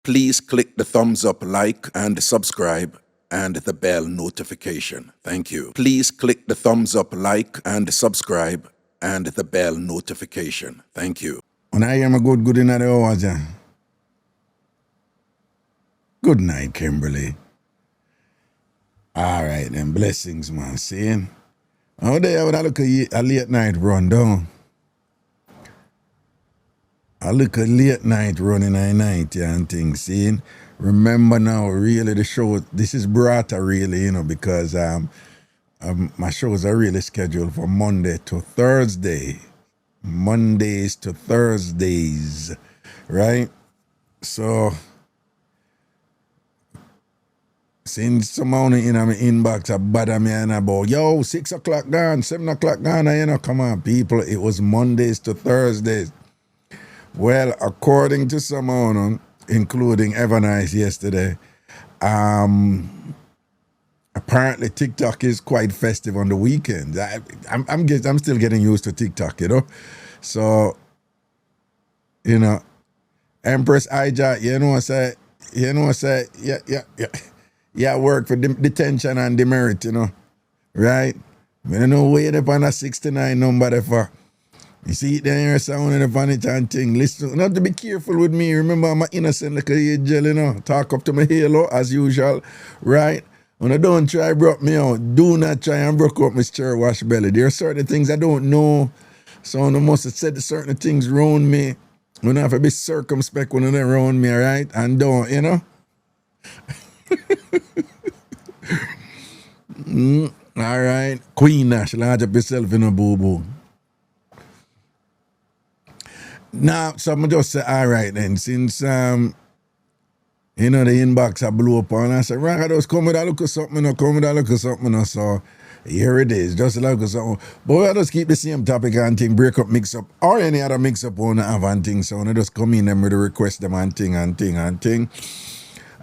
Please click the thumbs up, like, and subscribe, and the bell notification. Thank you. Please click the thumbs up, like, and subscribe, and the bell notification. Thank you. When I am a good in the hours, good night, Kimberly. All right, then. Blessings, man. See? Oh, there, I would look at a late night run down. I look at late night running at night, yeah, and things. See? Remember now, really, the show, this is Brata, really, you know, because my shows are really scheduled for Monday to Thursday. Mondays to Thursdays, right? So, since someone in my inbox bother me and about, yo, 6 o'clock gone, 7 o'clock gone, you know, come on, people, it was Mondays to Thursdays. Well, according to someone, including Evernice yesterday, apparently TikTok is quite festive on the weekends. I'm still getting used to TikTok, you know. So, you know, Empress Ija, yeah, work for detention and demerit, you know, right? We don't know where they're on a 69 number there for. You see it there, sound upon it and thing. Listen, not to be careful with me. Remember, I'm an innocent like a angel, you know. Talk up to my halo as usual, right? When I don't try broke me out, do not try and broke up my stir wash belly. There are certain things I don't know. So I must have said certain things around me. When I have to be circumspect when they're around me, right? And don't, you know? All right. Queen Nash, large up yourself in a boo-boo. Now, so I'm just say, all right then, since, you know, the inbox I blew up on, I said, right, I just come with a look at something, so here it is, just a look at something. But I just keep the same topic and thing, break up, mix up, or any other mix up on have and thing, so I just come in them with a request them and thing.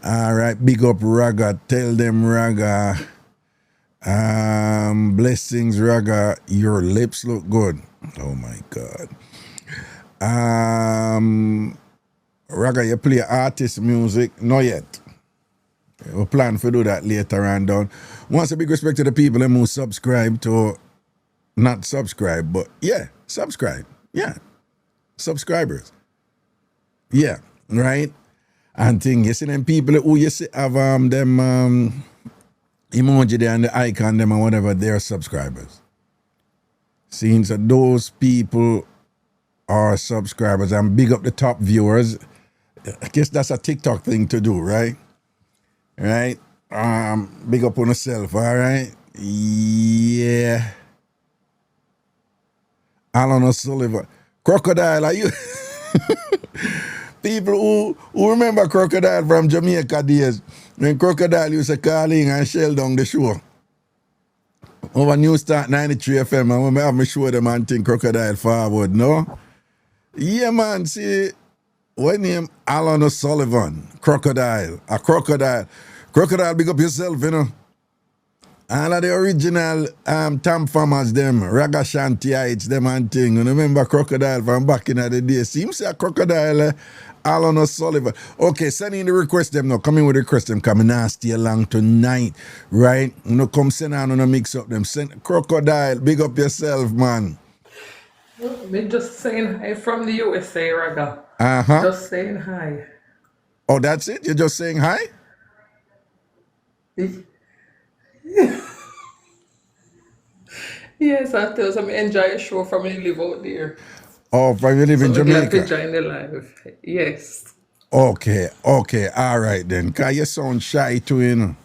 All right, big up Raga, tell them Raga, blessings Raga, your lips look good. Oh my God. Raga, you play artist music? Not yet. We plan to do that later on down. Once a big respect to the people who subscribe to, not subscribe, but yeah, subscribe. Yeah. Subscribers. Yeah, right? And thing, you see them people who you see have them emoji there and the icon them and whatever, they're subscribers. Seeing so those people are subscribers and big up the top viewers. I guess that's a TikTok thing to do, right? Right? Big up on yourself, all right? Yeah. Alan O'Sullivan. Crocodile, are you? People who remember Crocodile from Jamaica days, when Crocodile used to call in and shell down the show. Over New Start 93 FM, and when I have me show them and think Crocodile forward, no? Yeah, man, see, what name? Alan O'Sullivan, Crocodile, a Crocodile. Crocodile, big up yourself, you know. All of the original TamFamers, them, Ragashanti, it's them and thing. You remember Crocodile from back in the day? Seems like Crocodile, Alan O'Sullivan. Okay, send in the request them now. Come in with the request them. Come in and stay along tonight, right? You know, come send on and mix up them. Send Crocodile, big up yourself, man. Me just saying hi from the USA, Raga. Uh-huh. Just saying hi. Oh, that's it? You're just saying hi? Yes, I tell some enjoy a show from me live out there. Oh, from you live in So we glad to Jamaica? join the live. Yes. Okay, all right then. Cause you sound shy too, you know.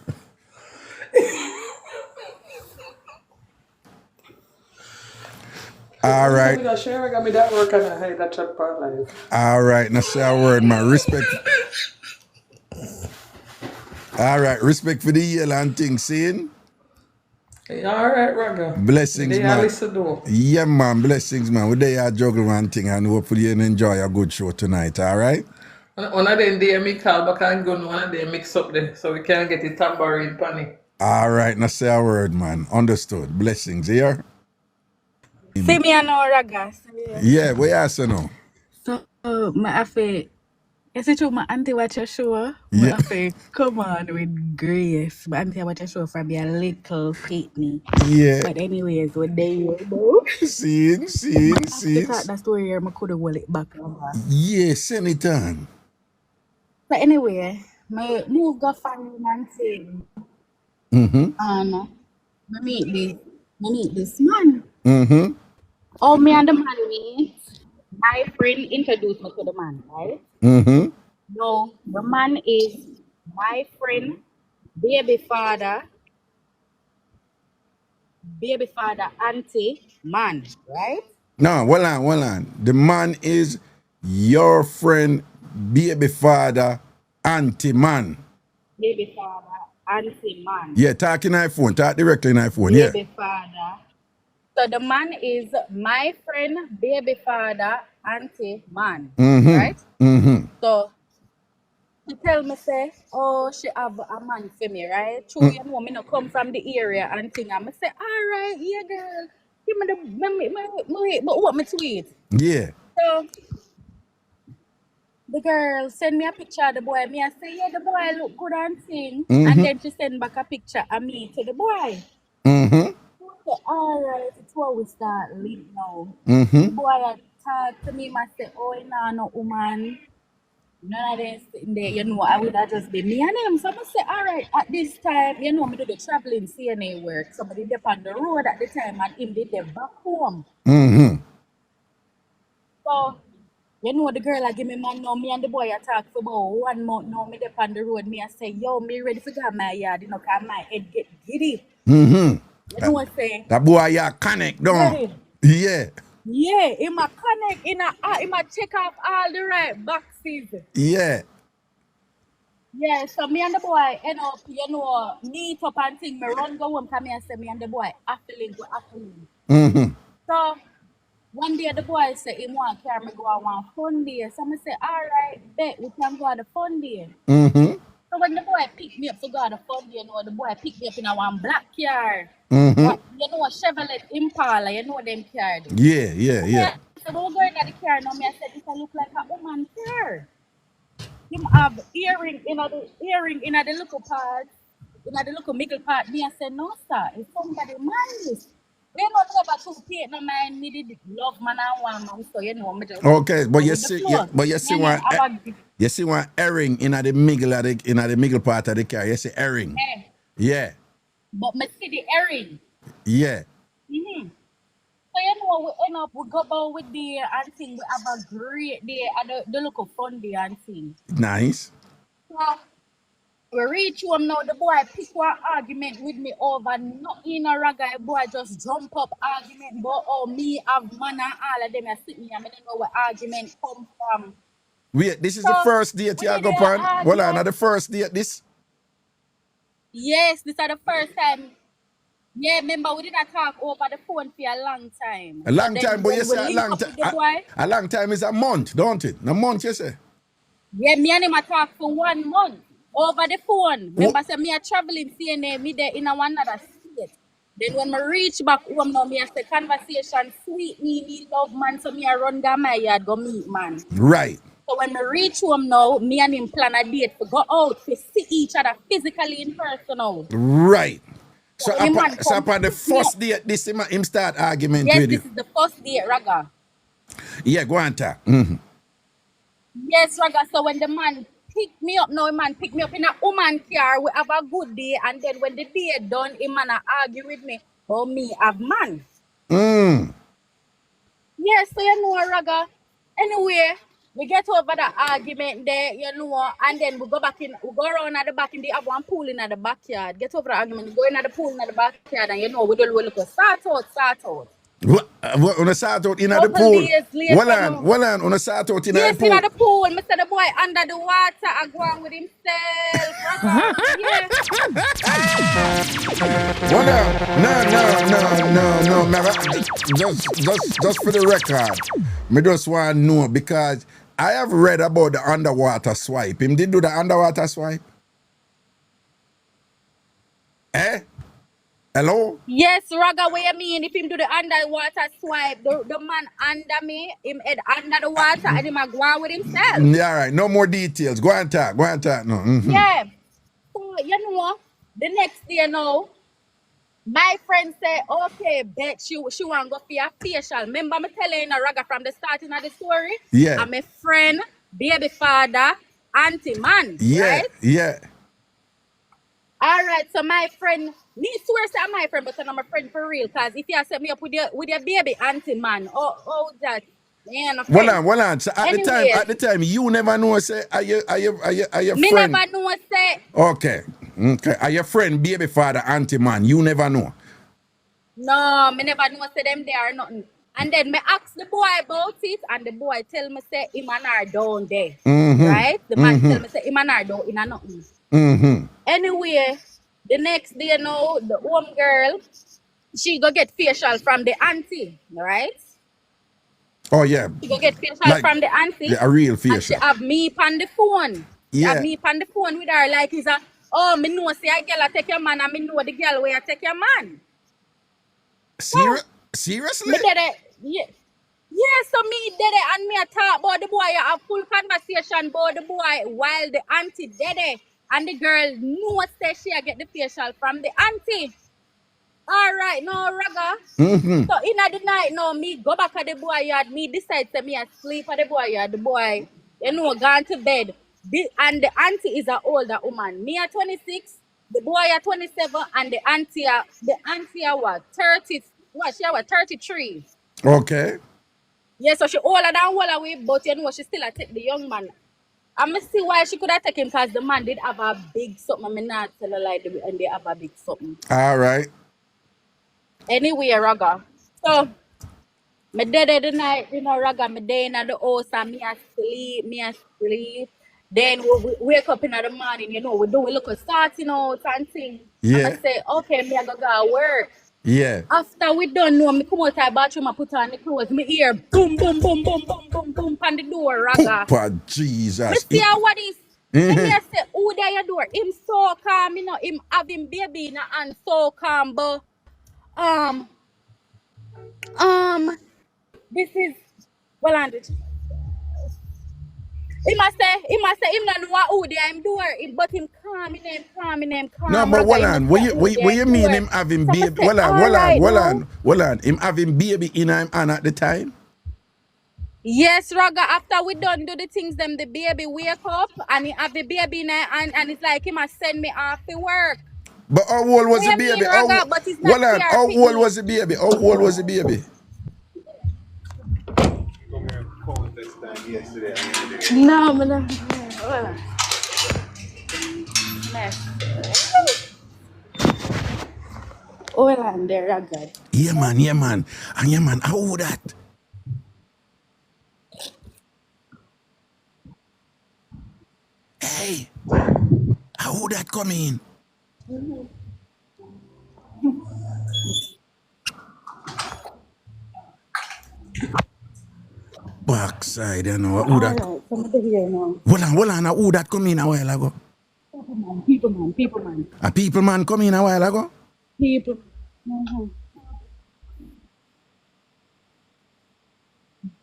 All right. I got me that work and I hide that chat part live. All right, now say a word, man. Respect. All right, respect for the yell and things, seeing? All right, Raga. Blessings, They man. listen to. Yeah, man, blessings, man. We there juggle one thing and hopefully you enjoy a good show tonight, all right? One of them day me call back and go one of them mix up there so we can get the tambourine panic. All right, now say a word, man. Understood. Blessings, here? See me and no Raga. Yeah, we ask you now. So, my affair, Is it true my auntie watch your show? Yeah. My say, come on with grace. My auntie watch your show from be a little pitney. Yeah. But anyways, what they you know. Seen, seen, After seen. that story here, I could have hold it back. Yeah, send it on. But anyway, my move got family and thing. Mm-hmm. And I meet this man. Mm-hmm. Oh, me and the man meet. My friend introduced me to the man, right? Mm-hmm. No, the man is my friend, baby father, auntie, man, right? No, hold on, hold on. The man is your friend, baby father, auntie man. Baby father, auntie, man, Yeah, talk in iPhone, talk directly in iPhone, yeah. baby father. So the man is my friend, baby father, auntie, man, right? Mm-hmm. Mm-hmm. So she tell me say, oh, she have a man for me, right? True, Mm. you know, me no come from the area and thing. And I say, all right, yeah, girl. Give me but what me tweet? Yeah. So the girl send me a picture of the boy. Me I say, yeah, the boy look good and thing. And Mm-hmm. then she send back a picture of me to the boy. Mm-hmm. So, all right, it's where we start link now. Mm-hmm. The boy had talk to me, I say, oh, nah, no woman. None of them sitting there, you know, I would have just been me and him. So I say, all right, at this time, you know, me do the traveling CNA work. Somebody there on the road at the time and him did there back home. Mm-hmm. So, you know, the girl I give me man now, me and the boy I talk for about 1 month now, me there on the road, me I say, yo, me ready for go my yard, you know, cause my head get giddy. Mm-hmm. You know what I say? That boy you connect down. Ready? Yeah. Yeah, in my connect, in my check off all the right boxes. Yeah. Yeah, so me and the boy end up, you know, meet up and thing. Me run go home, come here and say me and the boy affiliate with affiliate. Mm-hmm. So one day the boy say he want carry me go on one fun day. So I say, all right, bet we can go on the fun day. Mm-hmm. So when the boy pick me up to go on the fun day, you know, the boy pick me up in a one black car. Mm-hmm. You know, a Chevrolet Impala, you know them car. Yeah, yeah, yeah. So we go in the car now, me I said, this look like a woman car. Him have earring in the little part, in the little middle part. Me I said, no sir, it's somebody man this. We not about to pay no man needed love man and one man, so you know me just Okay, but go you with the see, flow. but you Me see and him one, have a you see one herring in the middle of the middle part of the car. You see herring. eh, Yeah, but me see the earring. yeah. Mm-hmm. So you know we end up we go about with the and thing, we have a great day at the local fun day and thing. Nice. So we reach home now, the boy pick one argument with me over nothing a ragga. Boy just jump up argument about oh me have man and all of them are sitting here. I don't know where argument come from. Wait, this is the So first date we you did go on? Hold on, argue. the first date this? Yes, this is the first time. Yeah, remember we didn't talk over the phone for a long time. A So long then time, but you when we say a link long up time. with the boy, A long time is a month, don't it? A month, you say? yeah, me and him a talk for 1 month over the phone. Oh. Remember, say me a traveling CNA, me there in one other state. Then when me reach back home now, me a say conversation sweet me love man, so me a run down my yard go meet man. Right. So when me reach home now, me and him plan a date to go out to see each other physically in person now. Right. So So when the man come upon the pick me up, first date, this him start argument yes, with you. this is the first date, Raga. Yeah, go on, talk. Mm-hmm. Yes, Raga. So when the man pick me up now, man pick me up in a woman car, we have a good day, and then when the day done, him man a argue with me. Oh, me have man. Mm. Yes, so you know, Raga. Anyway, we get over the argument there, you know, and then we go around at the back in the have one pool in the backyard. Get over the argument, we go in at the pool in the backyard, and you know, we do a little start out. What on a start out in the Couple pool? days later, no. Hold on, on a start out in the Yes, in pool. the pool. Mr. The boy under the water, I go on with himself. Raga. Yeah. Hold on. No. Just for the record, me just want to know because I have read about the underwater swipe. Him did do the underwater swipe? Eh? Hello? Yes, Raga, what you mean? If him do the underwater swipe, the man under me, him head under the water, and him a go on with himself. Yeah, all right. No more details. Go and talk. Go and talk. No. Yeah. So, you know, the next day now, my friend say, okay, bet she want to go for a facial. Remember me telling you, Raga, from the starting of the story? Yeah. I'm a friend, baby father, auntie man, Yeah. right? Yeah. All right, so my friend, me swear say I'm my friend, but I'm a friend for real. Cause if you set me up with your baby auntie man, oh that, man, a friend. Hold on. So at the time, you never know. Say, are your Me friend? never know say. Okay. Are your friend, baby father, auntie man? You never know. No, me never know say them there or nothing. And then me ask the boy about it, and the boy tell me say him and her down there, right? The man tell me say him and her down in a nothing. Anyway, the next day now, the home girl, she go get facial from the auntie, right? Oh yeah. She go get facial from the auntie. A real facial. And she have me on the phone. She have me on the phone with her like it's a, oh, me know say a girl take your man, and me know the girl where take your man. Seriously? Me did it. Yeah, so me did it, and me a talk about the boy. I have full conversation about the boy while the auntie did it. And the girl know say she get the facial from the auntie. All right, no, Raga. So in the night, no, me go back at the boy yard. Me decide to me sleep at the boy yard. The boy, you know, gone to bed. And the auntie is an older woman. Me at 26, the boy at 27, and the auntie are what 30? What she was 33. Okay. Yeah, so she older than all away, but you know she still a take the young man. I must see why she could have taken him because the man did have a big something. I mean, not tell her like and they have a big something. All right. Anyway, Raga. So, me dead the night, you know, Raga, me day in the house and me a sleep. Then we wake up in the morning, you know, we look at starting out and things. Yeah. And I say, okay, me I go work. Yeah. After we done, no, me come out of the bathroom, I put on the clothes, me hear boom, boom, boom, boom, boom, boom, boom, on the door, Raga. Papa Jesus. Me see what is. Then me say, who there your door? Him so calm, you know, him having baby in and so calm, but this is well ended. He must say him not know who there him door, but him calm. No, but hold on. What you mean him having baby? Hold on. Him having baby in him and at the time? Yes, Raga, after we done do the things, them the baby wake up and he have the baby in there and it's like he must send me off to work. But how old was the baby? Raga, but it's not fair. How old was the baby? How old was the baby? No, man. Hold on there, Raga. Yeah, man. And yeah, man, how old that? Hey, how old that come in? Backside, you know. Who that? Hold on. Who that come in a while ago? People man. A people man come in a while ago? People.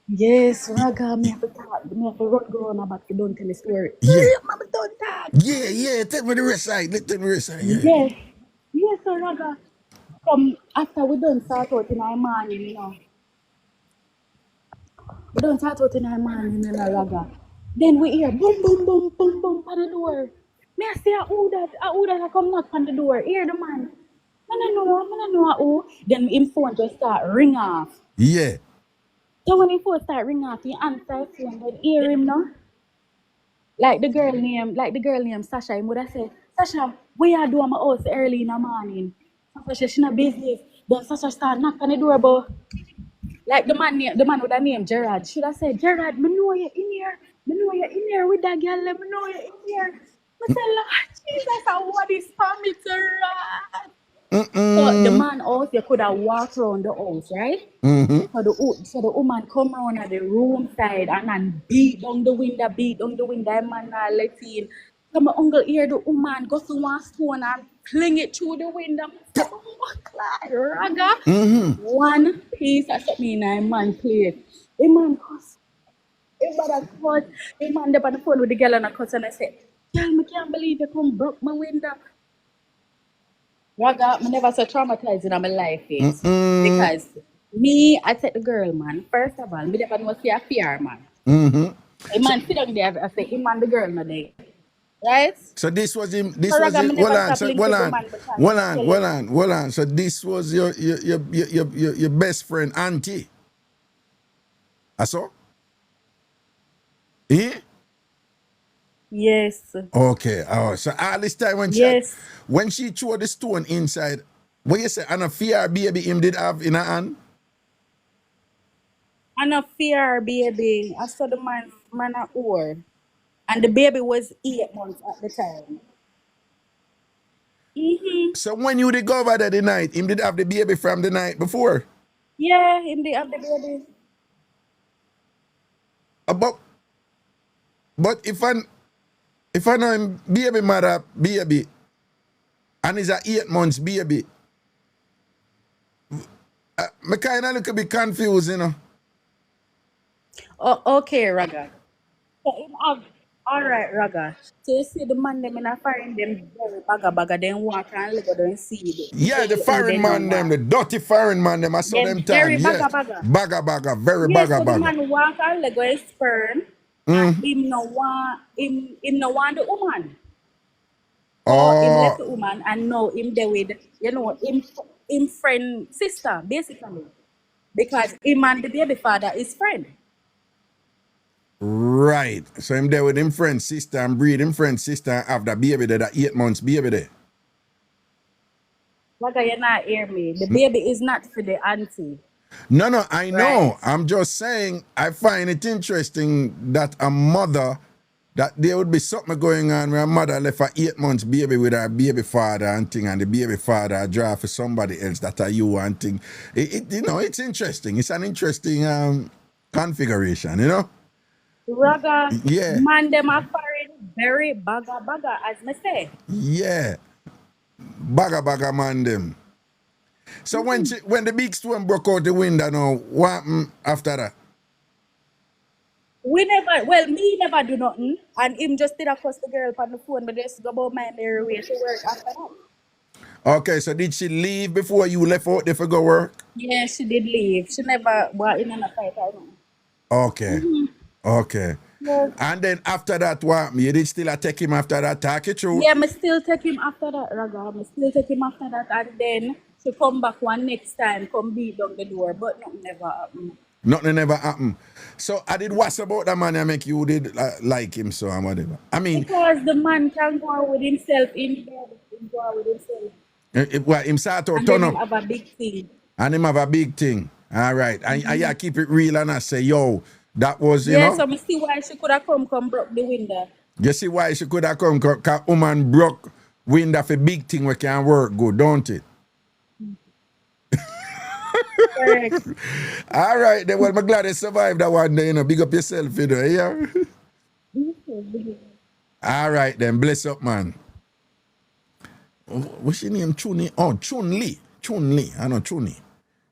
Yes, Raga, me have to talk. Me have to run go on back to don't tell the story. Yeah. Mama, don't talk. Yeah. Tell me the rest side. Tell me the rest side. Yeah. Yes, so Raga. After we done start out in our morning, you know. We done start out in our morning, you know, Raga. Then we hear boom, boom, boom, boom, boom on the door. Me I say, who that I come knock on the door. Hear the man. I don't know who. Then him phone just start ring off. Yeah. So when him phone start ring off, he answer his phone, then hear him now. Like the girl name Sasha, he would have said, Sasha, what you do at my house early in the morning? Sasha said, she not business. Then Sasha start knock on the door, but like the man with the name Gerard. Should have said, Gerard, me know you in here. Me know you in here with that girl. Me know you in here. I said, Lord Jesus, what is for me to run? So the man house, you could have walked around the house, right? So the woman come around at the room side and beat down the window, man let in. So my uncle hear the woman go to one stone and fling it through the window. Raga. One piece of something in a man plate. A man cuss. A man cuss. A man up on the phone with the girl and a cuss and I said, girl, I can't believe you come broke my window. Raga, I never so traumatized in my life yet. Because me, I take the girl, man. First of all, me never know see a fear, man. A man sit down there, I say, him and the girl no day. Right? So this was him. This So was Raga, him. me Hold never on. stop So link hold with the on. man because Hold I on. tell Hold you. on. Hold on. So this was your best friend auntie. I saw. Eh? Yes. Okay. Oh, so all this time Yes. when she threw the stone inside, what you say? And a fear baby him did have in her hand. And a fear, baby. I saw the man at war. And the baby was 8 months at the time. So when you did go over there the night, him did have the baby from the night before. Yeah, him they have the baby. But if I know him baby mother baby and he's a 8 months baby, me kind of look a bit confused, you know. Oh, okay, Raga. So him have, all right, Raga. So you see the man them in a foreign them very baga then walk and look at them see Yeah, the who foreign they know man them, what. the dirty foreign man them, I saw Them them time, very yes. baga. Baga, very Yes, baga so the baga. man walk and look at his sperm and him no want the woman. So him left Oh, the woman and now him there with him friend sister basically because him and the baby father is friend. right. So him there with him friend sister and breed him friend sister and have the baby there, that 8 months baby there. What you not hear me? The baby is not for the auntie, No, I right? know. I'm just saying I find it interesting that a mother that there would be something going on where a mother left a 8 months baby with her baby father and thing, and the baby father draw for somebody else that are you and thing. It's interesting. It's an interesting configuration, you know? Raga Yeah, man them are foreign very baga as me say. yeah. Baga man them. So when the big stone broke out the window now, what happened after that? Me never do nothing and him just did across the girl on the phone but just go about my merry way to work after that. Okay, so did she leave before you left out there for go work? Yeah, she did leave. She never was in a fight or nothing. Okay. Okay. Yes. And then after that, what? You did still take him after that, talk it through. Yeah, me still take him after that, Raga. Me still take him after that, and then she come back one next time, come beat down the door, but nothing never happened. Nothing ever happened. So I did what's about that man I make you did like him so and whatever. I mean, Because the man can go out with himself in bed, he can go out with himself, well, him start out and turn then him up have a big thing. and him have a big thing. All right. And I keep it real and I say, yo, that was, Yeah, so me see why she could have come broke the window. you see why she could have come, because woman broke window for big thing we can work good, don't it? Correct. All right, then. Well, I'm glad you survived that one day, Big up yourself, yeah? All right, then. Bless up, man. What's your name? Chuni? Oh, Chun-Li. Chun-Li. I know Chuni.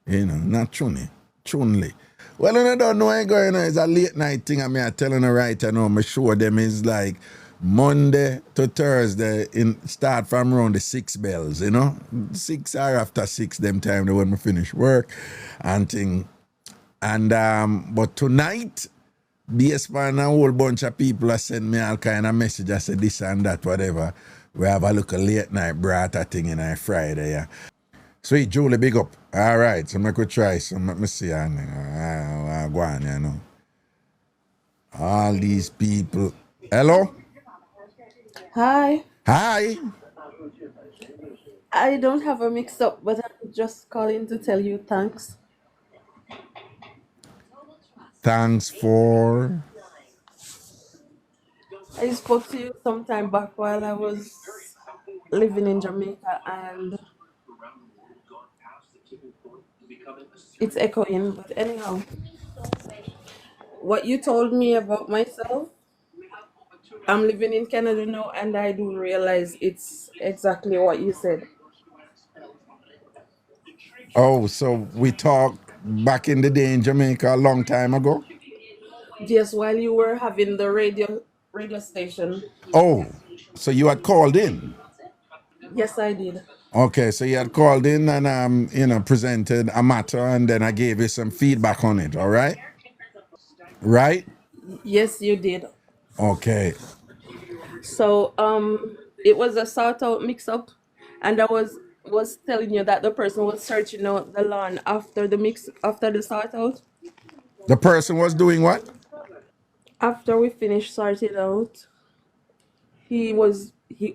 Not Chuni. Chun-Li. Well, I don't know what's going on. It's a late night thing. I mean, I'm telling you right now, I'm sure them is like Monday to Thursday, start from around the 6 bells, 6 or after 6, them time when we finish work and thing. And but tonight, based on a whole bunch of people have sent me all kind of message. I said this and that, whatever. We have a look a late night brata thing in a Friday, yeah. Sweet Julie, big up. All right, so I could try some. Let me see. I go on, All these people. Hello? Hi, Hi. I don't have a mix up, but I'm just calling to tell you thanks. Thanks for. I spoke to you some time back while I was living in Jamaica, and it's echoing. But anyhow, what you told me about myself, I'm living in Canada now, and I do realize it's exactly what you said. Oh, so we talked back in the day in Jamaica a long time ago? Just while you were having the radio station. Oh, so you had called in. Yes, I did. Okay, so you had called in and presented a matter, and then I gave you some feedback on it, all right? Right? Yes, you did. Okay. So it was a sort out mix-up, and I was telling you that the person was searching out the lawn after the sort out. The person was doing what? After we finished sorting out, he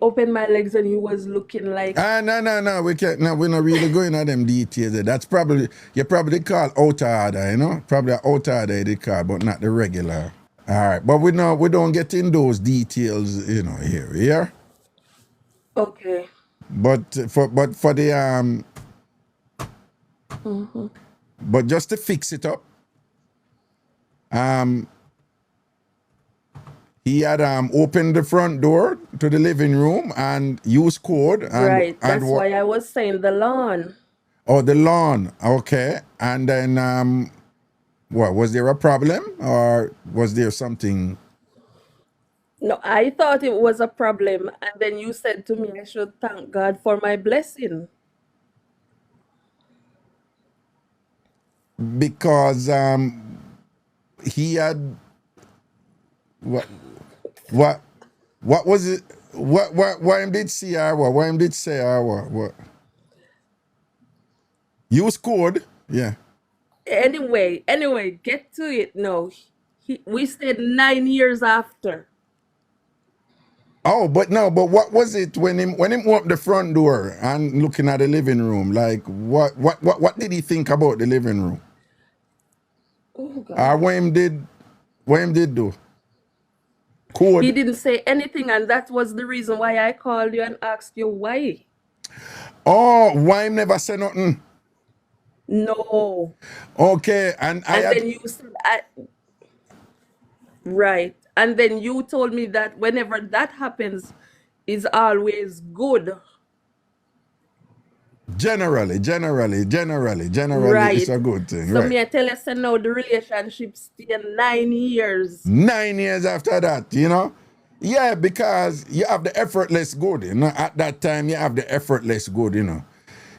opened my legs and he was looking like No, we can't. No, we're not really going into them details. That's probably you probably call out order, you know, probably out order they call, but not the regular. All right, but we don't get in those details, you know, here, yeah. okay. But for the but just to fix it up, he had opened the front door to the living room and used code and Right. That's why I was saying the lawn. Oh, the lawn. Okay. And then what, was there a problem or was there something? No, I thought it was a problem, and then you said to me I should thank God for my blessing. Because he had what was it? Why him did see her? Why him did say her? What? Use code? Yeah. Anyway, get to it now. We stayed 9 years after. Oh, but what was it when him opened the front door and looking at the living room? Like what did he think about the living room? Oh God. What him did do? Code. He didn't say anything, and that was the reason why I called you and asked you why. Oh, why him never say nothing? No. Okay, and then you said right. And then you told me that whenever that happens is always good. Generally, Right. it's a good thing. So right. me I tell you, so now the relationship stay 9 years. 9 years after that, you know? Yeah, because you have the effortless good, you know. At that time, you have the effortless good, you know.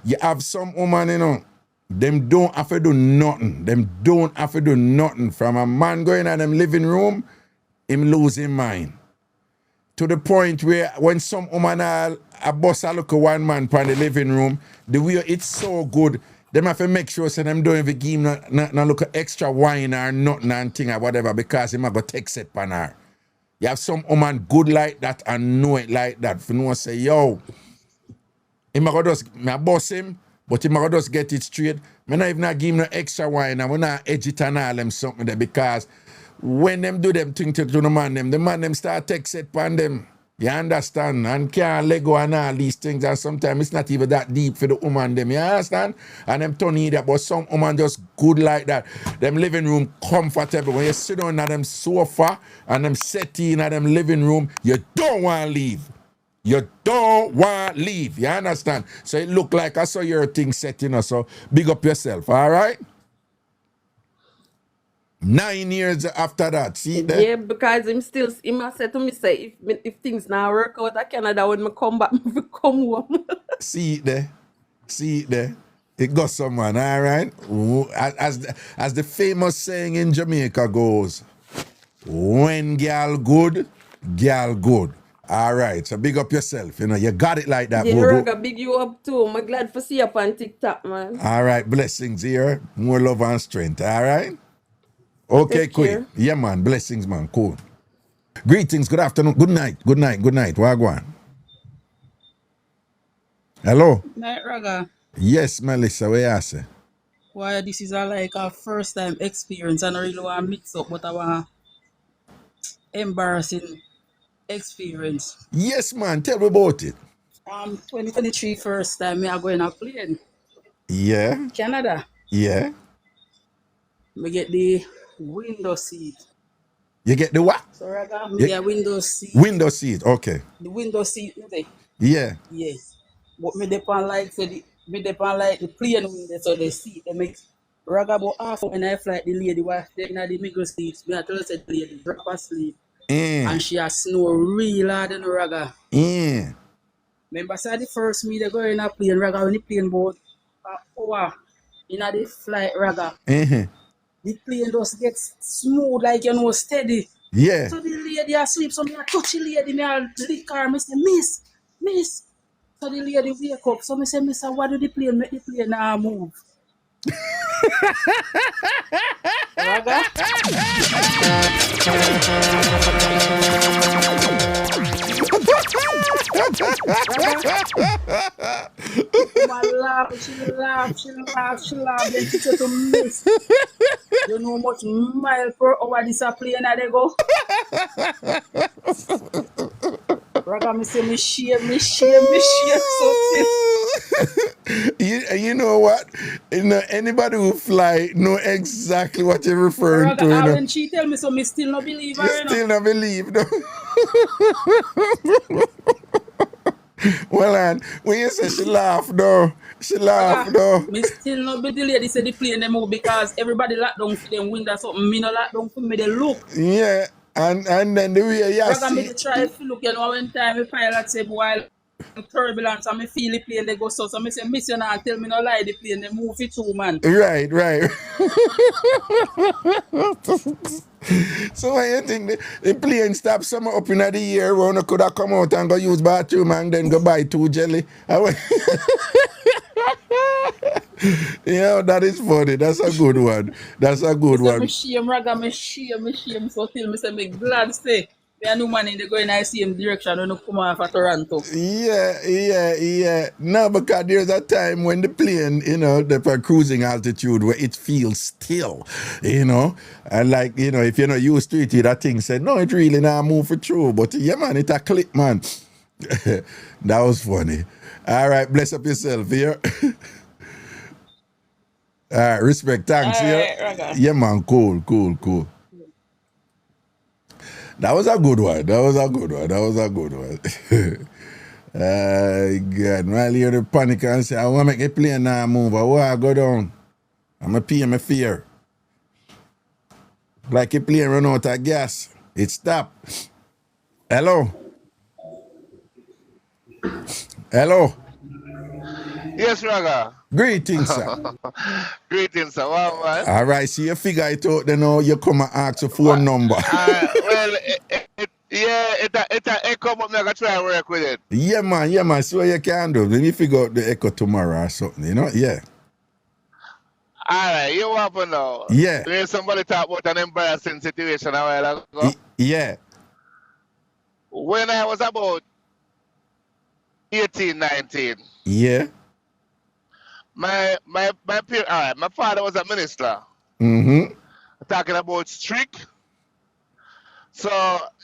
You have some woman, you know, them don't have to do nothing. Them don't have to do nothing. From a man going in them living room, him losing mind. To the point where when some woman a boss a look at one man in the living room, the way it's so good, them have to make sure so them don't even give him no look at extra wine or nothing and thing or whatever because him a go take set pan her. You have some woman good like that and know it like that. For no say, yo, him a go just me a boss him, but him a go just get it straight. Me not even give him no extra wine and we not edge it and all them something there because when them do them thing to the man them start take set pan them. You understand? And can't let go and all these things, and sometimes it's not even that deep for the woman them, you understand? And them turn either, but some woman just good like that. Them living room comfortable. When you sit down at them sofa and them settee in them living room, you don't want to leave. You don't want to leave, you understand? So it look like I saw your thing set, you know, so big up yourself, all right? 9 years after that, see there? Yeah, because he must say to me, say, if things now work out at Canada, when I come back, I come home. See it there. It got someone, all right? As the famous saying in Jamaica goes, when girl good, girl good. All right, so big up yourself. You know, you got it like that, Yeah, boo-boo. Raga, big you up too. I'm glad to see you up on TikTok, man. All right, blessings here. More love and strength, all right? Okay, Take Queen. care. Yeah, man. Blessings, man. Cool. Greetings. Good afternoon. Good night. Wagwan. Hello. Night Raga, Yes, Melissa. Where you say? why this is like a first time experience and I really want to mix up but I want embarrassing experience. Yes, man. Tell me about it. 2023 first time me I go in a plane. Yeah. Canada. Yeah. Me get the window seat. You get the what? So Raga, me get window seat. Window seat. Okay. The window seat me there. Yeah. Yes. But me depend like say with them on like the plane window so they see they make Raga about half when I fly the lady was in the middle seats. Me I tell her said the lady drop asleep Yeah. and she has snore real hard in the Raga. Yeah. Remember say the first me they go in a plane Raga when the plane board hour in the flight Raga. Uh-huh. The plane just gets smooth like steady. Yeah. So the lady asleep, so me I touch the lady, me I lick her, me say, miss. So the lady wake up, so me say, miss, what do the plane make the plane now move? Raga? She laugh, then she said to miss. You know how much mile per hour this a plane and they go? Raga, me say, me share so still. You know what? You know, anybody who fly know exactly what you're referring to. You Raga, know. when she tell me so, me still no believe You her, you know. still not believe, no? Well, and when you say she laugh, though, she laugh, though. Me still not believe the lady say the plane they move because everybody lock down for them window something. Me no lock down for me, they look. Yeah, and then the way you Raga, me see. dey try to look, you know, when time the pilot say, while turbulence, and me feel the plane they go so me say, miss you now, tell me no lie, the plane they move it too, man. Right. So when you think the plane stop somewhere up in the air, when you could have come out and go use bathroom and then go buy 2 jelly. Yeah, that is funny. That's a good one. That's a good Me say, one. me shame, Raga, me shame. So till me say, me glad say, me a new man in the going in the same direction when you come off of Toronto. Yeah. No, because there's a time when the plane, you know, the cruising altitude where it feels still, you know, and like, you know, if you're not used to it, that thing said, no, it really not move for true. But yeah, man, it a click, man. That was funny. All right, bless up yourself here. All right, respect, thanks. All Yeah, right, Raga. yeah, man, cool. That was a good one. God, while you're the panic and say, I want to make a plane now move. I want to go down. I'm a pay my fear. Like a plane run out of gas. It stopped. Hello. Yes, Raga. Greetings, sir. Greetings, sir. Wow, man. All right, so you figure it out, then you come and ask your phone number. Well, it's an echo, but I'm going to try and work with it. Yeah, man. See what you can do. Let me figure out the echo tomorrow or something, you know? Yeah. All right, you want to know? Yeah. When somebody talk about an embarrassing situation a while ago. Yeah. When I was about 18, 19. Yeah. My parents, all right, my father was a minister. Mm-hmm. Talking about strict. So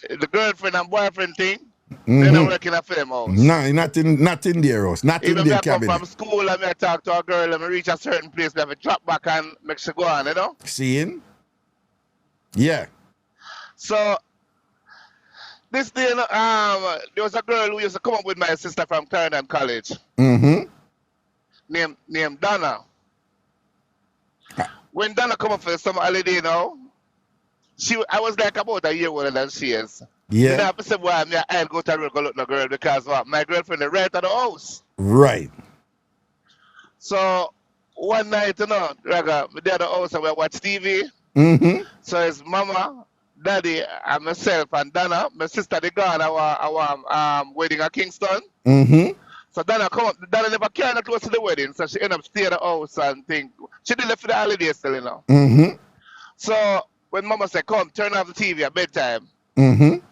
the girlfriend and boyfriend thing, they're not working at them house. No, not in their house, not even in their I come cabinet. from school and I talk to a girl and I reach a certain place, I have to drop back and make she go on, you know? Seeing? Yeah. So this day, there was a girl who used to come up with my sister from Clarendon College. Mm-hmm. Named Donna. When Donna come up for the summer holiday, you know, I was like about a year older than she is. Yeah. You know, I said, well, I'll go to her go look at the girl because my girlfriend is right at the house. Right. So one night, you know, Raga, we did at the house and we watch TV. Mm-hmm. So it's mama, daddy, and myself and Donna, my sister, they gone our wedding at Kingston. Mm-hmm. So Donna come up. Donna never came close to the wedding, so she ended up staying at the house and think. She did it for the holidays still, you know. Mm-hmm. So when mama said, come, turn off the TV at bedtime. Mm-hmm.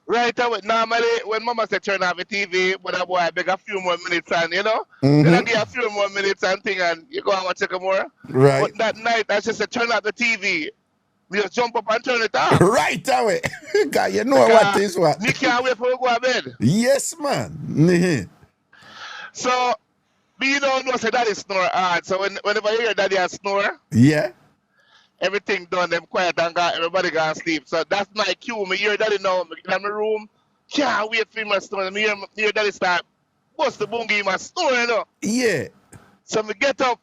Right away, normally when mama said turn off the TV, but that boy beg a few more minutes and, you know, Mm-hmm. then I give a few more minutes and thing and you go and watch it more. Right. But that night, I just said turn off the TV. We just jump up and turn it off. Right away. God, you know what is what. We can't wait for we go to bed. Yes, man. Mm-hmm. So, you don't know, say daddy snore hard. So whenever you hear daddy snore, Yeah. everything done, them quiet and everybody gonna sleep. So that's my cue. Me hear daddy now in my room. Can't wait for him to snore. Me hear daddy start bust the bungie in my snore, you know. Yeah. So me get up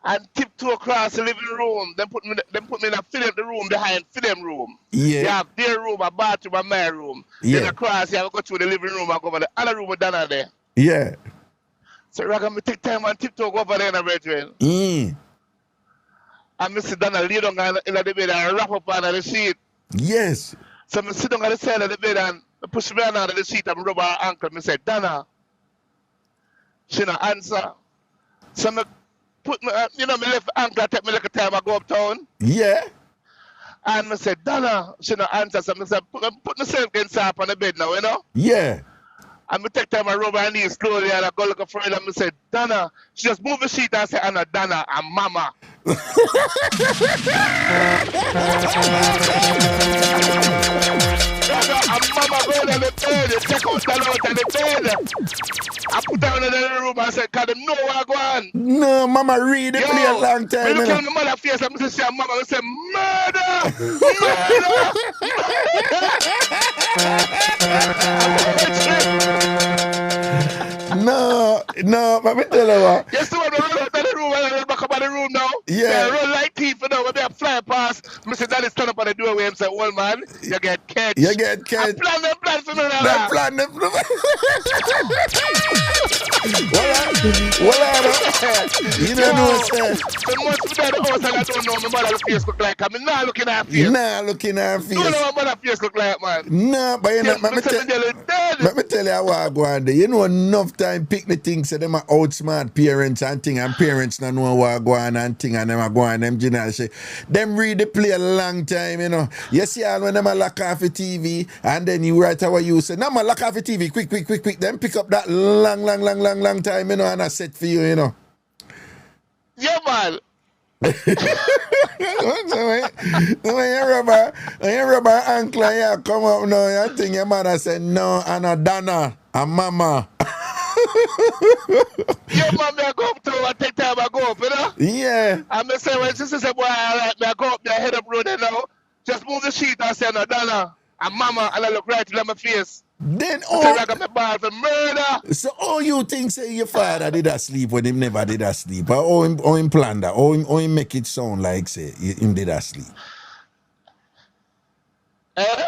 and tiptoe across the living room. Then put me in a film the room behind film room. You Yeah. have their room, a bathroom, and my room. Yeah. Then across, you have to go through the living room and go over the other room with Dana there. Yeah. So Raga, me take time and tiptoe go over there in a brethren. Mm. And me sit down and lay down in the bed and wrap up under the sheet. Yes. So me sit down on the side of the bed and push me under the sheet and rub her ankle. Me say, Dana. She no answer. So me put me, me left ankle, take me like a time I go uptown. Yeah. And me say, Dana, she no answer. So me say, put myself against her up on the bed now, Yeah. And me take time and rub her knees slowly and I go look for her and me say, Dana. She just move the sheet and say, Anna, Dana, and Mama. And Mama go in the bed, check out Dana out of the bed. I put her in the room and say, can them know what I go on? No, Mama read it play a long time. Me look at my mother face and I say, Mama, I say, murder! No, let me tell you what. Yes, when I run out of the room and I run back up in the room now. Yeah. I run like thief, when I fly past. Mr. Daddy stand up on the doorway and say, old man, you get catch. You get catch. I plan for me now. That plan them. Well, you don't know what I'm So much for that house and I don't know my mother face look like. I'm not looking at her face. Nah, looking at her face. You know what my mother face look like, man. Nah, but you know, let me tell you what I go on there. You know, enough time pick the things so them are outsmart parents and thing, and parents don't know what go on and thing, and them are go on them general say. Them read the play a long time, you know. You see all when them a lock off the TV and then you write how you say, now man lock off the TV, quick. Then pick up that long time, you know, and I set for you, you know. Yeah, man. When you rub her ankle and you come up now, you think your mother said, no, Anna, Dana, and Mama. Yeah, man, I go up to her and take time I go up, you know? Yeah. And I say, when she said, boy, all right, I go up there, head up road there now. Just move the sheet and say, no, Dana, and Mama, and I look right in my face. Then I got my ball for murder. So all you think say your father did asleep when him never did asleep? Or him plan that? Or him make it sound like say him did asleep? Eh?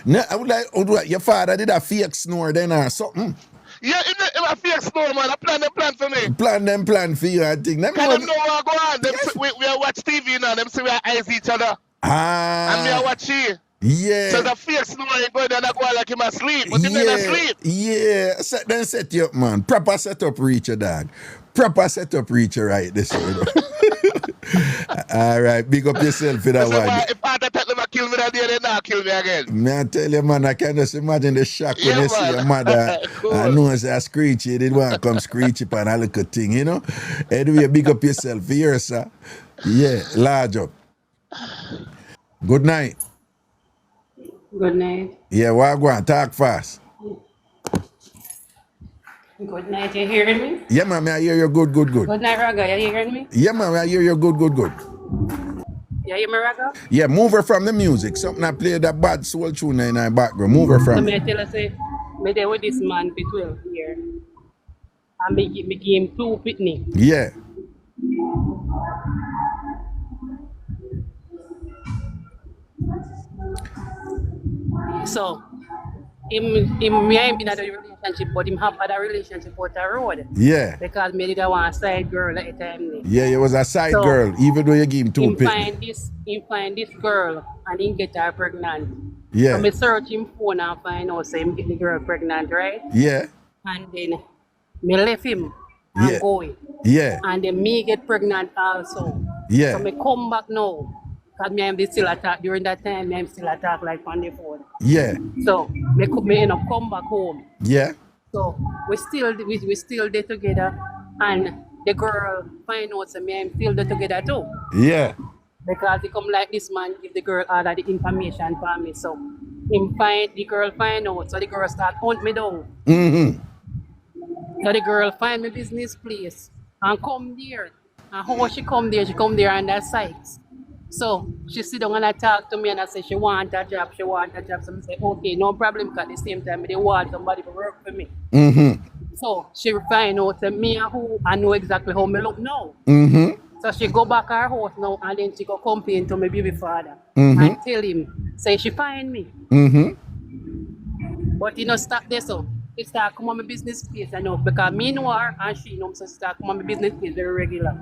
No, I would like your father did a fake snore then or something. Yeah, in a fake snore, man. I plan for me. Plan for you, I think. Them know what go on. Them yes. we watch TV now. Them see we eyes each other. And me I watch she. Yeah. So the fake snoring going down and go like him asleep. But him not asleep. Yeah. Then set you up, man. Proper setup reacher, dog. Proper setup reacher right this way. All right. Big up yourself for that one. If I take them kill me that day, they not kill me again. Man, I tell you, man, I can just imagine the shock when you see your mother. Cool. I know it's a screechy. They want to come screechy upon a little thing, you know? Anyway, big up yourself here, sir. Yeah, large up. Good night. Good night. Yeah, what go on? Talk fast. Good night, you hearing me? Yeah, man, I hear you good. Good night, Raga, you hearing me? Yeah, man, I hear you good. You hear me, Raga? Yeah, move her from the music. Something I play that bad soul tune in our background. Move her from. So I tell you, say, I there with this man for 12 years. And me give him 2 pitney. Yeah. So, him me ain't been in a relationship, but him have had a relationship out the road. Yeah. Because me did want a side girl at the time. Yeah, it was a side girl, even though you give him 2 pitney. Him find this girl and he get her pregnant. Yeah. So me search him phone and find out so him get the girl pregnant, right? Yeah. And then me left him and go. Yeah. And then me get pregnant also. Yeah. So me come back now. Because me am still attack during that time, me am still attack like on the phone. Yeah. So me end up come back home. Yeah. So we still there together, and the girl find out that me am still there together too. Yeah. Because he come like this man give the girl all of the information for me. So the girl find out, so the girl start hunt me down. Mm-hmm. So the girl find me business place and come there. And how she come there on that site. So she sit down and I talk to me and I say she want a job. So I say, okay, no problem, because at the same time they want somebody to work for me. Mm-hmm. So she find out that me and who I know exactly how me look now. So she go back her house now and then she go complain to my baby father and tell him, say she find me. But you know stop there so. She start come on my business place I know because me know her and she know so she start come on my business place very regular.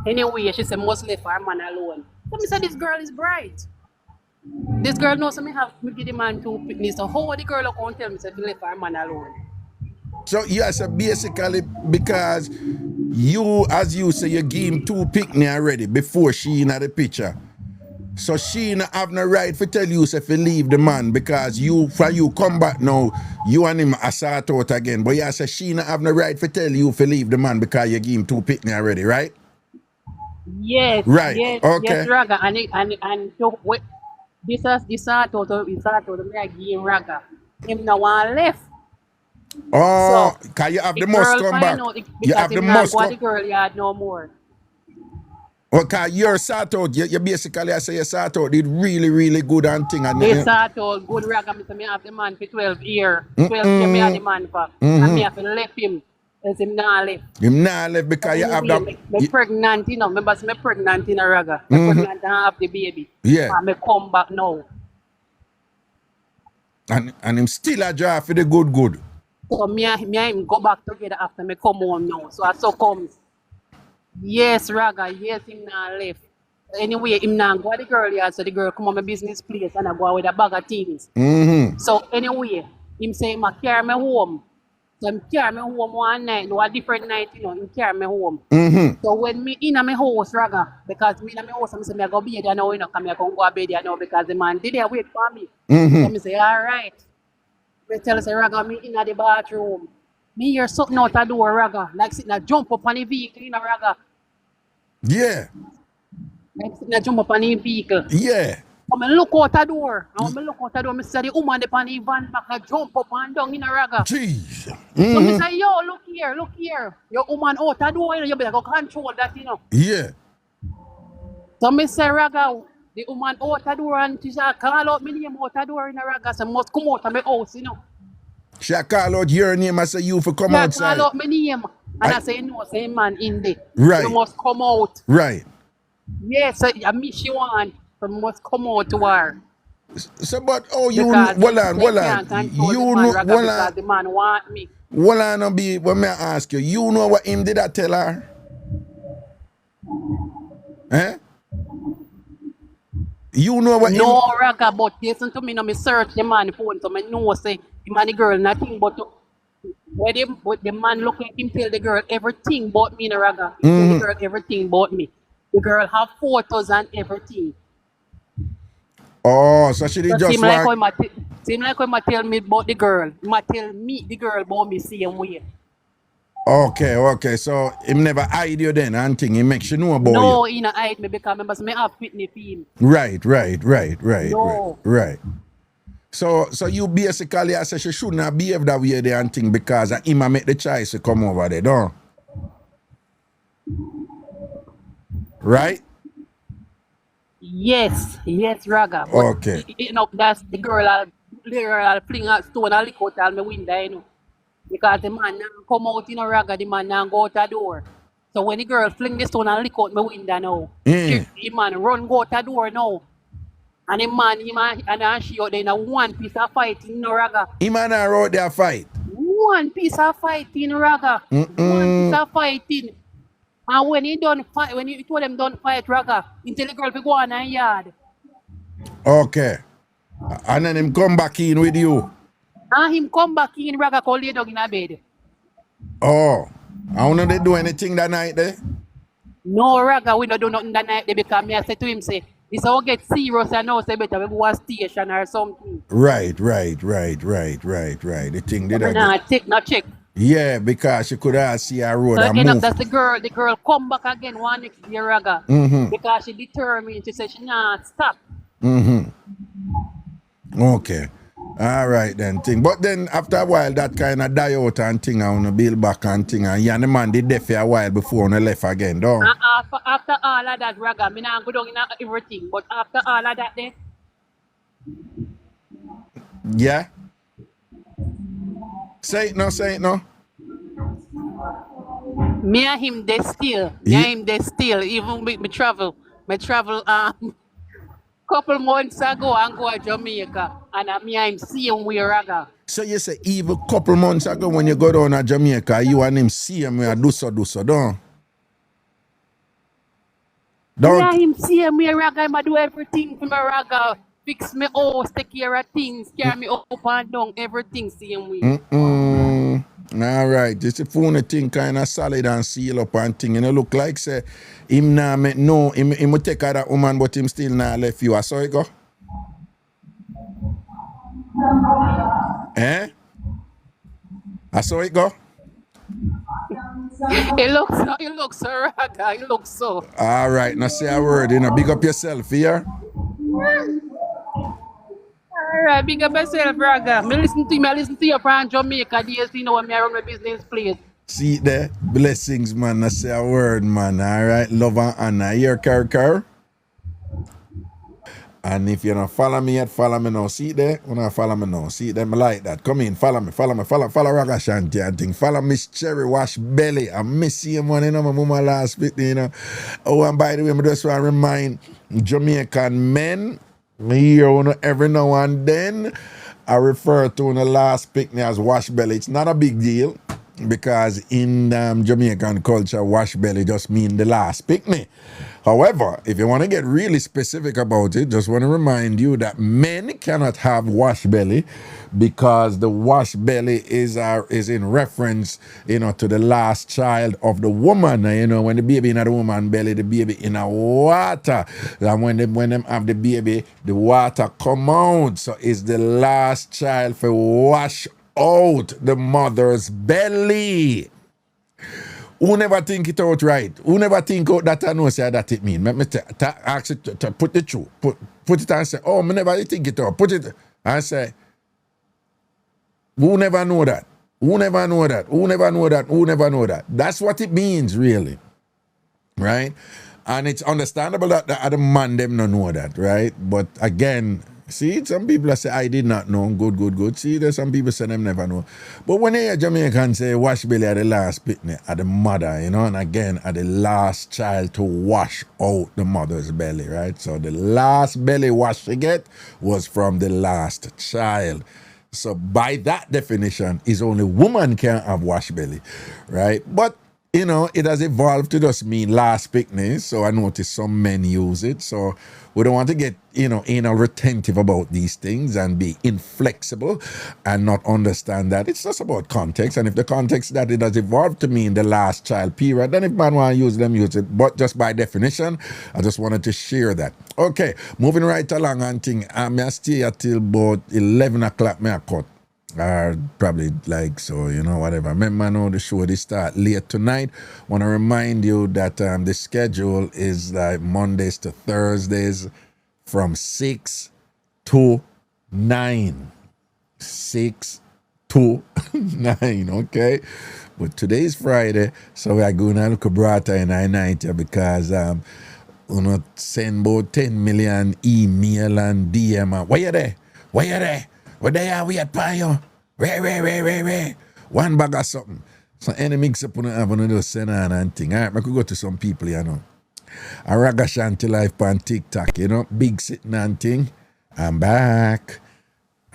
Anyway, she said must leave her man alone. So me say this girl is bright. This girl knows me have me give the man two picnics. So how the girl come tell me say to leave her man alone? So yes, basically because you, as you say, you give him two picnic already before she in the picture. So she not have no right to tell you if you leave the man because you come back now, you and him assault out again. But you say she not have no right to tell you if you leave the man because you give him two picnic already, right? Yes, Right. yes, Okay. yes, Raga. And so what this told me I give him Raga. Him no one left. Oh, So cause you have the the must girl come find back. out You because have the him not must go at come. the girl yard no more. Okay, you're sort out. You basically, I say you sort out did really, really good and thing. And They start out good Raga. Me have the man for 12 years. 12 years me have the man for. And me have to left him. As him not left. him not left because you have Anyway, that. me pregnant, you know. Remember, me pregnant in a Raga. Me pregnant and have the baby. Yeah. And me come back now. And him still a draw for the good. So me and him go back together after me come home now. So I so comes. Yes, Raga, yes, him not left. Anyway, him not go at the girl yard, so the girl come on my business place and I go with a bag of things. So anyway, him say him carry me home. So him carry me home one night, no a different night, you know, him carry me home. So when me in my house, Raga, because me in my house, I say me go bed there now, you know, come here, come go to bed there now because the man did there wait for me. So me say, all right. Me tell us, Raga, me in the bathroom. Me hear something out the door, Raga, like sitting a jump up on the vehicle, you know, Raga. Yeah. Like sitting a jump up on the vehicle. Yeah. When I look out the door, and when I look out the door, I see the woman on the van back a jump up and down in a Raga. Jeez. So I say, yo, look here. Your woman out the door, you know, you better go control that, you know. Yeah. So I say, Raga, the woman out the door and she say, call out my name out the door in a Raga, so I must come out of my house, you know. She call out your name and say you for come Yeah, outside. call out my name. And I say, no, say man in there. Right. You must come out. Right. Yes, I mean she want, so must come out to her. So but you Because hold on. can't control the man, Raga, because the man want me. Hold on, no be when me ask you. You know what him did I tell her? Eh? You know what No, him... Raga, but listen to me, no, me search the man phone, so me know say the man the girl nothing but where the man look like him tell the girl everything about me, no, Raga. He tell the girl everything about me. The girl have photos and everything. Oh, so she did So just seem like want... how he tell me about the girl. He might tell me the girl about me same way. Okay. So him never hide you then and thing. He makes you know about No, you. he not hide me because members me have fitness for him. Right. No. Right. So you basically I say she should not behave that way there and thing because him a make the choice to come over there, don't? Right? Yes, Raga. But Okay. you know, that's the girl I'll fling a stone and lick out all my window, you know. Because the man now come out in a Raga, the man now go out the door. So when the girl fling the stone and lick out my window now, the man run go out the door now. And the man, and she out there in a one piece of fight in Raga. Him and her out there fight. One piece of fighting, Raga. One piece of fighting. And when he done fight, when he told them don't fight, Raga, he tell the girl to go on a yard. Okay. And then him come back in with you. And him come back in, Raga, call lay down in a bed. Oh. I don't know they do anything that night there? No, Raga, we don't do nothing that night because me I said to him, say, this all get serious and now say better we go to station or something. Right. The thing did Nah, take no check. Yeah, because she could have see her road So and end up move. that's the girl come back again one next day, Raga. Because she determined, she said she not stop. Okay. All right then thing. But then after a while that kind of die out and thing I wanna build back and thing and you and the man did there for a while before on left again, don't? After all of that, Raga, me not go down in everything. But after all of that then, Yeah? Say it no. Me and him they still. Me Yeah. and him they still. Even with me travel. Me travel couple months ago and go to Jamaica. And me and him see him with Raga. So you say even couple months ago when you go down to Jamaica, you and him see him do so, don't? Me Don't. and him see him with Raga. I do everything for my Raga. Fix me house, take care of things, carry me up and down, everything see him with. All right, this is phone thing kind of solid and seal up and thing. And it look like say him nah make no, him will take care of that woman, but him still not left you. I saw it go. Eh? I saw it go. It looks so Raga. It looks so. All right, now say a word, big up yourself here. Alright, big up yourself, Raga. I listen to you from Jamaica days, when I run my business place. See there, blessings, man. I say a word, man. All right, love and honor. Here, Car. And if you don't follow me yet, follow me now. See there? When I follow me now. See them like that. Come in, follow me. Follow Ragashanti and thing. Follow Miss Cherry Wash Belly. I miss you, man. My mama last bit, Oh, and by the way, I just want to remind Jamaican men, here every now and then, I refer to the last picnic as wash belly. It's not a big deal because in Jamaican culture, wash belly just mean the last picnic. However, if you want to get really specific about it, just want to remind you that men cannot have wash belly because the wash belly is in reference, to the last child of the woman. When the baby in the woman belly, the baby in a water. And when them have the baby, the water come out. So it's the last child for wash out the mother's belly. Who never think it out right? Who never think out that I know say that it mean? Let me ask it to put it through. Put it and say, oh, me never think it out. Put it and say, who never know that? Who never know that? Who never know that? Who never know that? That's what it means, really. Right? And it's understandable that the other man them don't know that, right? But again, see, some people say, I did not know. Good. See, there's some people say them never know. But when they hear Jamaican say, wash belly at the last picnic, at the mother, and again, at the last child to wash out the mother's belly, right? So the last belly wash you get was from the last child. So by that definition, is only woman can have wash belly, right? But it has evolved to just mean last picnic. So I noticed some men use it. So we don't want to get, anal retentive about these things and be inflexible and not understand that it's just about context. And if the context that it has evolved to mean the last child period, then if man want to use them, use it. But just by definition, I just wanted to share that. Okay, moving right along and thing. I'm stay here till about 11 o'clock, may I cut. Or probably so, whatever. Remember now the show they start late tonight. Want to remind you that the schedule is like Mondays to Thursdays from 6 to 9. 6 to 9, okay? But today's Friday, so we are going to look at Brata in our night here because send about 10 million email and DM. Why you there? What they are we at Payo? Where? One bag of something. So any mix up on the send on and thing. Alright, I could go to some people, A Ragashanti life on TikTok, big sitting and thing. I'm back.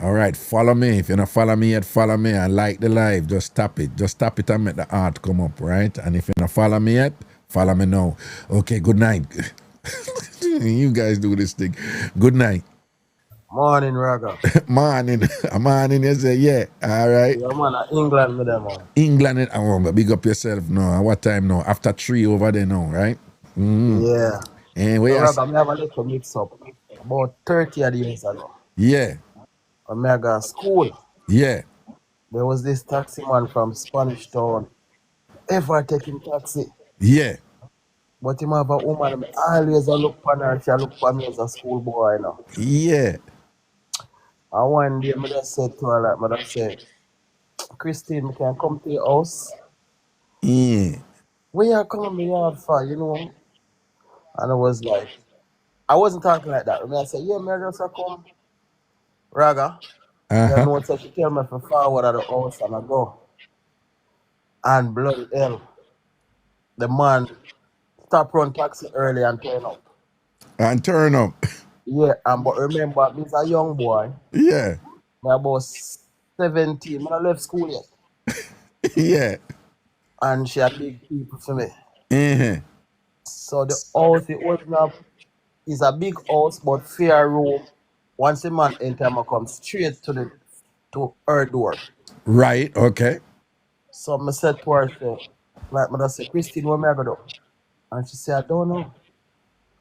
Alright, follow me. If you don't follow me yet, follow me and like the live. Just tap it. Just tap it and make the art come up, right? And if you don't follow me yet, follow me now. Okay, good night. You guys do this thing. Good night. Morning, Raga. Morning, you say, yeah, all right. Yeah, man, England with them, man. England, big up yourself now. What time now? After 3 over there now, right? Yeah. And So, Raga, I have a little mix up about 30 odd years ago. Yeah. When I got school. Yeah. There was this taxi man from Spanish Town. Ever taking taxi. Yeah. But him have a woman, I always look for her, she look for me as a schoolboy now. Yeah. And one day, I just said to her, I said, Christine, I can come to your house? Yeah. Where you come to me yard for, And I was like, I wasn't talking like that. I said, yeah, I just come. Raga. You know, so she tell me to forward at the house and I go. And bloody hell. the man stop run taxi early and turn up. And turn up. Yeah, but remember, me's a young boy. Yeah. Me about 17. I left school yet. Yeah. And she had big people for me. Uh-huh. So the house, it wasn't it's a big house, but fair room. Once the man enter, I come straight to her door. Right, okay. So I said to her, like I say, Christine, where me I go do? And she said, I don't know.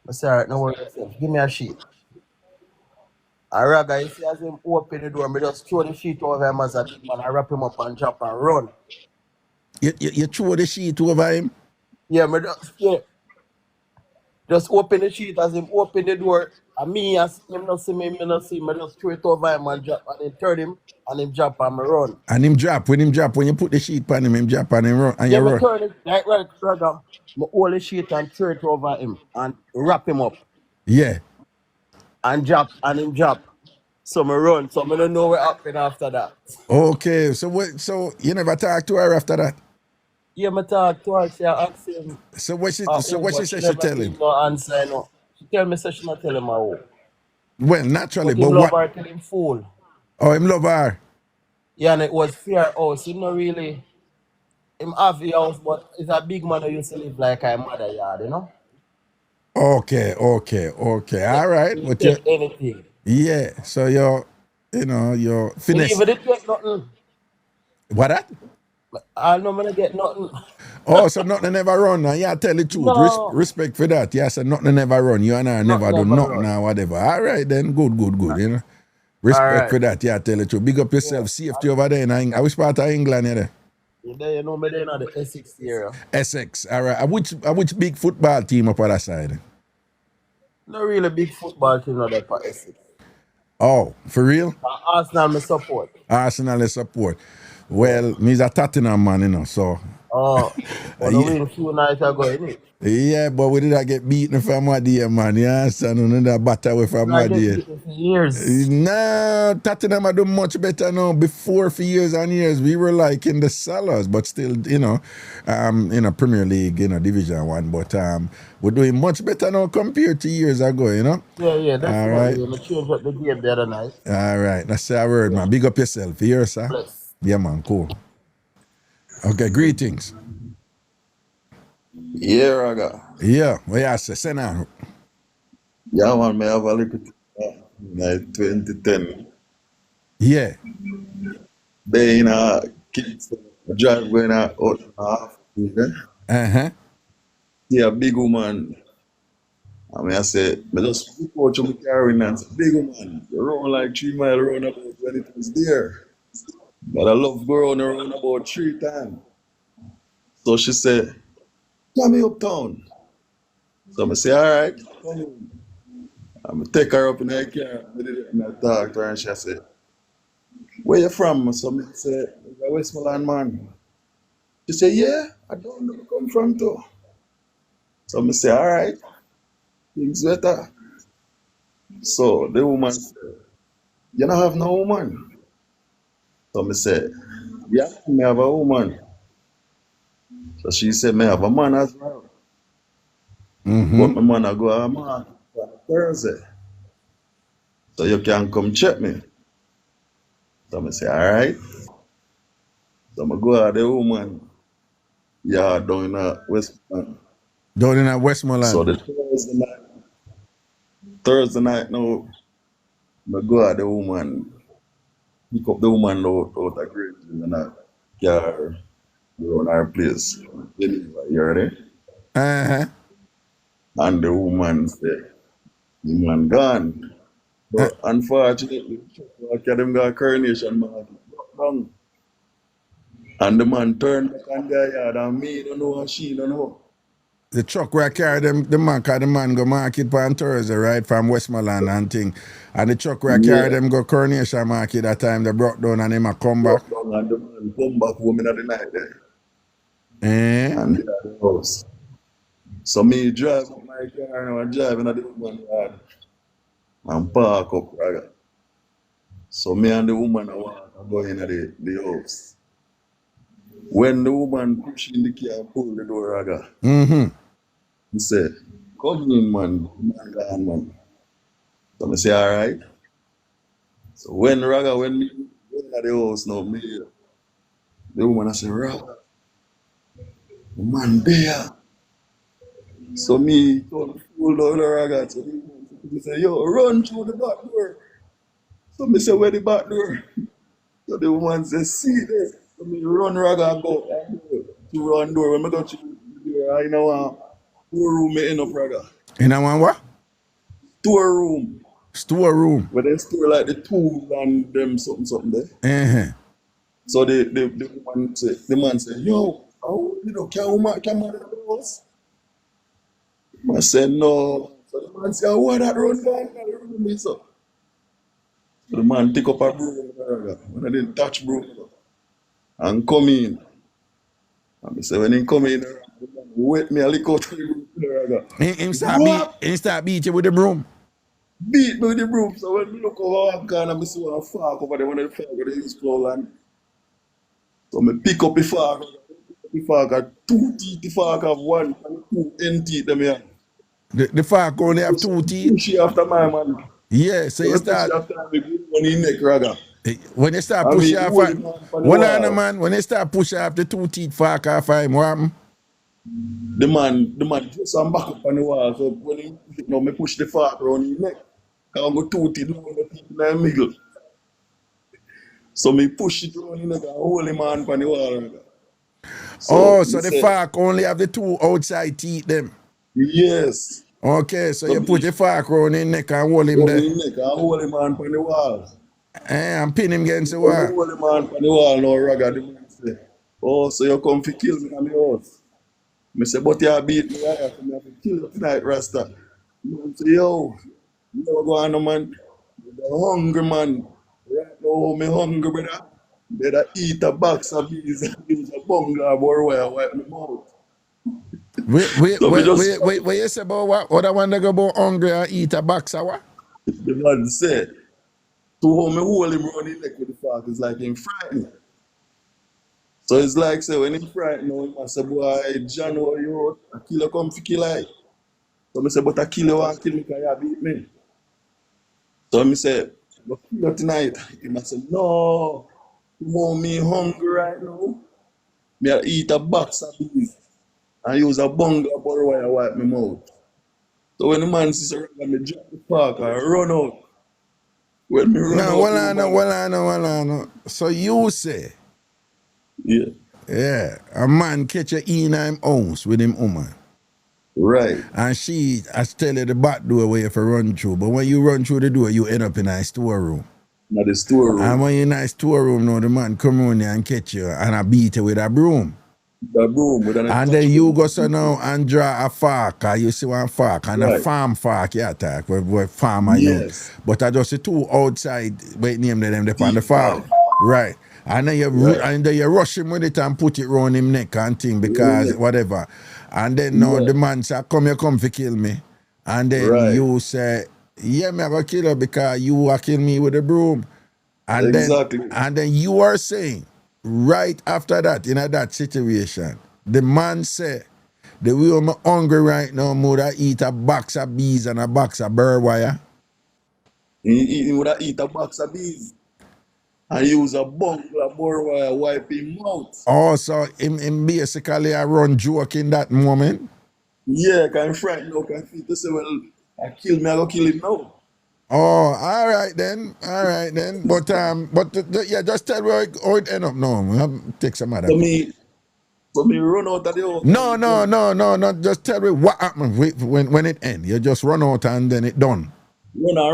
I said, all right, no worries, give me a sheet. I rather you see as him open the door, I just throw the sheet over him as a big man, I wrap him up and drop and run. You throw the sheet over him? Yeah, just open the sheet as him open the door. And me, as him not see me, not see him, I just throw it over him and drop and then turn him and him drop and me run. And him drop, when you put the sheet on him drop and him run and Yeah, you me run. turn it right, rather, me hold the sheet and throw it over him and wrap him up Yeah. and drop and him drop. So me run, so me don't know what happened after that. Okay, so you never talk to her after that? Yeah, me talk to her, she asked him, So what she but say she she never tell him? give no answer, no. She tell me say she not tell him how. Well, naturally, But him but love what? her till him fool. Oh, him love her. Yeah, and it was fair house. Him not really, him have the house, but it's a big man who used to live like a mother yard, you know? Okay. All right. He But take anything. yeah, so you're Me finesse. even did get nothing. What that? I know me not get nothing. Oh, so nothing never run. Now, yeah, tell the truth. No, Respect for that. Yeah, so nothing never run. You and I never nothing do ever nothing run. or whatever. All right, then. Good. You know. All Respect right. for that. Yeah, tell the truth. Big up Yeah. yourself. Safety over there. I wish part of England, you there. You there, you know me there in the Essex area. Essex. All right. Which big football team up on that side? Not really big football team not there for Essex. Oh, for real? Arsenal me support. Arsenal is support. Yeah. Well, me's a Tottenham man, you know, so. Oh, but the Yeah. win a few nights ago, innit? Yeah, but we did not get beaten from what day, man. You understand? We did batter away from I what get day. beaten for years. Nah, Tottenham are doing much better now. Before, for years and years, we were like in the sellers, but still, Premier League, Division 1. But we're doing much better now compared to years ago, you know? Yeah, that's All right. right. We changed up the game the other night. All right. That's a word, man. Big up yourself. You hear, sir? Bless. Yeah, man. Cool. Okay, greetings. Yeah, Raga. Yeah, what you say? Send on. Yeah, man, me have a little like 2010. Yeah. They in a Kingston, drive going out and a half. Uh-huh. Yeah, big woman. I say, me just go to my car and say, big woman, you run like 3 miles around about when it was there. But I love going around about 3 times. So she said, come me uptown. So I say, all right, come on. I'm take her up in her car and I talk to her and she said, where you from? So I said, Westmoreland, man. She said, yeah, I don't know where you come from too. So I say, all right, things better. So the woman said, you don't have no woman. So I said, yeah, me have a woman. So she said, me have a man as well. But my man I go a man on Thursday. So you can come check me. So I say, all right. So I go at the woman. Yeah, down in Westmoreland. Down in Westmoreland. So the Thursday night now, I go at the woman, pick up the woman out of Great and I car around our place. You heard it? Uh-huh. And the woman said, the man gone. But unfortunately, them got coronation market broke down. And the man turned back on their yard and me don't know and she don't know. The truck where I carry the man go market on Thursday, right, from Westmoreland and thing. And the truck where I carry them go Coronation Market that time, they broke down and him a come back. Broke down and the man come back home in the night there. Eh? And they at the house. So me drive up my car and I'm driving at the woman yard and park up Raga. So me and the woman I want to go in the house. When the woman push in the car and pull the door, Raga, Mm-hmm. he said, come in, man. Man gone, man. So I say, all right. So when me went at the house now, me, the woman I say, Raga, the man there. So me told the fool down the Raga. So he say, yo, run through the back door. So me say, where the back door? So the woman says, see this. So me run Raga and go to run door. When I go to the door, I know storeroom me end up Raga. In a one what? Storeroom. Storeroom. Where they store like the tools and them something there. Uh-huh. So the man say, yo, how you know can woman come out of the house? I said no. So the man say, oh, what that run down? Run me so. So the man take up a broom when I didn't touch broom and come in. And I say when he come in, the man wet me a lick out of the broom. Him What? start beat you with the broom. Beat me with the broom. So when we look over one corner, I see one fork over there, one of the fork they use plow land. So I pick up the fork. The fork had two teeth, the fork have one and two end teeth them here. The fork only have two teeth. Push it after my man. Yeah, so So you we push it start after me, on his neck, Raga. when you start I pushing mean, off hold him on the one on wall. man, when you start pushing off the two teeth fork off him, what happen? The man just some back up on the wall. So when he push it now, me push the fork around his neck. Can't go two teeth, no the teeth in the middle. So me push it around his neck and hold him on the wall, Raga. So Oh, me so the say, fork only have the two outside teeth them. yes. Okay, so So you put me the fork around his neck and hold him around there. his neck and hold him on the wall. And pin him against the When me wall. hold him on the wall now, Raga, the man say, oh, so you come to kill me in my house. I say, but you beat me, I have to kill you tonight, Rasta. Man say, yo, you never go on, no man. You're hungry, man. Right now, me hungry, brother. Better eat a box of bees and use a bungalow or where wipe my mouth. So me just, Wait, you say about what I want to go about hungry and eat a box of what? the man said, to how me hold him round his neck with the fork is like him frightened. So it's like, say, when him frightened, now, he say, boy, John, what you, a killer come for kill I. So I say, but a killer want kill me because you beat me. So I say, but kill you tonight. He must say, no, you want me hungry right now? Me I eat a box of beef and use a bunga butter wire wipe my mouth. So when the man sees a rag, me drop the park and run out. When me run No, out, the woman, well, I know. So you say, yeah, yeah, a man catch a in him house with him woman. right. And she has tell you the back door where you have to run through. But when you run through the door, you end up in a storeroom. Now the And storeroom, when you're in a storeroom now, the man come around you and catch you and I beat you with a broom. the broom with an And then attached you broom. go so now and draw a fork, or you see one fork, and a Right. farm fork you attack, where farmer use. Yes. But I just the two outside, wait name them on the Deep fork. down. Right. And then Right. you rush him with it and put it round him neck and thing Round because neck. whatever. And then now Yeah. the man say, you come for kill me. And then Right. you say, yeah, me I go kill her because you are kill me with a broom. Exactly. And then you are saying, right after that, in that situation, the man say, the way I'm hungry right now, more I eat a box of bees and a box of burr wire. He would have eat a box of bees and use a bunga butter wire wipe his mouth. Also, him basically I run joke in that moment. Yeah, can frighten now, can feel to say, well, I kill me, I go kill him now. Oh, all right then. But yeah, just tell me how it end up now. We have to take some other. So me run out of the house and No, me no, just no, no, no. Just tell me what happened when it end. You just run out and then it done.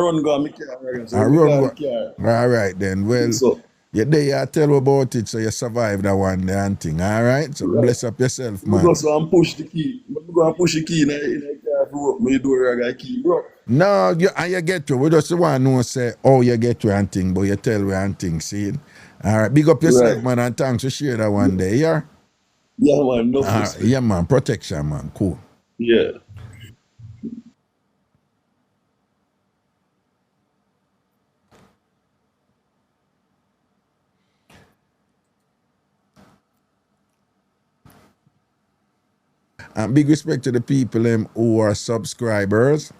run go on my car, right? So I when me run go on go. the car, All right then. Well, so you there you tell about it so you survive that one day and thing. All right. So right. bless up yourself, Me go man. so and push the key. Me go and push the key in the car to open my door, I got key, bro. No, you get to. We just want to know say how you get to and thing, but you tell we and thing. See. All right. Big up yourself, Right. man, and thanks for share that one day. Yeah. Yeah, man, enough respect. Yeah, man. Protection, man. Cool. Yeah. And big respect to the people who are subscribers.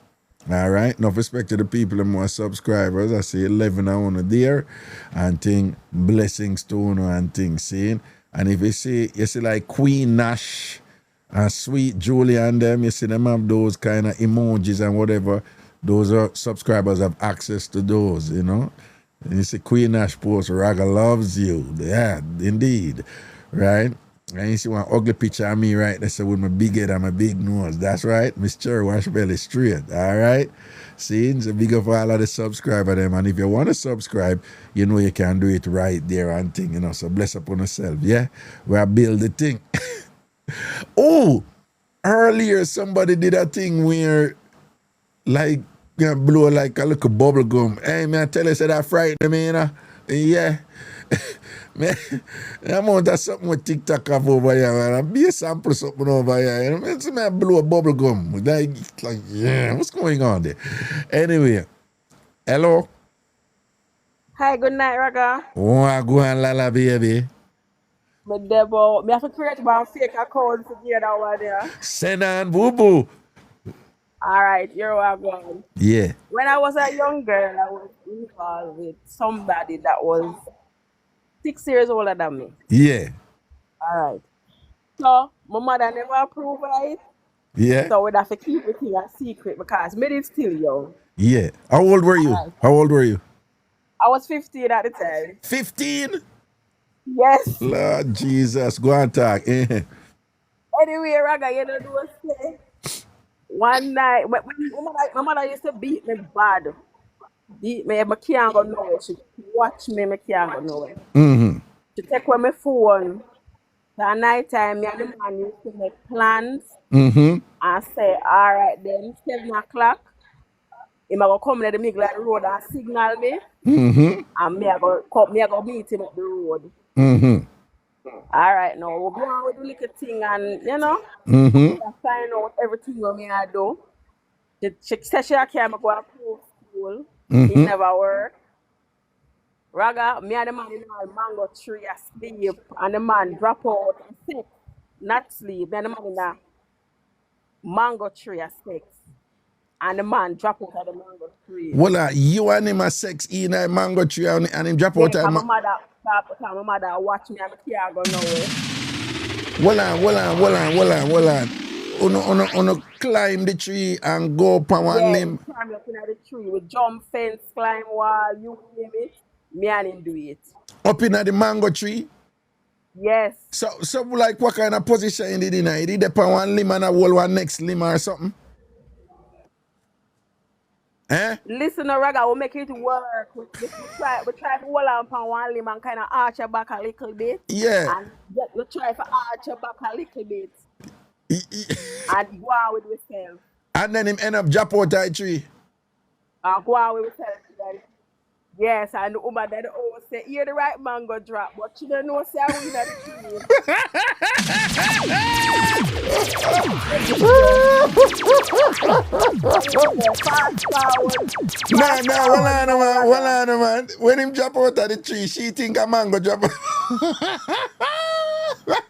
All right, enough respect to the people who are subscribers. I see 11 I want there, and thing blessings to you and things seeing. And if you see like Queen Nash and Sweet Julia and them, you see them have those kind of emojis and whatever. Those are subscribers have access to those, you know. And you see Queen Nash post, Raga loves you. Yeah, indeed. Right? And you see one ugly picture of me right there with my big head and my big nose. That's right. Miss Cherry wash belly straight. All right. See, so big up all of the subscriber them. And if you want to subscribe, you know you can do it right there and thing, you know. So bless upon yourself. Yeah. We are build the thing. Oh, earlier somebody did a thing where like blow like a little bubble gum. Hey man, I tell you, say that frightened me, you know. Yeah. Man, I'm on that something with TikTok up over here, man. I'll be a sample something over here. You know, man, some man blow a bubble gum. Like, yeah, what's going on there? Anyway, hello. Hi, good night, Raga. Oh, I go and lala, baby. My devil, me have to create my fake account to get that one there. Send on boo boo. All right, you're welcome. Yeah. When I was a young girl, I was involved with somebody that was 6 years older than me. Yeah. All right. So my mother never approved of it. Yeah. So we'd have to keep it in a secret because me is still young. Yeah. How old were you? Right. How old were you? I was 15 at the time. 15? Yes. Lord Jesus, go and talk. Anyway, Raga, you know what I say? One night, when my mother used to beat me bad. Beat me, I can't go nowhere. She watch me, I can't go nowhere. Mm-hmm. She take away my phone. At night time, me and the man used to make plans Mm-hmm. and say, all right, then 7 o'clock, he might go come to the middle of the road and signal me. Mm-hmm. And me I go meet him up the road. Mm-hmm. All right, now we'll go on with the little thing and, you know, Mm-hmm. I find out everything what me I do. She said she can't go to school. It never worked. Raga, me and the man in a mango tree asleep and the man drop out and sick. Not sleep. Me and the man in a mango tree asleep. And the man drop out of the mango tree. Well, you and him a sex in a mango tree and him drop out Yeah, of my mother watch me and I can't go nowhere. Hold on. Uno climb the tree and go up on one limb. Yeah, climb up in the tree. We jump fence, climb wall, you name it. Me and him do it. Up in the mango tree? Yes. So like what kind of position he did in it? He did up on one limb and a hold one next limb or something? Eh? Listen, Raga, we'll make it work. We try to hold on upon one limb and kind of arch your back a little bit. Yeah. And we try to arch your back a little bit. And go on with yourself. And then him end up drop out of the tree. And go on with yourself. Yes, and the woman that always say, hear the right man go drop, but she don't know say I win at the tree. Hold on, man. When him drop out of the tree, she think a man go drop out.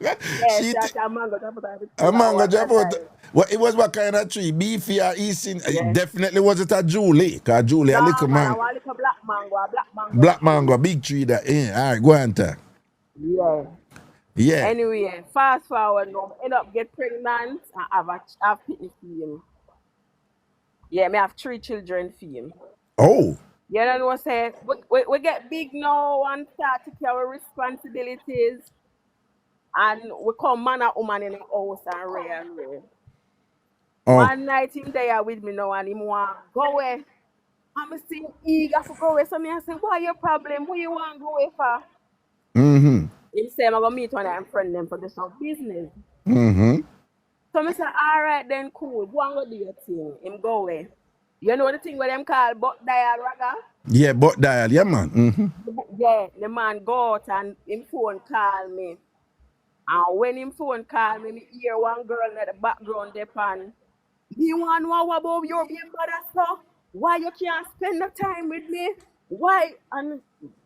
Yes, a man go drop out of the tree. A man go drop out. Well, it was what kind of tree? Beefy or Easton? Yes. Definitely was it a Julie? Because Julie, a little man. A little black mango, a black mango. Black mango, big tree that. All right, go on, talk. Yeah. Yeah. Anyway, fast forward now, end up get pregnant and have picnic for him. Yeah, me have 3 children for him. Oh. You know what I'm saying? We get big now and start to take our responsibilities. And we come man and woman in the house and ray. Oh. One night him there with me now and him want go away. I'm still eager to go away. So me I say, what your problem? What you want to go away for? Mm-hmm. Him say, I'm going to meet one of them friend them for do some business. Mm-hmm. So I say, all right then, cool. Go and go do your thing. Him go away. You know the thing where them call butt dial, Raga? Yeah, butt dial. Yeah, man. Mm-hmm. Yeah, the man go out and him phone call me. And when him phone call me, me hear one girl in the background there pan. Me want to know about your being mother, so why you can't spend the time with me? Why? And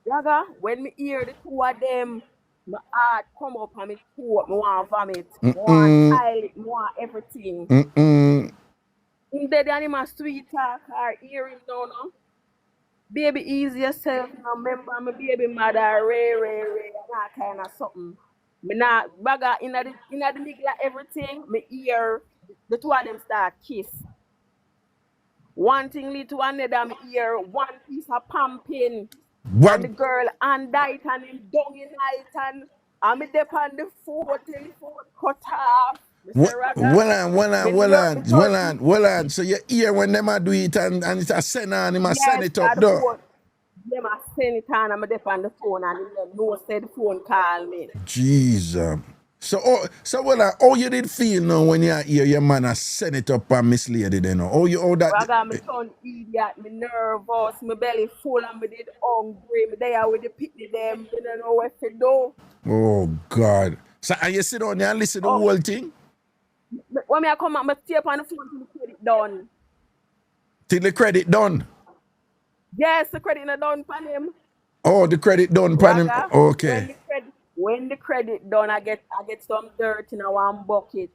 Raga, when me hear the two of them, My heart come up and me throat, me want vomit, me want toilet, me want everything. In the animal sweet talk or hear him down now. Baby, ease yourself. Now remember, my baby mother, Ray, and that kind of something. Me not bagger in the middle of everything. Me hear the two of them start kiss. One thing lead to another. Me hear one piece of pumping, What? and the girl and died and him down in night and I'm dep on the phone till the phone cut off. Mr. Raga, Well on. So you hear when them a do it and it's a send on him a send yes, it up the though. phone. Them a send it on I'm dep on the phone and them no said the phone call me. Jesus. So how you did feel now when you hear your man a send it up and Miss Lady then? How that Raga, me turn idiot, me nervous, me belly full and me did hungry, me there with the picnic them, me don't know what to do. Oh God. So and you sit down there and listen to the Oh. whole thing? When me I come out, me stay up on the phone till the credit done. Till the credit done. Yes, the credit not done for him. Oh, the credit done pan him. Raga, Okay. when the credit done, I get some dirt in a one bucket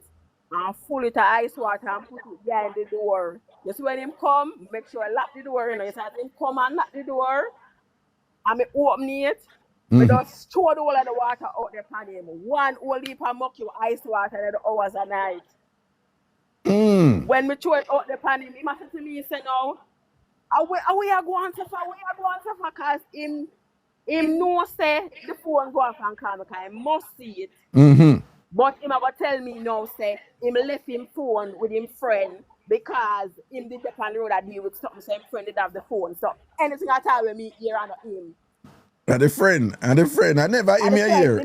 and full it of ice water and put it behind the door. Just when him come, make sure I lock the door. You know, you say him come and lock the door, and me open it. Me just throw the whole of the water out there on him. One whole heap of mucky ice water in the hours a night. When me throw it out there on him, he must say to me, he say no. We are going to suffer because him no say the phone go off and call me because he must see it. But him ever tell me now say him left him phone with him friend because him did the on the road that deal with something, so him friend did have the phone. So anything at all with me here and him. And the friend. I never him here.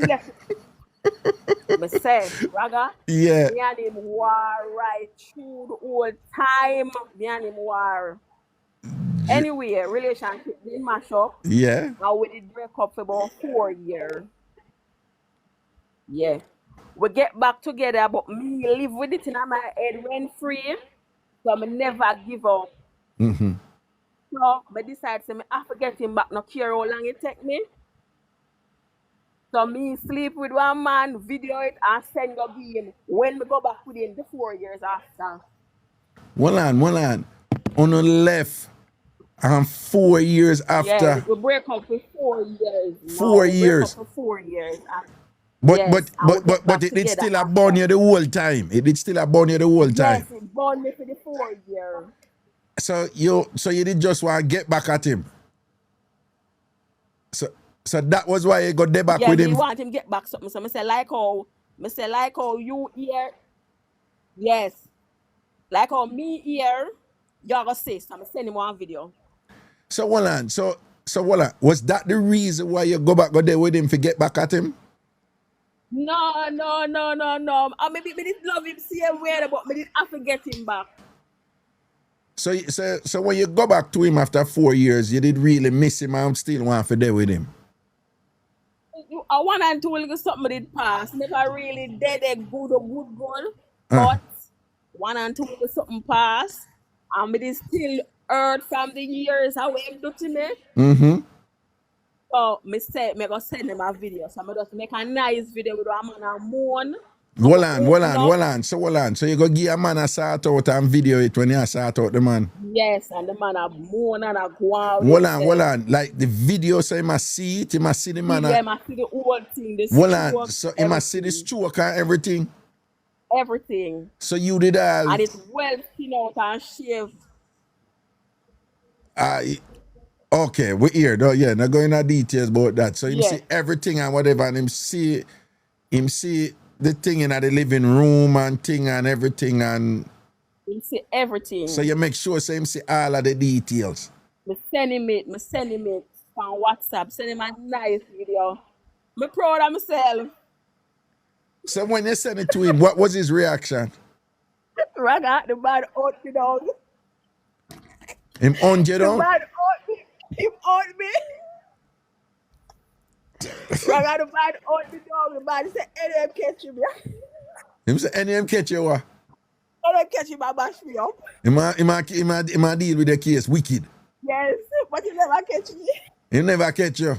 Me say, Raga, Yeah. me and him war right through the whole time. Me and him war. Anyway, relationship didn't mash up. Yeah. And we did break up for about 4 years. Yeah. We get back together, but me live with it in my head rent free. So I never give up. So I decide to have to get him back, no care how long it take me. So me sleep with one man, video it and send the game. When we go back within the 4 years after. One on. On the left. And 4 years after. Yeah, we break up for 4 years. 4 years. Break up for 4 years. But Yes, it did still a burn you the whole time. It did still a burn you the whole time. Yes, it burned me for the 4 years. So you did just want to get back at him. So that was why you got there back with him. Yeah, want him get back something. So I say like how you here. Yes. Like how me here, you're gonna say so. I send him one video. So hold on. So was that the reason why you go there with him to get back at him? No. I maybe me did love him same way, but me did have to get him back. So when you go back to him after 4 years, you did really miss him and still want to there with him? I want and two little something did pass. Never really dead a good goal. But 1 and 2 little something pass. And me did still hurt from the years how him do to me. So me go send him a video. So I just make a nice video with a man and moan. Hold on. So you go give a man a sort out and video it when you sort out the man. Yes, and the man a moan and a go out. Hold on. Like the video, so he must see it, he must see the man. Yeah, he must see the whole thing. Hold on. So he must see the stroke and everything. Everything. So you did all. And it's well skin out and shaved. Okay, we here though. Yeah, not going into details about that. So him Yeah. see everything and whatever, and him see the thing in the living room and thing and everything, and Him see everything. so you make sure so him see all of the details. Me send him it on WhatsApp. Send him a nice video. Me proud of myself. So when you send it to him, what was his reaction? Raga, the bad out me dog. Him on you The down? bad out me. Him out me. Raga, the bad out me dog. The bad say, any him catch me. Him say any him catch you what? Any him catch him, I bash me up. Him a deal with the case wicked. Yes, but he never catch me. He never catch you.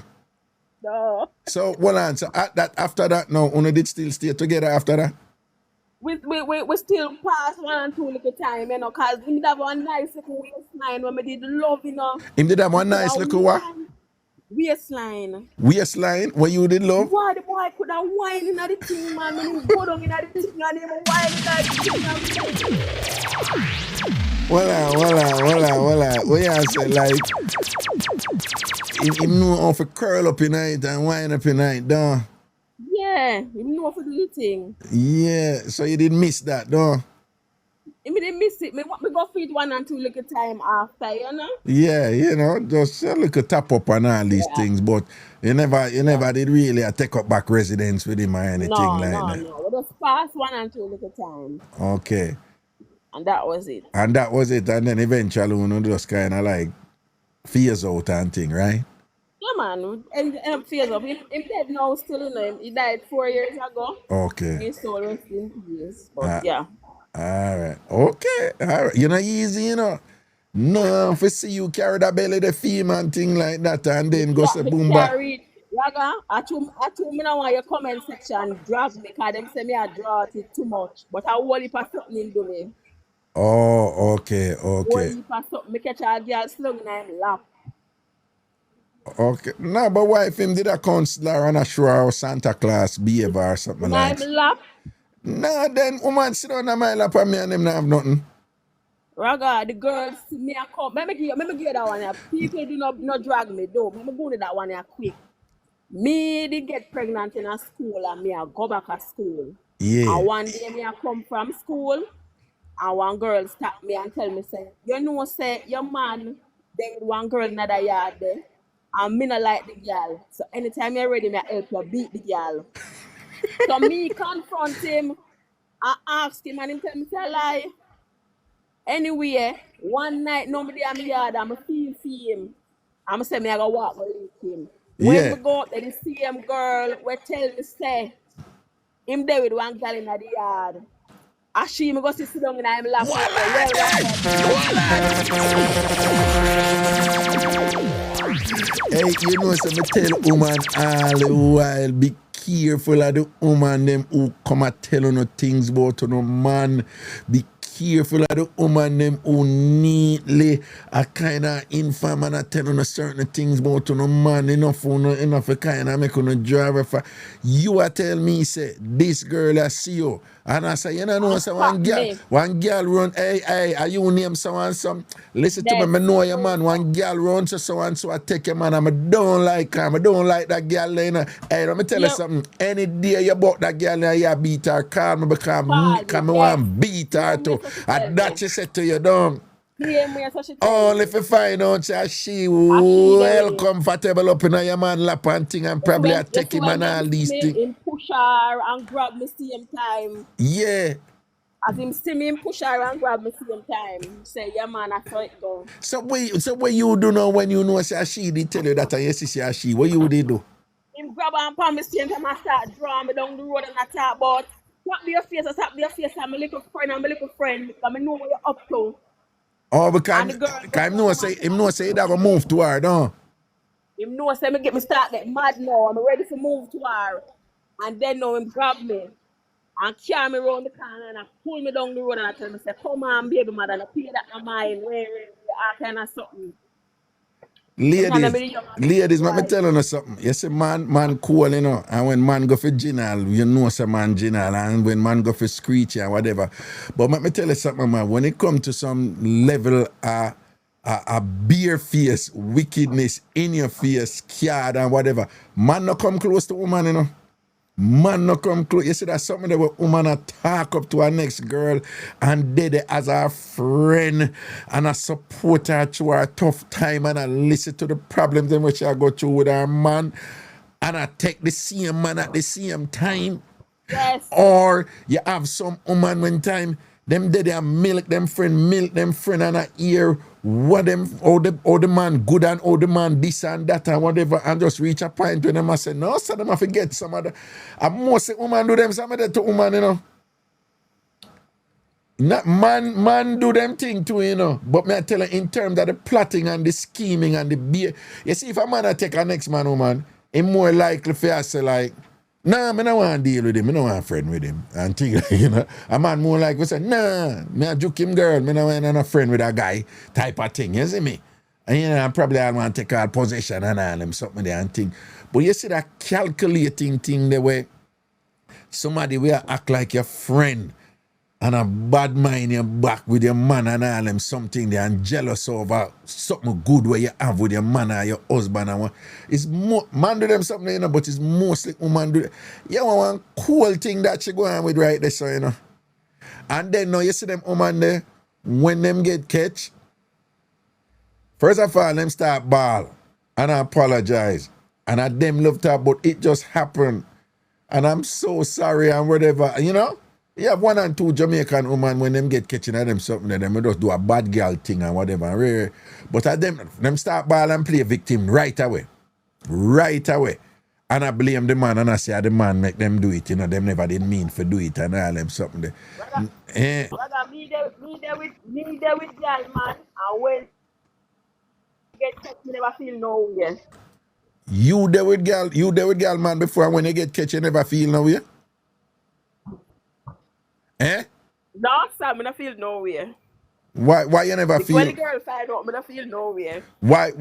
No. So, hold on. So, after that, now, Una did still stay together after that? We still pass 1 and 2 little time, you know, because we have a nice little waistline when we did love, you know. Him did have We one could nice have little what? wine. Waistline. Waistline when you did love? Boy, the boy could have wine in the thing, man. When him go down in the thing and him wine in the thing and Voila. What you say, like, him know how to curl up in night and wind up in night, don't? yeah, him know for the thing. Yeah, so you did miss that, don't? Him didn't miss it. Me go feed 1 and 2 little time after, you know. Yeah, you know, just a little tap up on all these Yeah. things, but you never did really take up back residence with him or anything like that. No. We just pass 1 and 2 little time. Okay. And that was it. And that was it, and then eventually we just kind of like phase out and thing, right? Yeah, man. And phase up. Him dead now still, you know. He died 4 years ago. Okay. His soul rest in peace. But yeah. All right. Okay. All right. You're not easy, you know. No, if I see you carry that belly, the theme and thing like that, and then go say boom back. Raga, I told me now want your comment section drag me because them say me I draw it too much. But I whole heap of something in do me. Oh, okay. Whole heap of something. Me catch a girl slung in him lap. Okay. No, but why if him did a counselor on a show or Santa Claus behavior or something like that? In lap. Nah, then woman sit on my lap and me and him not have nothing. Raga, the girls me a come. Let me give that one here. People do not drag me though. Let me go to that one here quick. Me did get pregnant in a school and me a go back to school. Yeah. And one day me a come from school and one girl stop me and tell me say, you know say your man there with one girl in the yard there and me not like the girl. So anytime you're ready, me help you beat the girl. So me confront him and ask him and him tell me say lie. Anyway, one night nobody in the yard and I feel for him. I'm say me I go walk with him. When we go up there, the same girl we tell me say him there with one girl in the yard. And she me go sit down in him lap. Hey, you know, so me tell woman all the while, be careful of the woman them who come and tell you no things about no man. Be careful of the woman them who neatly a kind of inform and tell you no certain things about no man. Enough kind of make you drive for. You a tell me say this girl I see you. And I say, you know, so one girl run, hey, are you name someone some? Listen to me, I know your man. One girl run to so and so I take your man. I don't like her. I don't like that girl. You know. Hey, let me tell you something. Any day you bought that girl and you beat her, call me because I want to beat her too. And that she said to you, don't. Only if you find out that she well comfortable up in your man lap and thing and probably take him and all these things. Him push her and grab me same time. Yeah. As him see me, him push her and grab me same time. Say, yeah man, I saw it go. So what you do now when you know say she did tell you that and you see she, what you did do? Him grab her and palm me same time and start drawing me down the road and I talk about slap your face, I'm a little friend, because I know what you're up to. Oh, because him know say that go move to her, don't? Him know say me start get mad now. I'm ready to move to her. And then now him grab me and carry me around the corner and pull me down the road and I tell me say, come on, baby mother, and I pay that my mind where I kind of something. Ladies, let me tell you something. You see, man cool, you know, and when man go for ginal, you know some man ginal, and when man go for screechy and whatever. But let me tell you something, man, when it comes to some level a beer face, wickedness in your face, card and whatever, man no come close to woman, you know. Man no come close. You see that's something that woman talk up to her next girl and did it as her friend and I support her through her tough time and I listen to the problems in which I go through with her man and I take the same man at the same time. Yes. Or you have some woman one time them did they milk them friend and I hear what them all the man good and all the man this and that and whatever and just reach a point when them I say no, so them I forget some of the and most woman do them some of that to woman, you know. Not man do them thing too, you know. But me I tell you in terms of the plotting and the scheming and the beer. You see if a man I take a next man woman, him more likely for say like, nah, me no want to deal with him, me no want friend with him. And thing, you know, a man more likely say, nah, me a juke him girl, me no want no friend with a guy type of thing, you see me? And you know, probably I want to take all possession and all them something there and thing. But you see that calculating thing the way somebody will act like your friend and a bad mind your back with your man and all them something there and jealous over something good where you have with your man or your husband and what. It's more man do them something, you know, but it's mostly woman do it. You want one cool thing that she go on with right there, so you know. And then now you see them woman there, when them get catch, first of all, them start ball and I apologize. And I them love talk, but it just happened. And I'm so sorry and whatever, you know? You have 1 and 2 Jamaican women when them get catching at them something, them just do a bad girl thing and whatever. But at them start ball and play victim right away. Right away. And I blame the man and I say the man make them do it, you know, them never did mean for do it and all them something there. Brother, me there with girl, man, and when get catch, me never feel no way. You there with girl man before and when you get catch you never feel no way? No, sir, me not feel no way. Why you never feel? When the girl find out, me not feel no way. Why?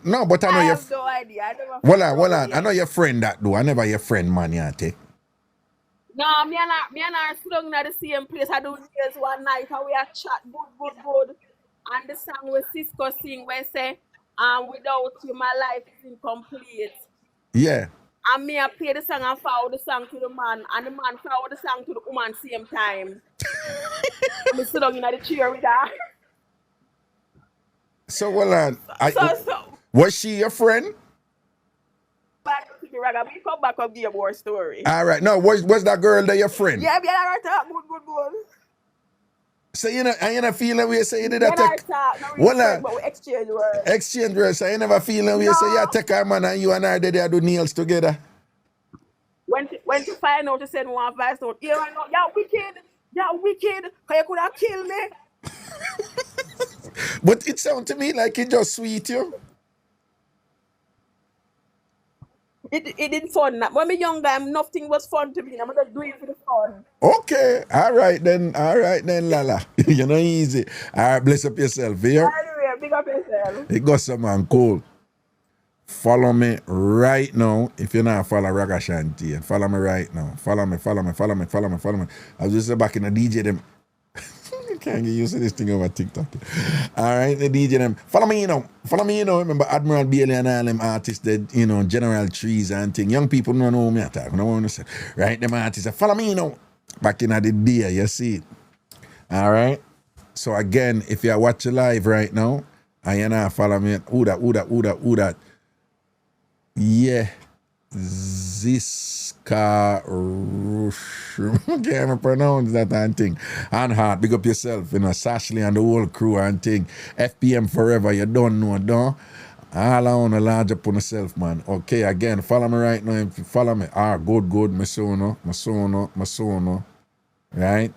No, but I know I your have no idea. I never Hold feel on, no hold on. way. I know your friend that do. I never your friend man yate. No, me and her sit down in the same place. I do nails one night and we are chat good. And the song we Cisco sing where say, without you my life is incomplete. Yeah. And me I play the song and forward the song to the man, and the man forward the song to the woman same time. And me sit down in the chair with her. So hold on. So Was she your friend? back to the Raga. We come back up give more story. All right. No, was that girl that your friend? Yeah, me and her talk good. So you know feeling we say you did Me that and her take. talk, no Well, respect, but we exchange words. exchange words. So you never feeling we No. say you take her man and you and her they do nails together. When to find out to send one voice note, yeah, I know, you're wicked, cause you could have killed me. But it sounds to me like it just sweet you. It didn't fun. When me younger, nothing was fun to me. I'm just doing it for the fun. Okay. All right then, Lala. You know easy. All right, bless up yourself, here. Anyway, big up yourself. It got some man cool. Follow me right now. If you're not follow Ragashanti, follow me right now. Follow me. I was just back in the DJ them. Can't get used to this thing over TikTok. All right, the DJ them. Follow me, you know. Remember Admiral Bailey and all them artists that, you know, General Trees and thing. Young people don't know me at all. No one say. Right, them artists. Follow me, you know. Back in the day, you see it. All right. So again, if you're watching live right now, and you're not follow me, who that? Yeah, Ziska Can't even pronounce that and thing. And heart, big up yourself, you know, Sashley and the whole crew and thing. FPM forever, you don't know, don't. All I want to large up on yourself, man. Okay, again, follow me right now. If you follow me, good, Masono. Right?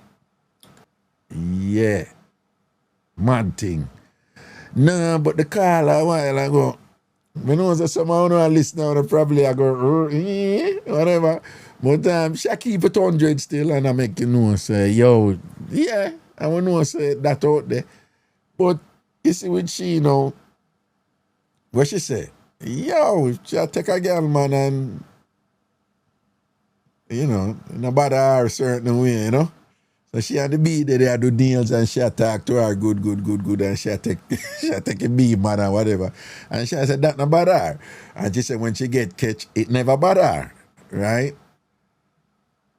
Yeah. Mad thing. Nah, but the call a while ago, I know that someone who listen now probably I go whatever. But she keep it 100 still and I make you know say, yo, yeah, I want to know say that out there. But you see with she, you know, what she say? Yo, she take a girl man and you know, in a bad her a certain way, you know. So she had the bee there, they do deals and she talk to her good, and she take a bee man or whatever. And she said that not bad her. And she said when she get catch, it never bad her. Right?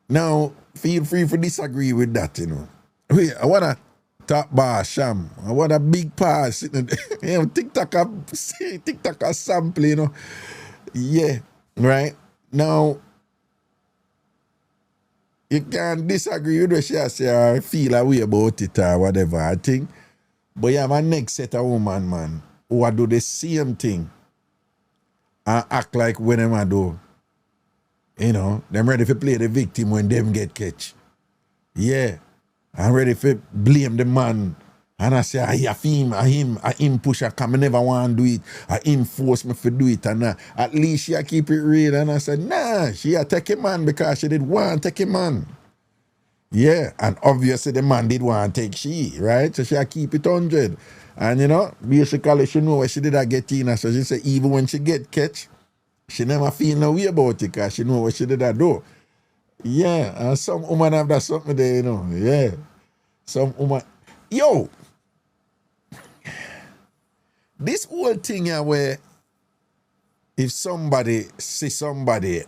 Now, feel free to disagree with that, you know. Wait, I wanna top bar sham. I want a big pass sitting you know, TikTok a sample, you know. Yeah, right? Now you can disagree with what she say or feel a way about it or whatever, I think. But you have a next set of woman, man, who do the same thing and act like when them do. You know, them ready to play the victim when them get catch. Yeah. I'm ready to blame the man And I say, I him push her, come, I never want to do it. I him force me to do it. And at least she keep it real. And I said, nah, she a take a man because she did want to take a man. Yeah, and obviously the man did want to take she, right? So she a keep it 100. And you know, basically she know what she did get in. So she said, even when she get catch, she never feel no way about it because she know what she did do. Yeah, and some woman have that something there, you know. Yeah. Some woman. Yo, this whole thing here where if somebody see somebody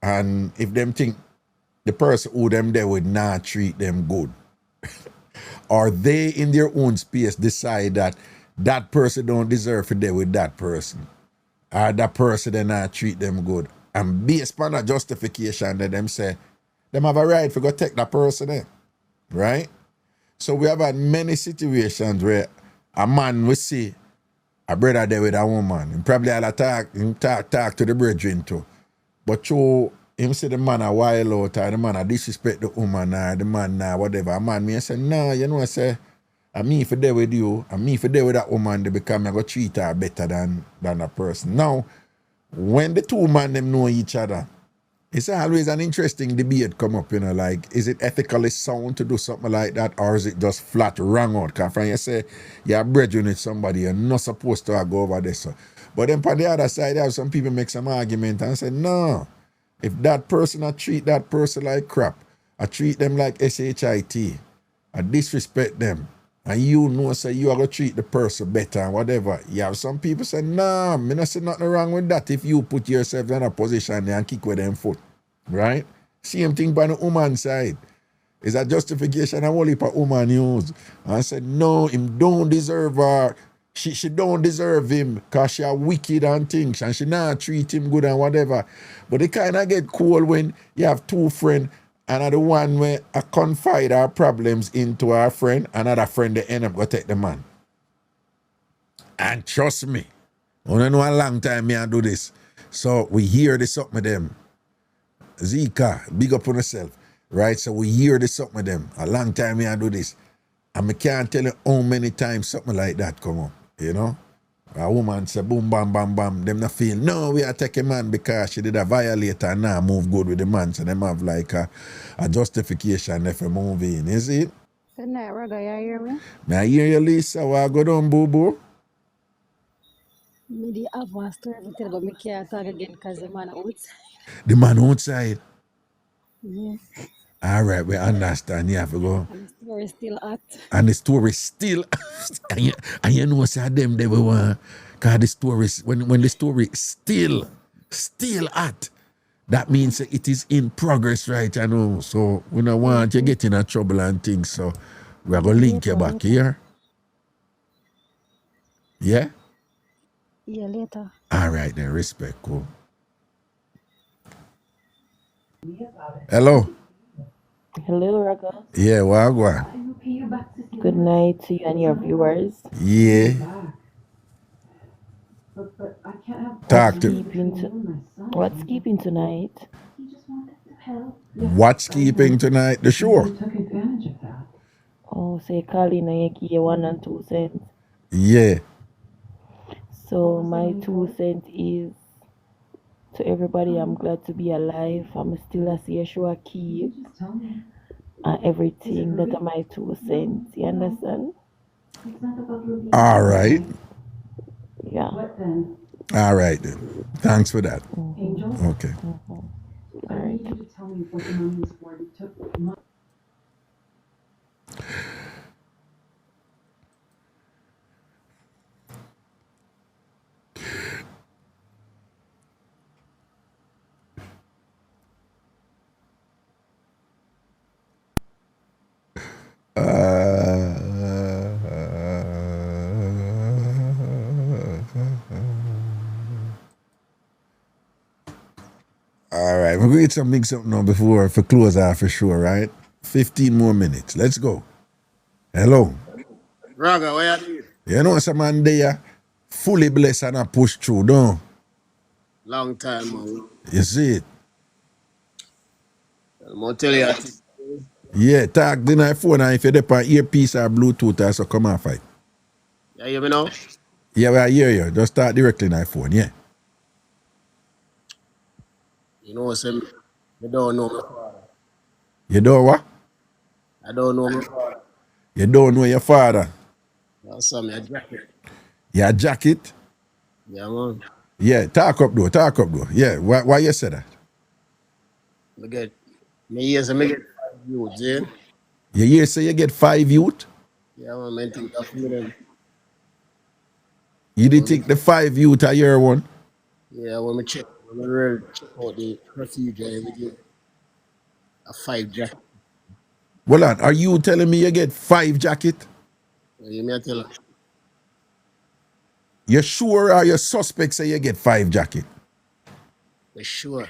and if them think the person who them there would not treat them good, or they in their own space decide that that person don't deserve to deal with that person, or that person they not treat them good, and based upon a justification that them say, them have a right to go take that person in, right? So we have had many situations where a man will see a brother there with a woman. And probably I'll talk to the brethren too. But through him say the man a while out or the man a disrespect the woman or the man whatever. A man may say, no, you know I say, I me for there with you, I me for there with that woman because I go treat her better than a person. Now, when the two men them know each other, it's always an interesting debate come up, you know, like, is it ethically sound to do something like that, or is it just flat wrong out? Because when you say you're brethren with somebody, you're not supposed to go over this. So. But then on the other side, there have some people make some argument and say, no, if that person, I treat that person like crap, I treat them like SHIT, I disrespect them, and you know, say you are going to treat the person better and whatever. You have some people say, nah, me not say nothing wrong with that if you put yourself in a position and kick with them foot. Right? Same thing by the woman side. Is a justification and only for woman use. And I said, no, him don't deserve her. She don't deserve him because she are wicked and things and she not treat him good and whatever. But it kind of get cool when you have two friends and the one where I confide our problems into our friend, another friend they end up go take the man. And trust me, I don't know a long time me I do this. So we hear this up with them. Zika, big up on yourself. Right? So we hear this something with them. A long time me I do this. And I can't tell you how many times something like that come up. You know? A woman say boom, bam, bam, bam. Them not feel, no, we are taking man because she did a violate and now move good with the man. So them have like a justification if you move in. You see it? Good night, Raga. You hear me? May I hear you, Lisa? What go down, boo boo? Me have a story to tell, but me can't talk again because the man outside. The man outside. Yes. All right, we understand. You have to go. And the story is still hot. And the story still, and you know, say them they will want, because the story, when the story still hot, that means it is in progress, right? I know. So we don't want you get in trouble and things. So we're going to link you back here. Yeah? Yeah, later. All right, then. Respect. Cool. Hello. Hello, Raga. Yeah, wagwan. Good night to you and your viewers. Yeah. Talk to. What's keeping tonight? What's keeping tonight? The show. Oh, say Colin and you 1 and 2 cents. Yeah. So my 2 cents is to everybody, I'm glad to be alive. I'm still a see a show a keep and everything that are my 2 cents. You understand? All right. Yeah. All right then. Thanks for that. Okay. All right. All right, we're going to mix up now before for close out for sure, right? 15 more minutes. Let's go. Hello. Raga, what you doing? You know some man there fully blessed and a push through, don't? Long time, man. You see it? I'm gonna tell you a thing. Yeah, talk the night phone and if you dep on earpiece or Bluetooth or so come off it. You hear me now? Yeah, I hear you. Just start directly in iPhone, yeah. You know, say, I don't know my father. You don't what? I don't know my father. You don't know your father. That's me, a jacket. Your jacket? Yeah, man. Yeah, talk up though. Yeah, why you say that? Me get, me get 5 youths, eh? You hear say you get 5 youth? Yeah, man, I think that's me them. You did When me, take the 5 youth a year one? yeah, when me really check out the procedure, we get a 5 jacket. Well on, are you telling me you get 5 jacket? You me I tell her, You sure or you suspect say you get 5 jacket? for sure.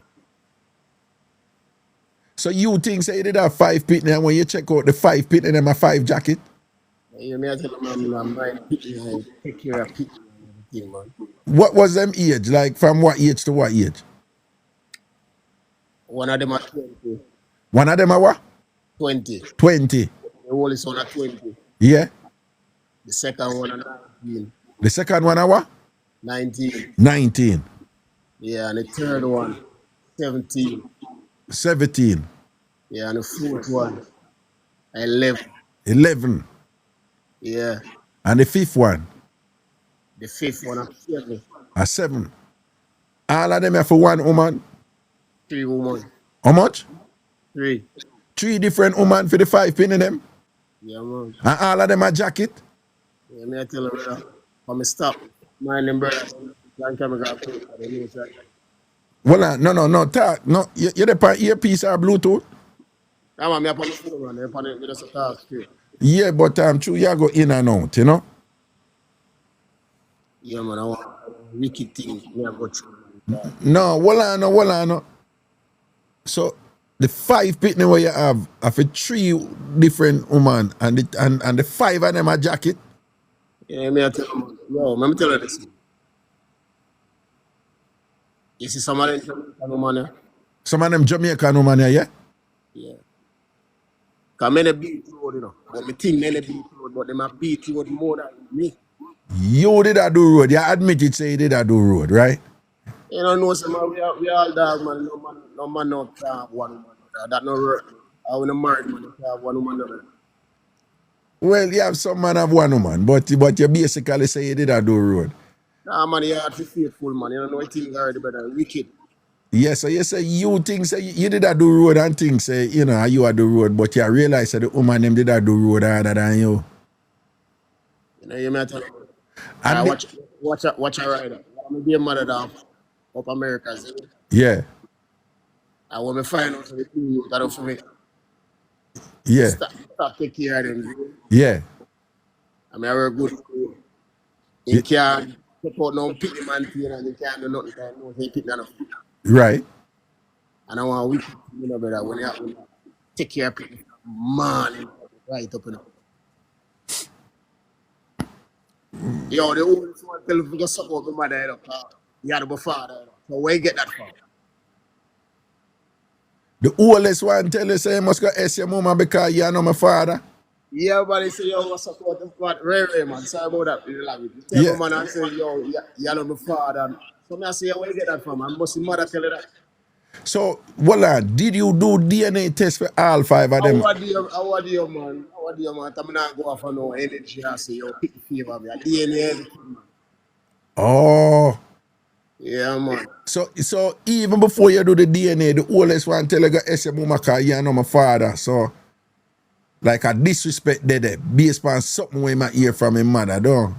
So you think say you did have 5 pitney and when you check out the 5 pitney them a 5 jacket? You me I tell her, man, I'm mind picking and take care of picking and everything, man. What was them age? Like from what age to what age? One of them at 20. One of them a what? 20. 20. The oldest one at 20. Yeah. The second one at 19. The second one a what? 19. 19. Yeah, and the third one, 17. 17. Yeah, and the fourth one, 11. 11. Yeah, And the fifth one the fifth one at 7. a 7. All of them are for one woman. 3 women. How much? 3. 3 different women for the 5 pin in them. Yeah, man. And all of them a jacket. Yeah, me I tell her, brother, I'm stop. Mind them, brother. Can't come and grab food. I don't know, sir. Well, no, talk. No, you the part earpiece or Bluetooth? Yeah, man, me up on the phone, man. I'm on it, me just talk straight. Yeah, but true, you go in and out, you know? Yeah, man, I want wicked things. Me I go through. No, well, no. So the 5 pitney where you have for 3 different women and the 5 of them a jacket. Yeah, me I tell her, man. Yo, let me tell her this. You see some of them Jamaican woman, yeah? Some of them Jamaican women here, yeah? Yeah. Because many beat road, you know. But me think many beat road, but them a beat road more than me. You did a do road. You admit it, say you did a do road, right? You know, some man, we all dog, man. No man no can have one woman. That no work. I want to marry man, you can have one woman. No. Well, you have some man have one woman, but you basically say you did a do road. Nah, man, you have to be faithful, man. You know what things already better. Wicked. Yeah, so you say you think say you did a do road and think say, you know, you are do road, but you realize that the woman them did a do road harder than you. You know, you may tell me. And Watch a rider. I'm be a mother down up America. yeah, And when we find out the thing that for me, yeah, stop take care of them. yeah. I mean, I work good for you. Yeah. You can't take out no pick the man thing and you can't do nothing. You know, he pick that up. Right. And I want wicked, you know, brother, when you take care of people, man, right up, you know. Yo, the oldest one tell me to support the mother, you know, you had a father, you know. So where you get that from? The oldest one tell you say you must go ask your mama because you know my father. Yeah, everybody say, yo, what's up with the father? Ray, man, sorry about that. You tell Yeah. my man and say, yo, you know my father. So I say, where you get that from? I must see mother tell you that. So, well, did you do DNA test for all 5 of them? How do you, man? I'm not go off on no energy. I say, yo, pick the favor of me. DNA, everything, man. Oh. Yeah, man. So even before you do the DNA, the oldest one tell you go ask your mama because you know my father. So, like a disrespect there, based on something we might hear from his mother, don't?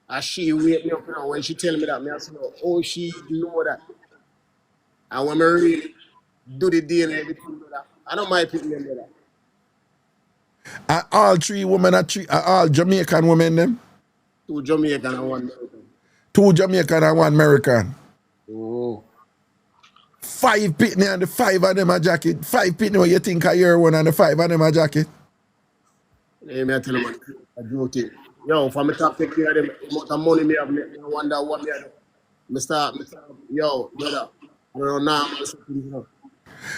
And she wake me up, you know, when she tell me that, I say, oh, she know that. And when I really do the DNA, everything, brother, I don't mind picking them, brother. Are all 3 women are all Jamaican women them? 2 Jamaican and 1 American. 2 Jamaican and 1 American. Oh. 5 pitney and the 5 of them a jacket. 5 pitney what you think I hear one and the 5 of them a jacket. Let me tell you, man, I do it. Yo, for me to take care of them, the amount of money me have, I wonder what me have. Me start, yo, brother, I don't know now, you know.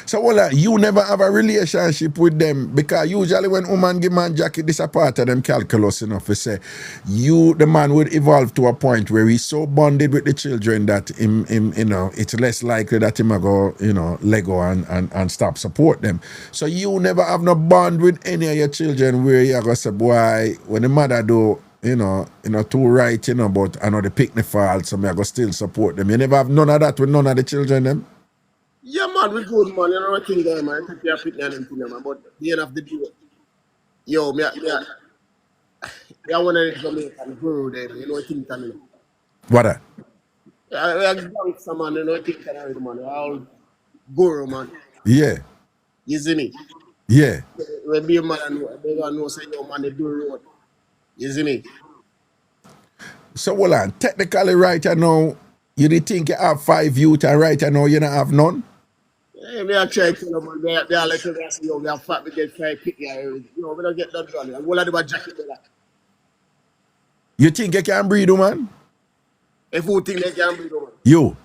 So well, you never have a relationship with them because usually when woman give man jacket, this a part of them calculus enough to say the man would evolve to a point where he's so bonded with the children that him it's less likely that him go Lego and stop support them. So you never have no bond with any of your children where you go say, boy, when the mother do too right, but I know they pick the fault, so I go still support them. You never have none of that with none of the children them. Yeah, man, we good, man. You know what thing there, man. Take care of it and everything, man. But at the end of the day, yo, me, one of the Jamaican guru there, you know what thing can. What that? Yeah, gangster, man. You know what thing can already, man. All guru, man. Yeah. You see me? Yeah. When be a man, they gonna know say, yo, man, they do road. You see me? So hold on, technically right now, you did think you have 5 youth and right now you don't have none? Yeah, me I try to tell them, man, they are like, they say, yo, we are fat, we get try pick here. You know, we don't get that done. And all of them are jacket there. You think you can breed, man? If who think they can breed, man? You.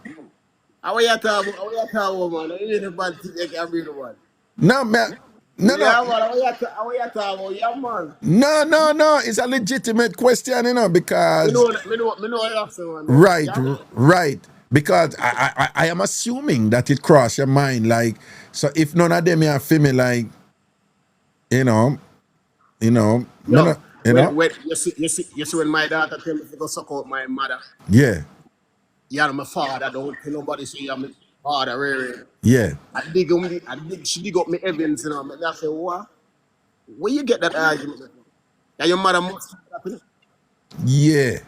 How you talking about, man? You ain't about think they can breed, man. No, man. No. Yeah, man, how you talking about? Yeah, man. No. It's a legitimate question, because... Me know what you're saying, man. Right, Yeah. right. Because I am assuming that it crossed your mind, like, so if none of them are female, like, Yo, when you see when my daughter tell me to go suck out my mother. Yeah, Yeah, my father, don't tell nobody say I'm my father, really. yeah. She dig up me evidence, And I say, what? Where you get that argument from? That your mother must have happened. Yeah.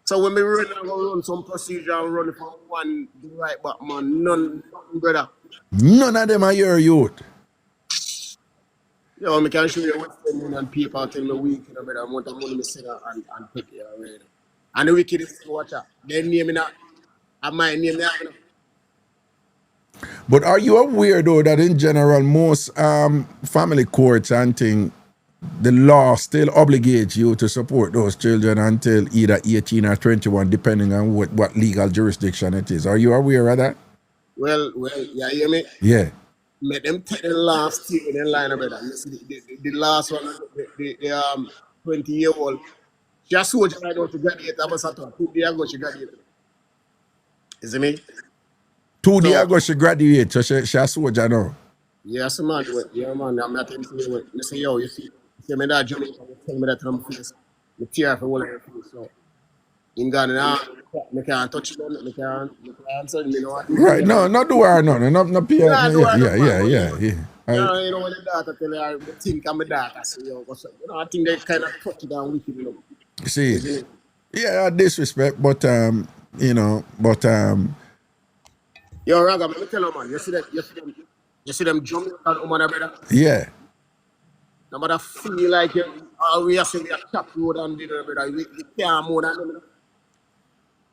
So when me run some procedure and run from one the right back, man, nothing, brother. None of them are your youth. Yo, me can show you what's spending on people tell me week, brother, amount of money me send and take it already. And the wicked is watch out. They name me not. And my name not. But are you aware, though, that in general, most family courts and things, the law still obligates you to support those children until either 18 or 21, depending on what legal jurisdiction it is. Are you aware of that? Well, you hear me? Yeah. Let them take the last thing in the line, brother. You see, the last one, the 20-year-old. She has soldier right now to graduate. I was at 2 days ago, she graduated. You see me? 2 days ago, she graduated, so she a soldier now. Yes, man. Yeah, man. I'm not telling you. I say, yo, you see me that Jamaica, you tell me that I'm face. The tear for all of your face. So, in Ghana, I can't touch them. I can't answer them. You know what? Right. No, not do her none. Not pay. Yeah. Yeah. You know, when the daughter tell her, I think I'm a daughter. So, I think they kind of touch it down wicked, See, yeah, disrespect, but Yo, Raga, let me tell you, man. You see them Jamaican woman, brother. Yeah. No matter feel like we are saying we are top road and brother. We can't more than them.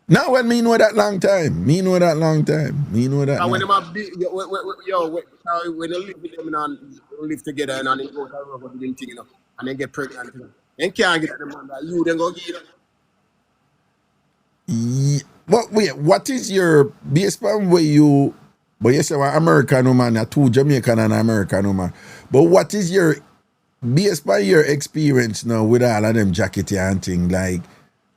Now, when me know that long time. When them are big, when they live with them and live together and they go to road with them thing, and they get pregnant, they can't get them man that you then go get them. But wait, what is your based on where you? But you say one American woman, 2 Jamaican and American woman. But what is your based on your experience now with all of them jackety and thing? Like,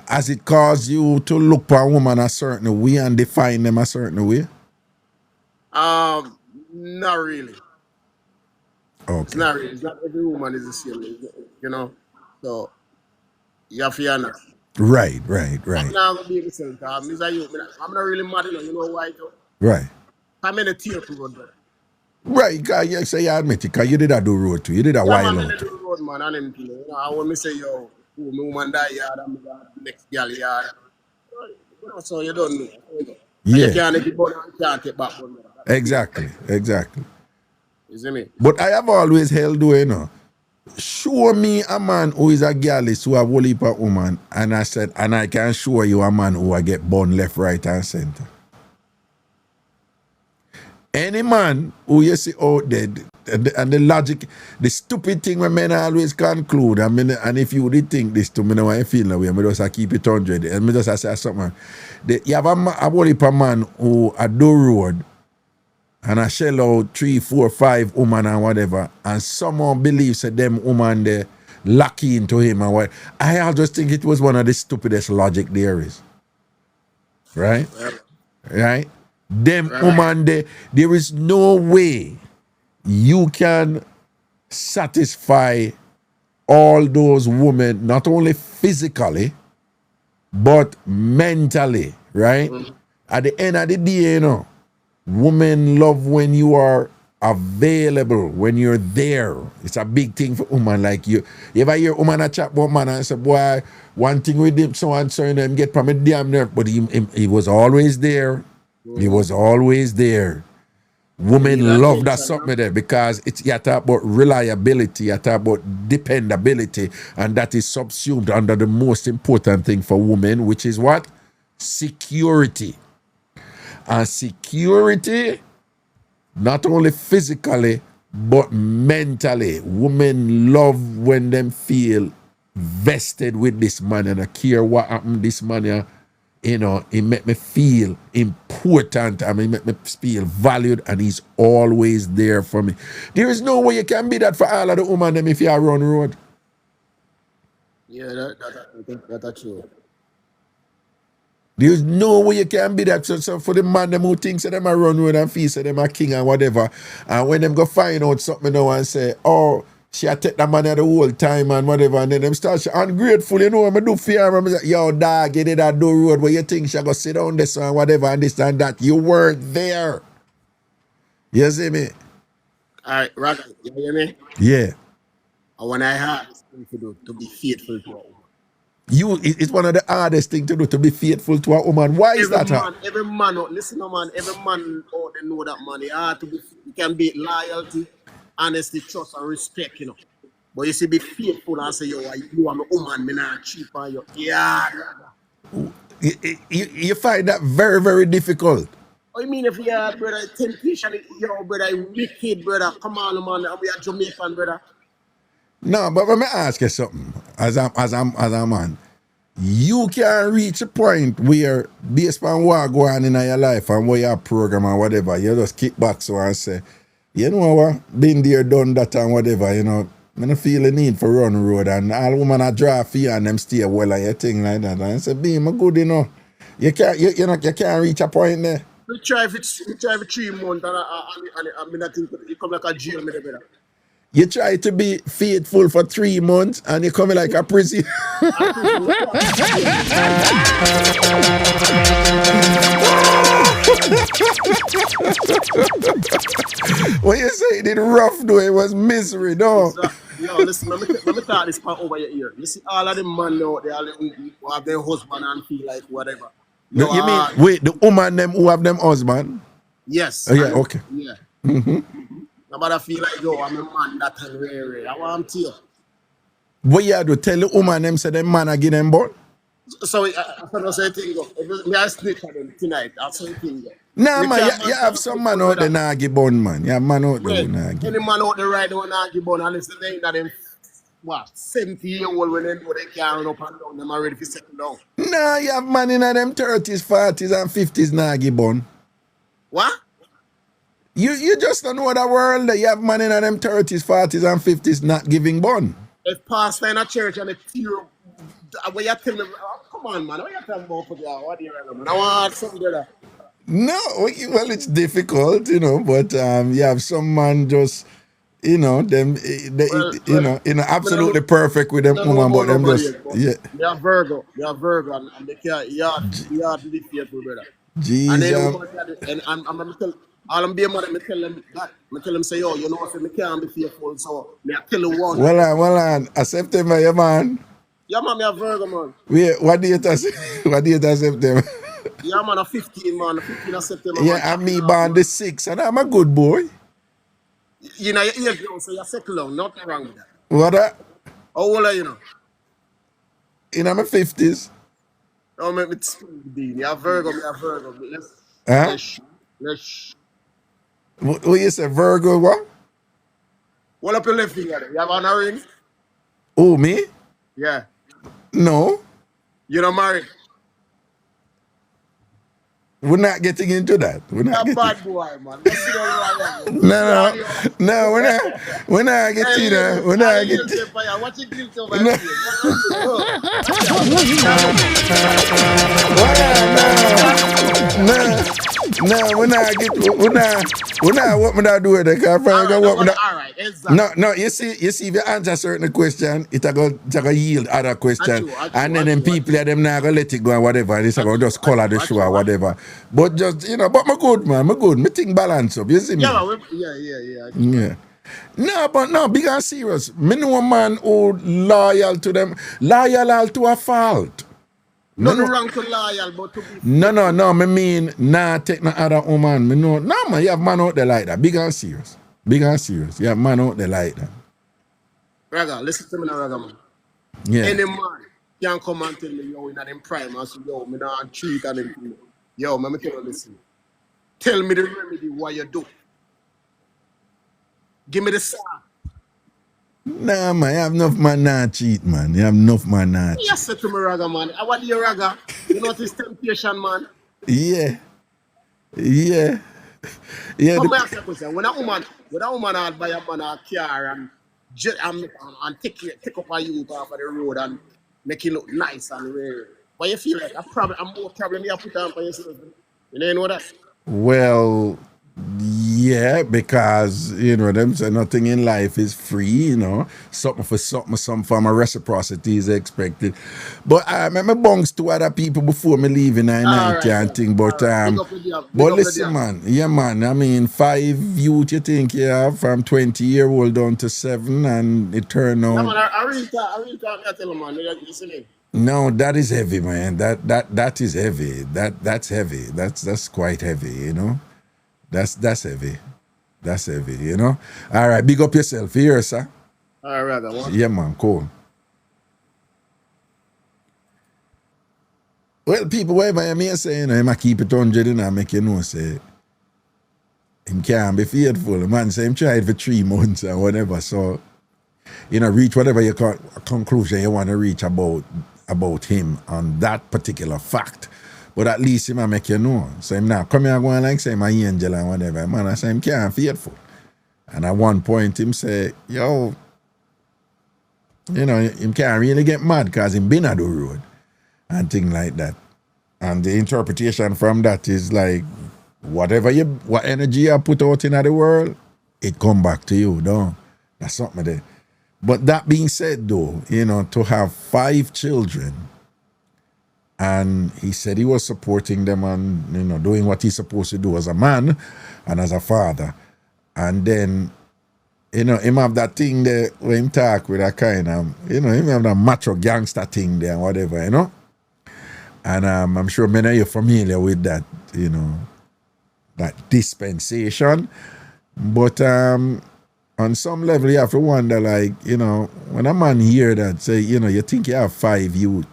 has it caused you to look for a woman a certain way and define them a certain way? Not really. Okay. It's not really. It's not every woman is the same, So you have to understand. Right. I'm not gonna be able to say I'm not really mad, you know why? Right. I'm in a tear for road, brother. Right, because you say you admit it, because you did a do road too. You did a while I'm out. in the road, man, and everything. I want me say, yo, my woman die yard, I'm the next girl yard. So you don't know. Yeah. You can't get born and can't take back one. Exactly. You see me? But I have always held, show me a man who is a girlist who have a whole heap of woman, and I said, and I can show you a man who will get born left, right, and center. Any man who you see out there, and the logic, the stupid thing when men always conclude, and if you did think this to me, now I feel that way, I just keep it 100, and I say something. You have a whole heap of man who a do road, and I shell out 3, 4, 5 woman and whatever, and someone believes that them woman they lucky into him and what. I just think it was one of the stupidest logic there is. Right? Right? Them woman there is no way you can satisfy all those women, not only physically, but mentally, right? At the end of the day, women love when you are available, when you're there. It's a big thing for woman. Like you ever hear woman a chat about man and say, boy, one thing with him, so and so, and him get from a damn nerve. But he was always there. He was always there. Women love that something there because it's you talk about reliability, you talk about dependability, and that is subsumed under the most important thing for women, which is what? Security. And security, not only physically, but mentally. Women love when them feel vested with this man and I care what happened this man. It make me feel important. I mean, make me feel valued, and he's always there for me. There is no way you can be that for all of the women them if you are on the road. Yeah, that's true. There's no way you can be that. So for the man them who thinks that them a run road and feel say them a king and whatever, and when them go find out something now and say, oh, she a take that man the whole time and whatever, and then them start ungrateful, I'm do fear. I'm say, yo, dog, get it that do road where you think she go sit down this and whatever and this and that. You weren't there. You see me? Alright, Raga, you hear me? Yeah. And when I had this thing to do, to be faithful to a woman. It's one of the hardest things to do, to be faithful to a woman. Why is that? Every man, listen, man, every man out there know that, man. You can be loyalty, honesty, trust, and respect, But you see, be faithful and say, yo, you are my woman, me not cheap on you. Yeah. You find that very, very difficult. I mean, if you are, brother, temptation, yo, brother, wicked, brother. Come on, man, we are Jamaican, brother. No, but let me ask you something. As a man, you can reach a point where, based on what go on in your life and what your program and whatever, you just kick back so and say, you know what, been there, done that and whatever, I don't feel the need for run road, and all women are draw for you and them stay well and your thing like that. And I say, be my good, You can't reach a point there. We try for 3 months and I mean, I think you come like a jail, me brother. You try to be faithful for 3 months and you come like a prison. When you say it rough though, it was misery, no? Yo, listen, let me talk this part over your ear. You see all of them men out there, who have their husband and feel like whatever. You mean, wait, the woman them who have them husband? Yes. Oh, yeah, okay. Yeah. Nobody feel like, yo, I'm a man that can rare. I want to you. What you do? Tell the woman them say them man a give them born? So I don't say thing go. Me I snitch on them tonight. I'll say thing go. Nah, man, you have some man out there nah give born, man. You have man out there who nah give. Any man out there right now nah give born, unless they ain't that them 70-year-old when they know they can't run up and down, them are ready to settle down. Nah, you have man in them 30s, 40s, and 50s nah give born. What? You just don't know the world that you have man in them 30s, 40s, and 50s not giving born. If pastor in a church and a tear, what you tell me, come on, man, what you talking about for that? What do you remember? I want something there. No, well, it's difficult, but you have some man just, them, absolutely perfect with them woman, but them just, yeah. They are Virgo, and they can't, you have to be faithful, brother. Jesus. And I'm tell all I'm being mad, I tell them that. I tell them say, yo, you know what, I can't be faithful, so I tell you one. Well on, a September, yeah, man. Yeah, man, me a Virgo, man. Wait, what date is September? Yeah, man, a 15, man, 15 of September. Yeah, and me born the 6th, and I'm a good boy. You know, you're young, so you settle down, nothing wrong with that. What that? How old are you now? In my 50s. Oh, man, it's Dean. You're Virgo, me a Virgo. Let's. What you say, Virgo, what? What up your left finger? You have on a ring? Oh, me? Yeah. No. You're not married? We're not getting into that. We're not A getting. bad boy, man. Let's sit down right now. Sit No, down, yo. no, we're not Hey, getting. ladies, We're all the not ladies getting. say fire. Watch it guilt over your No. face. Watch it. Oh, watch out. Can't look up. No, we're not get, we're not what me not do it. Because All right, that what me one. not, All right, no, exactly. no, you see, if you answer certain question, it a go yield other question, and then them people them not gonna let it go and whatever, and it's a go just color the show or whatever. But just but me good, man, me good. Me think balance up. You see me? Yeah, man, yeah. I just Yeah. No, but no, big and serious. Me know a man who loyal to them, loyal to a fault. nothing wrong to loyal, but to be No, faithful. me mean, nah, take no other woman. Me know, no, man, you have man out there like that. Big and serious. Big and serious. You have man out there like that. Raga, listen to me now, Raga, man. Yeah. Any man can come and tell me, yo, in them prime, and say, yo, me not treat and them. Yo, man, me tell you, listen. Tell me the remedy, what you do. Give me the sign. Nah, man, you have enough man not cheat, man. You have enough man not cheat. You said to me, Raga, man. I want you, Raga. You know this temptation, man. Yeah. Yeah. Yeah. Come ask a question. When a woman had buy a man a car and take up a youth off of the road and make it look nice and rare, but you feel like a more problem you put on for yourself. You know that? Well, yeah, because them say nothing in life is free, something for something, some form of reciprocity is expected. But I remember bungs to other people before me leaving I All 90 right, and yeah. thing. But All right. Big up with you. but listen, man, yeah, man. I mean, 5 youth you think you have from 20-year-old down to 7, and it turned Yeah, out. man, I really can't I tell you, man. Listen me. No, that is heavy, man. That is heavy. That's heavy. That's quite heavy, That's heavy. That's heavy, All right, big up yourself here, sir. All right, that one. Yeah, man, cool. Well, people, whatever I mean say, I keep it 100 and I make say, him can't be faithful. The man say him tried for 3 months or whatever, so, reach whatever your conclusion you want to reach about him on that particular fact. But at least him I make you know. So him now come here and go and like say my angel and whatever. Man, I say him can't faithful. And at one point him say, yo, him can't really get mad because him been at the road and things like that. And the interpretation from that is like what energy you put out in the world, it come back to you, though. That's something there. But that being said though, to have 5 children, and he said he was supporting them and doing what he's supposed to do as a man and as a father. And then, him have that thing there where him talk with that kind of, him have that macho gangster thing there and whatever, And I'm sure many of you are familiar with that, that dispensation. But on some level you have to wonder, like, when a man hear that, say, you think you have 5 youth,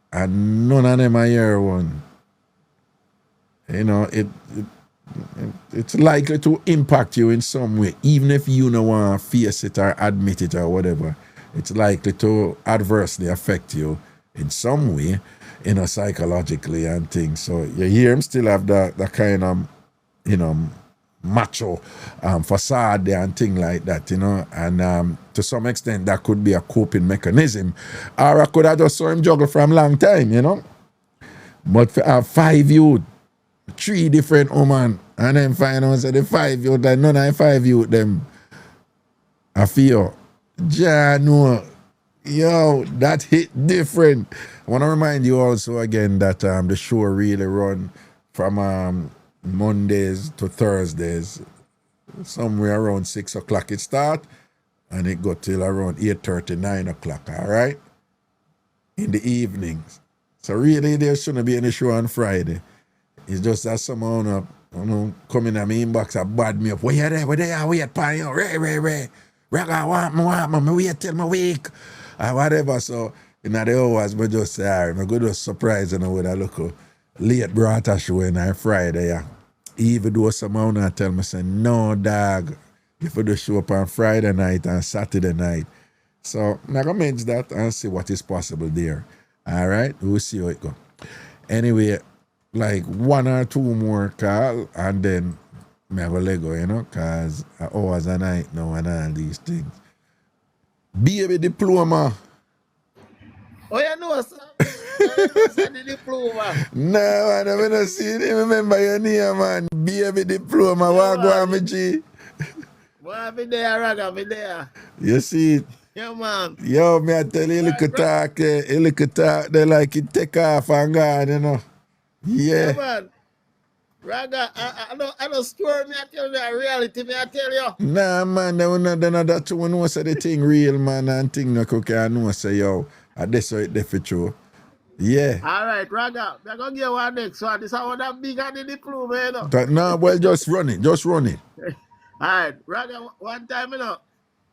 and none of them are here one. It's likely to impact you in some way, even if you don't want to face it or admit it or whatever. It's likely to adversely affect you in some way, psychologically and things. So you hear him still have that kind of, macho facade there and thing like that, and to some extent that could be a coping mechanism, or I could have just saw him juggle from a long time, but for 5 youth, 3 different women, and then find out that the 5 youth, like none of the 5 youth them I feel no, yo, that hit different. I want to remind you also again that the show really run from Mondays to Thursdays, somewhere around 6 o'clock it start, and it go till around 8:30, 9 o'clock, all right? In the evenings. So really there shouldn't be any show on Friday. It's just that somehow come in my inbox and bad me up. Where you there? Wait, pan you. Ray. Raga, want me wait till my week. Or whatever. So in the hours, I just say, all right, I'm going to surprise with a little late brata show in our Friday. Yeah. Even though somehow I tell me, say, no, dog, you have to show up on Friday night and Saturday night. So I'm going to manage that and see what is possible there. All right? We'll see how it goes. Anyway, like 1 or 2 more call and then me have a Lego, you know, cause hours a night now and all these things. Baby diploma. Oh, you know, sir. You know, sir, the diploma. No, man, I don't see it. Remember your name, man. Baby diploma. What go on, me G? Boy, me there, Raga, me there. You see it? Yeah, man. Yo, me I tell you, look talk, they like it take off and gone, you know. Yeah, Yeah. man. Raga, I don't swear me, I tell you the reality, me, I tell you. Nah, man, that's when we say the thing real, man, and thing no cook and no say, yo, that's how it there for true. Yeah. All right, Raga, I'm going to give one next one. This is how that big and the diploma, you know. Nah, well, just run it. Just run it. All right, Raga, one time, you know,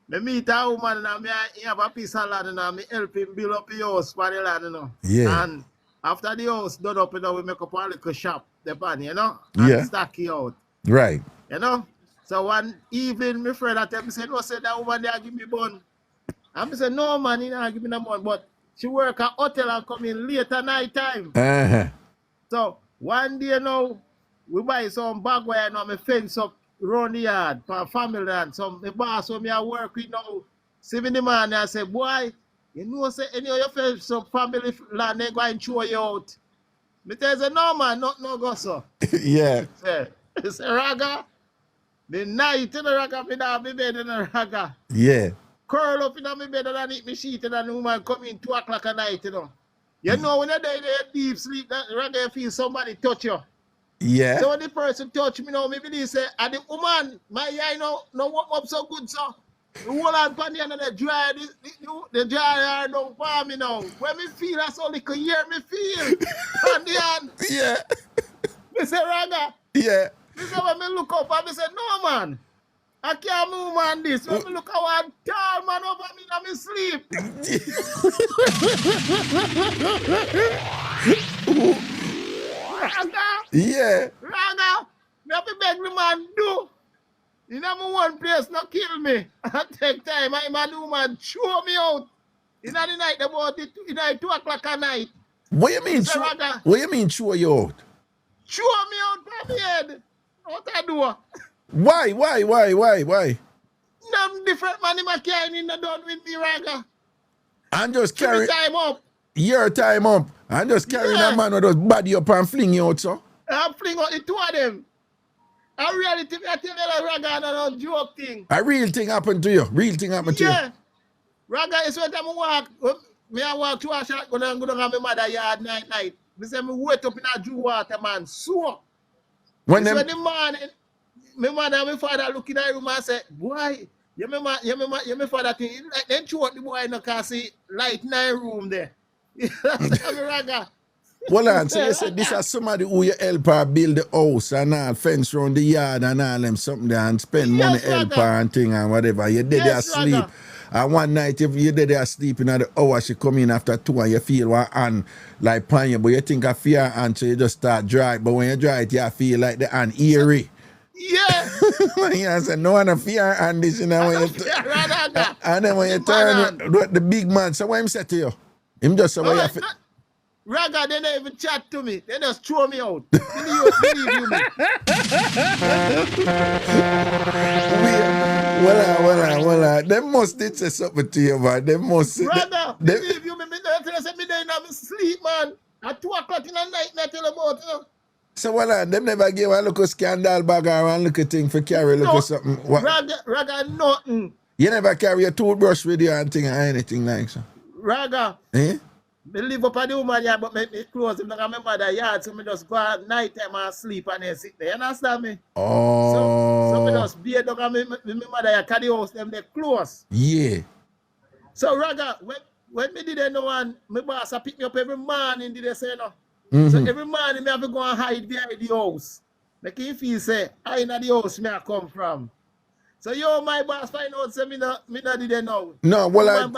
me meet a woman and I have a piece of land and I help him build up the house for the land, you know. Yeah. And after the house done up, you know, we make up a little shop, the pan, you know, and Yeah. stack it out. Right. You know? So one evening, my friend at me said, no, said that woman there give me bun. And I said, no, man, he not give me no bun. But she work at hotel and come in late at night time. Uh-huh. So one day now, we buy some bag where I know me fence up around the yard for family land. So my boss who me I work with now, 70 man, I say, boy, you know, say any of your fence up family land, they going to throw you out. Me tell you, no man, no go so. Yeah. Say, Raga, the night in the Raga, me down my bed in the Raga. Yeah. Curl up in my bed and eat me sheet and the woman come in 2 o'clock at night, you know. You know, when you're there deep sleep, that Raga feel somebody touch you. Yeah. So when the person touch me now, me believe say, and the woman, my eye no warm up so good, so. The whole hand pan and the dry, the dry hair down for me now. When me feel, that's all little year me feel. Pan the hand. Yeah. Me say, Raga. Yeah. Me say, when me look up, and me say, no, man. I can't move, man, this. When me look at one tall man over me and me sleep. Raga. Yeah. Raga. Me have to beg the man do. In my one place, not kill me. I take time. I do, man, throw me out. In the night, about it, in 2 o'clock at night. What you mean? What you mean throw you out? Throw me out from my head. What I do? Why? None different man in my carrying in the done with me, Raga. I'm just carrying time up. Your time up. I'm just carrying a man who does body up and fling you out, so. I fling out the 2 of them. A reality, I tell you that Raga, no joke thing. A real thing happened to you. Real thing happened to you. Yeah. Raga, it's when I walk. I walk to a shot, go down to my mother yard night. I say, I wait up in a Drew water, man. So, when the man, my mother and my father look in the room and say, boy, you my father thing. Then throw out the boy in the car, see light in the room there. That's me, Raga. Well, on, so you said this is somebody who you help her build the house and all, fence around the yard and all them something there and spend money help her and thing and whatever. You did there sleep. Raga. And one night if you did there sleeping at the hour, she come in after 2 and you feel one hand like pan you, but you think of fear and so you just start dry. But when you dry it, you feel like the hand eerie. Yeah. You say, no one fear and this, you know, when you and then when you turn the big man, so what him say to you? Him just say, what you feel. Raga, they don't even chat to me. They just throw me out. Believe you me. Well, they must did say something to you, man. They must. Raga, believe you me. They say me there in sleep, man. At 2 o'clock in the night, I tell about, you know. So, well, them never give a look of scandal bag or one look of thing for carry look of something. What? Raga, nothing. You never carry a toothbrush with you and thing or anything like so? Raga. Eh? I live up at the woman yard, but me close him. I remember the yard, so I just go at night time and sleep and then sit there. You understand me? Oh. So I just be down and my mother yard, carry the house, them they close. Yeah. So, Raga, when me did know one, my boss pick me up every morning, did they say no? Mm-hmm. So every morning, I have to go and hide behind the house. Like if he say, I in the house me I come from. So my boss find out say me not didn't know. No, well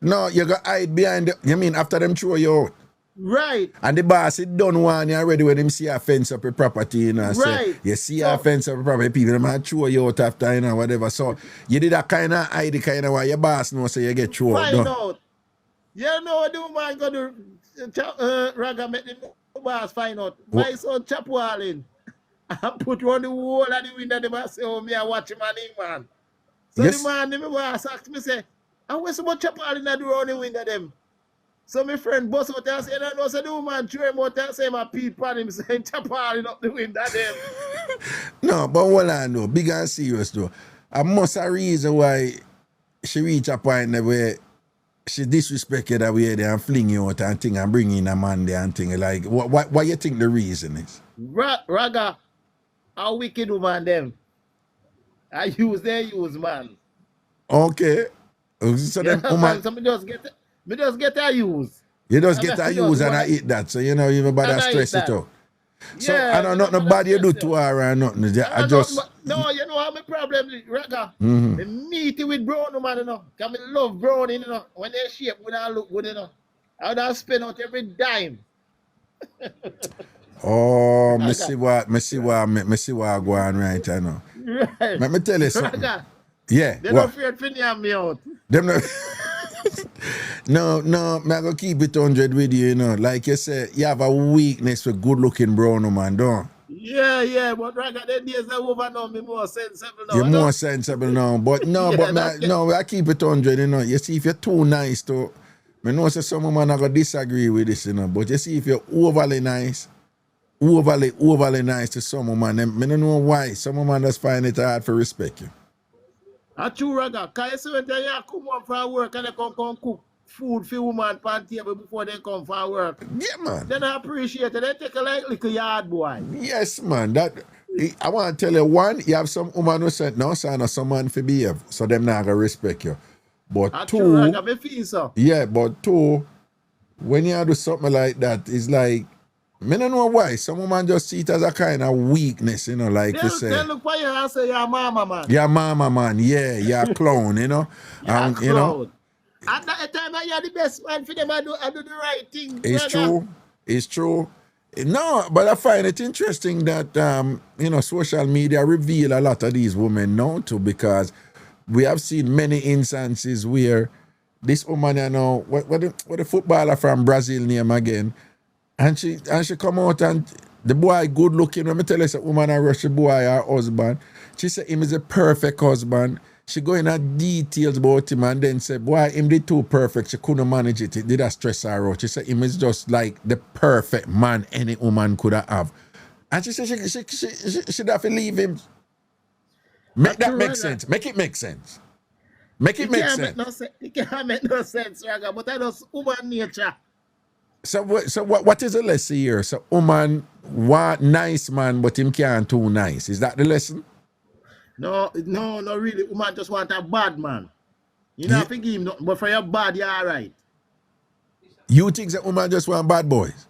no, you got hide behind you mean after them throw you out. Right. And the boss he done one you already when him see a fence up a property, you know. Right. So you see a fence up a property, people them might throw you out after, you know, whatever. So you did that kind of hide kind of why your boss know so you get thrown out. Find out. You know what the woman go to Raga make the boss find out. My son chop wall in. I put on the wall of the window, them and say, oh, me, I watch him and him, man. So Yes. the man, the boss asked me, say, I want some chop wall in the door on the window, them. So my friend boss out and say, no, so the woman threw him out and say, my peep on him, saying, chop wall up the window, them. No, but hold on though, big and serious though. I must a reason why she reach a point there where she disrespected that way there and fling you out and thing and bring in a man there and thing. Like, what you think the reason is? Raga, a wicked woman, them. I use, man. Okay. So Yeah, them woman, so me just get a use. you just I get mean, a I use just and I want- eat that. So you know, you better And I eat stress it that. out. So Yeah, I don't know nothing bad you do to her or nothing. I just No, you know how my problem is, Raga. Mhm. Me meet it with brown woman, you know. Cause me love brown, you know. When they shape, when I look good, you know. I would spend out every dime. oh, Raga. me see what go on right I know. Right. Let me tell you something. Raga, Yeah. they What? don't fear to name me out. Them no, me I go keep it 100 with you, you know. Like you say, you have a weakness for good looking brown woman, don't Yeah, but Raga, the days are over now, me more sensible now. you're you know? more sensible now. But no, Yeah, I keep it 100, you know. You see, if you're too nice to, I know say some woman are gonna disagree with this, you know. But you see, if you're overly nice to some woman, I don't know why. Some woman just find it hard for respect you. a true Raga. Cause you see when they come home from work and they come cook food for woman on table before they come from work. Yeah, man. Then I appreciate it. They take a like little yard boy. Yes, man. I want to tell you, one, you have some woman who said, no, son, or some man for behave, so them not gonna respect you. But A true Raga, two, me feel so. yeah, but two, when you do something like that, it's like, I don't know why. Some woman just see it as a kind of weakness, you know, like you say. They look for you and say, you're mama, man. Yeah, mama, man. Yeah, you're a clown, you know. You're You know, At that time, you're the best man for them. I do the right thing. it's Raga. true. It's true. No, but I find it interesting that you know, social media reveal a lot of these women now too, because we have seen many instances where this woman, you know, what the footballer from Brazil name again, and she come out and the boy good looking. Let me tell you, a woman I rush the boy her husband. She said him is a perfect husband. She go in at details about him and then said, boy, him did too perfect. She couldn't manage it. It did a stress her out. She said him is just like the perfect man any woman could have. And she said she'd have to leave him. Make that make sense. Make it make sense. Make it make sense. It can't make no sense, Raga, but that is human nature. So what is the lesson here? So woman want nice man, but him can't too nice. Is that the lesson? No, really. Woman just want a bad man. You know, think him nothing, but for your bad, you're all right. You think that woman just want bad boys?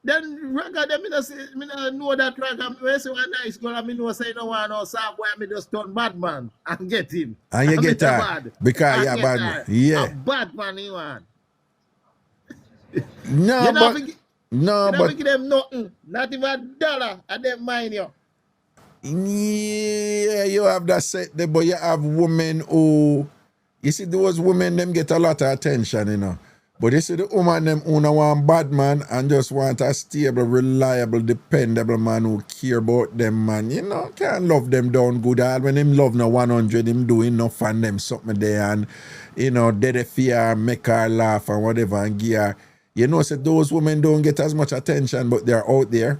Then Raga, them me no know that Raga. When I say one nice girl, I know say no one no soft boy, me just turn bad man and get him. And you get her because you're a bad man. Yeah. A bad man you want. No, you but don't give them nothing, not even $1, and them mind you. Yeah, you have that set there, but you have women who, you see, those women, them get a lot of attention, you know. But you see the woman, them who don't want bad man and just want a stable, reliable, dependable man who care about them, man. You know, can't love them down good. All when him love no 100, him doing enough and them something there and, you know, they fear, make her laugh and whatever and give her. You know, so those women don't get as much attention, but they're out there.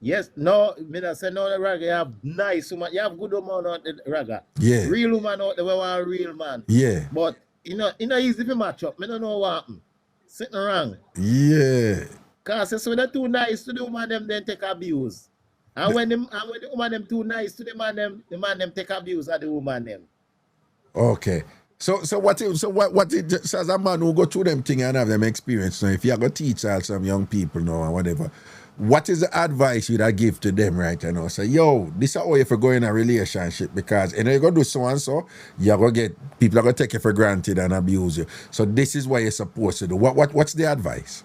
Yes, no, me not say no, Raga, you have nice woman, you have good woman out there, Raga. Yeah. Real woman out there, we want a real man. Yeah. But, you know, easy to match up. Me don't know what happened. Sitting wrong. Yeah. Because so they're too nice to the woman, them then take abuse. And when the woman them too nice to the man them take abuse of the woman them. Okay. So what as a man who go through them thing and have them experience, so if you are going to teach some young people now and whatever, what is the advice you'd give to them right now? Say, yo, this is how you go in a relationship because you know you're gonna do so and so, you're gonna get people are gonna take you for granted and abuse you. So this is what you're supposed to do. What's the advice?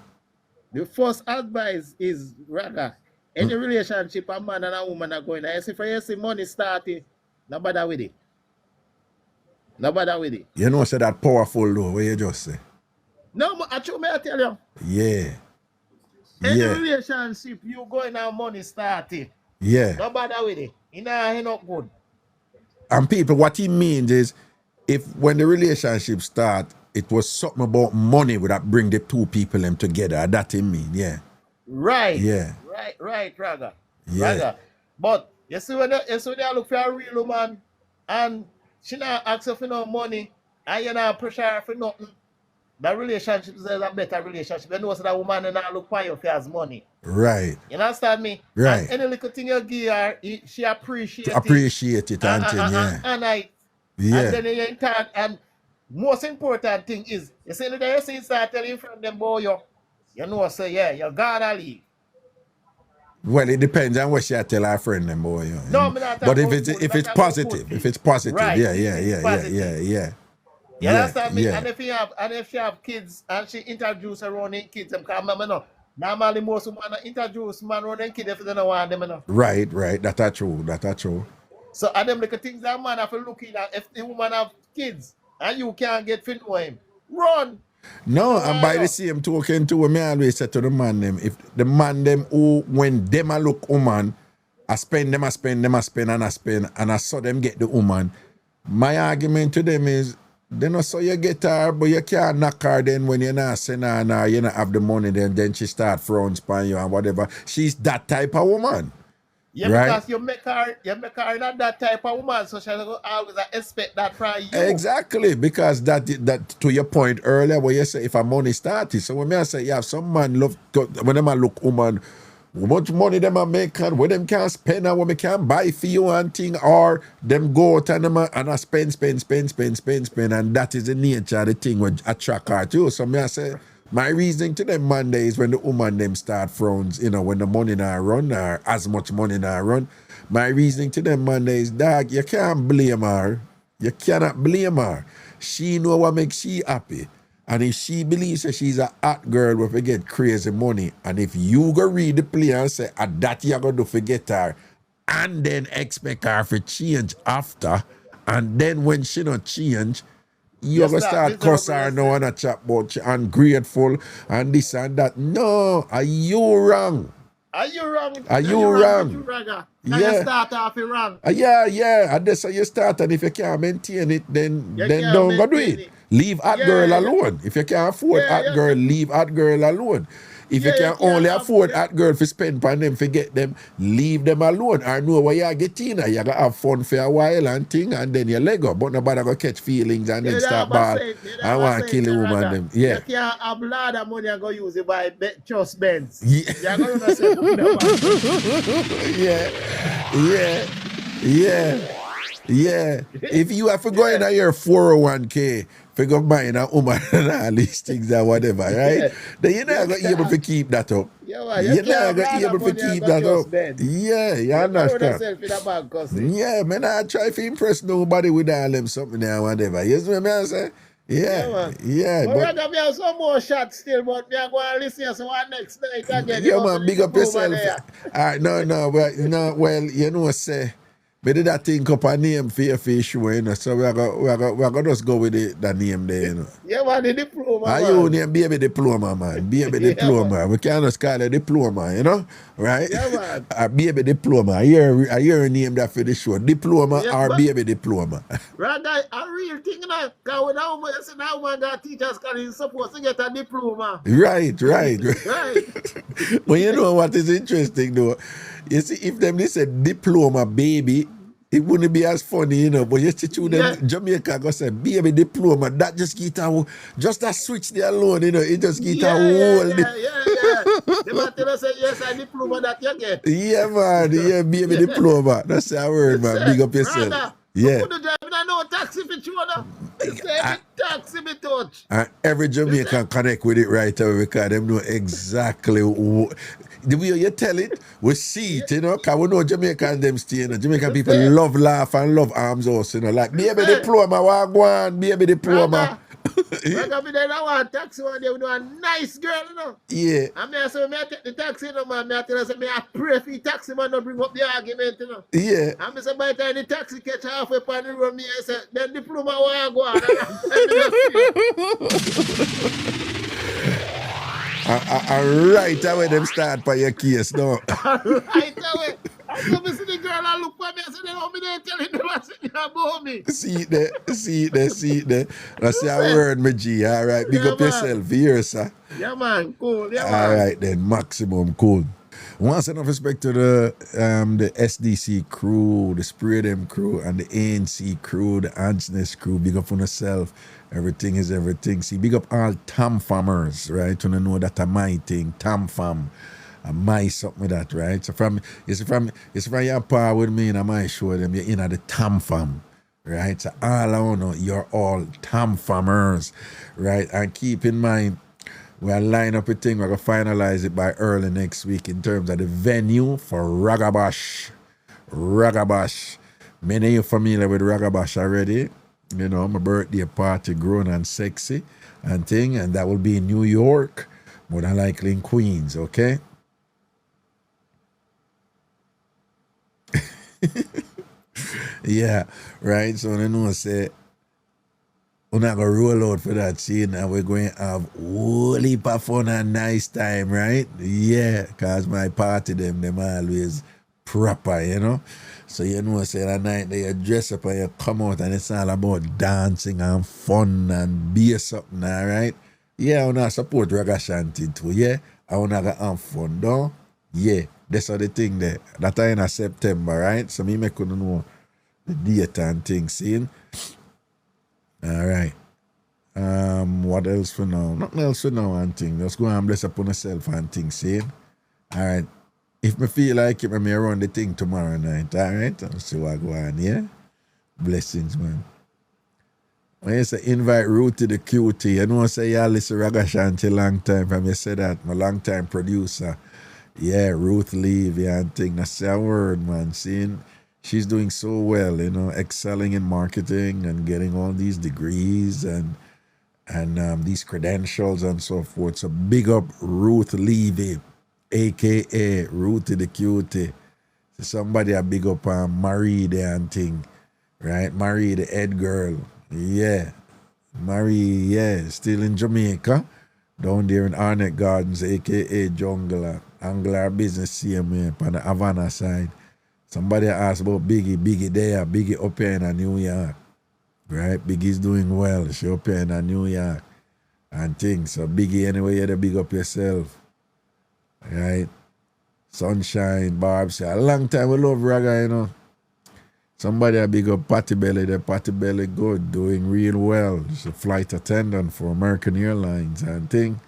The first advice is rather any relationship a man and a woman are going. I say for you see money starting, no bother with it. No bother with it. You know, say that powerful though, what you just say. No, I tell you. Yeah. Any Yeah. relationship, you going on money started. Yeah. Don't bother with it. He not good. And people, what he means is, if when the relationship start, it was something about money that bring the two people them together. That he mean, yeah. Right. Yeah. Right, Raga. Yeah. Raga. But you see when they look for a real woman and she not ask you for no money and you not pressure her for nothing. That relationship is a better relationship. You know so that woman and not look for you for as money. Right. You understand me? Right. And any little thing you give her, she appreciate it. Appreciate it, Auntie, yeah. And then you talk, and most important thing is, you see, you see start telling from them boy, you know, say, yeah, you gotta leave. Well, it depends on what she tell her friend them boy. You No, me not but talking if about it's good, positive, if it's positive, right. yeah. You understand me? And if she have kids and she introduce her own kids, them come no. Normally most women introduce man own kids if they don't want them, no. Right. That's true. So and them little things that man have to look at if the woman have kids and you can't get fit to him, run. No, and by the same token too, me always say to the man them, if the man them who when them a look woman, I spend, and I saw them get the woman. My argument to them is, they not so you get her, but you can't knock her then when you're not send her and you not have the money then she start frowns upon you and whatever. She's that type of woman. Yeah, right? Because you make her not that type of woman, so she'll always expect that from you. Exactly, because that to your point earlier where you say if a money started. So when I say you have some man love when them a look woman, how much money them a make and what them can spend and what me can buy for you and thing, or them go out and them and I spend, and that is the nature of the thing which attract her too. So me I say my reasoning to them Monday is when the woman them start frowns, when the money not run or as much money not run. My reasoning to them Monday is, dog, you can't blame her. You cannot blame her. She know what makes she happy. And if she believes that she's a hot girl will forget crazy money, and if you go read the play and say, that you're going to forget her, and then expect her to change after, and then when she not change, you're going to start cuss her now and a chat about she ungrateful and this and that. No, are you wrong? Are you wrong? Yeah. You start off wrong. Yeah. And that's how you start. And if you can't maintain it, then don't go do it. Leave hot girl alone. If you can't afford hot girl, leave hot girl alone. If you can only afford hot girl to spend on them, forget them, leave them alone. Or know what you get in. You gotta have fun for a while and thing, and then you let go. But nobody go catch feelings and then start ball. I want to kill a woman them. Yeah. You can't have a lot of money and go use it by just Benz. Yeah. You're gonna say Yeah. If you have to go in your 401k, figure buying a woman and all these things or whatever, right? Then you're not going to be able to keep that up. You're not going to be able to keep that up. Yeah, you understand? Yeah, man, I try to impress nobody with all them something there or whatever. You see what I'm saying? Yeah. But I have some more shots still, but we are going to listen to one next night again. Yeah, man, big up yourself. All right, no, say, we did that think up a name for your show, so we're going to just go with the name there, Yeah, man, the diploma, man. You name Baby Diploma, man. Baby Diploma. Man. We can't just call it Diploma, right? Yeah, man. Baby Diploma. I hear a name that for the show. Diploma or Baby Diploma. Right, a real thing, because when a woman says now one got teachers is supposed to get a diploma. Right. But you know what is interesting, though? You see, if them they said diploma baby, it wouldn't be as funny, but you see to them Jamaica go say baby diploma, that just get just that switch there alone, it just get a whole They might tell us say yes, I diploma that you get. Yeah, man, baby diploma. That's our word, man. Big up yourself. Brother, yeah. No taxi for you, taxi be touch. And every Jamaican connect with it right away because them know exactly the way you tell it, we see it, because we know Jamaican them stay, Jamaican people love laugh and love arms also, like, baby diploma, wagwan, baby diploma. Raga, I want taxi one day, we do a nice girl, Yeah. And I say, I take the taxi, man, I tell her, I pray for the taxi, man, don't bring up the argument, Yeah. And I say, by the time the taxi catch halfway upon the road, I say, then diploma wagwan. Right away them start by your case now. Right away. I saw me see the girl and look for me. I said, "Oh, me they telling them I said about me." See it there. That's You your say? word, my G. All right, big Yeah, up man. yourself here, sir. Yeah, man. Cool. Yeah, All man. right then, maximum cool. Once enough respect to the SDC crew, the Spray Them crew, and the ANC crew, the Ansness crew. Big up on yourself. Everything is everything. See, big up all TamFamers, right? You know that a my thing, TamFam. My something with that, right? So from your par with me and I might show them you're in at the TamFam. Right? So all I know, you're all TamFamers, right? And keep in mind, we're line up a thing, we're going to finalize it by early next week in terms of the venue for Ragabash. Ragabash. Many of you familiar with Ragabash already. You know, my birthday party, grown and sexy and thing, and that will be in New York, more than likely in Queens, okay? Yeah, right. So I know say we're not gonna roll out for that scene and we're going to have whole heap of fun and nice time, right? Yeah, cause my party them always proper, you know. So you know say that night they dress up and you come out and it's all about dancing and fun and be something, all right? Yeah, I wanna support Ragashanti too, yeah. I wanna have fun, though. Yeah, that's all the thing there. That time in September, right? So me make you know the date and things, see? All right. What else for now? Nothing else for now and thing. Just go and bless upon yourself and things, see? All right. If me feel like it, I may run the thing tomorrow night, all right? I'll see what go on, yeah? Blessings, man. When you say invite Ruth to the cutie, you know say you listen Ragashanti long time from you say that, my long time producer. Yeah, Ruth Levy and thing. That's a word, man. Seeing she's doing so well, you know, excelling in marketing and getting all these degrees and these credentials and so forth. So big up Ruth Levy, aka Ruth the Cutie. Somebody a big up Marie there and thing, right? Marie the head girl. Yeah. Marie, yeah, still in Jamaica. Down there in Arnett Gardens, aka Jungler. Angler business CMA on the Havana side. Somebody asked about Biggie there, Biggie up here in New York. Right? Biggie's doing well. She up here in New York. And things. So Biggie, anyway, you had to big up yourself. Right? Sunshine, Barbs. A long time we love Raga, you know. Somebody a big up Patty Belly. The Patty Belly good, doing real well. She's a flight attendant for American Airlines and thing.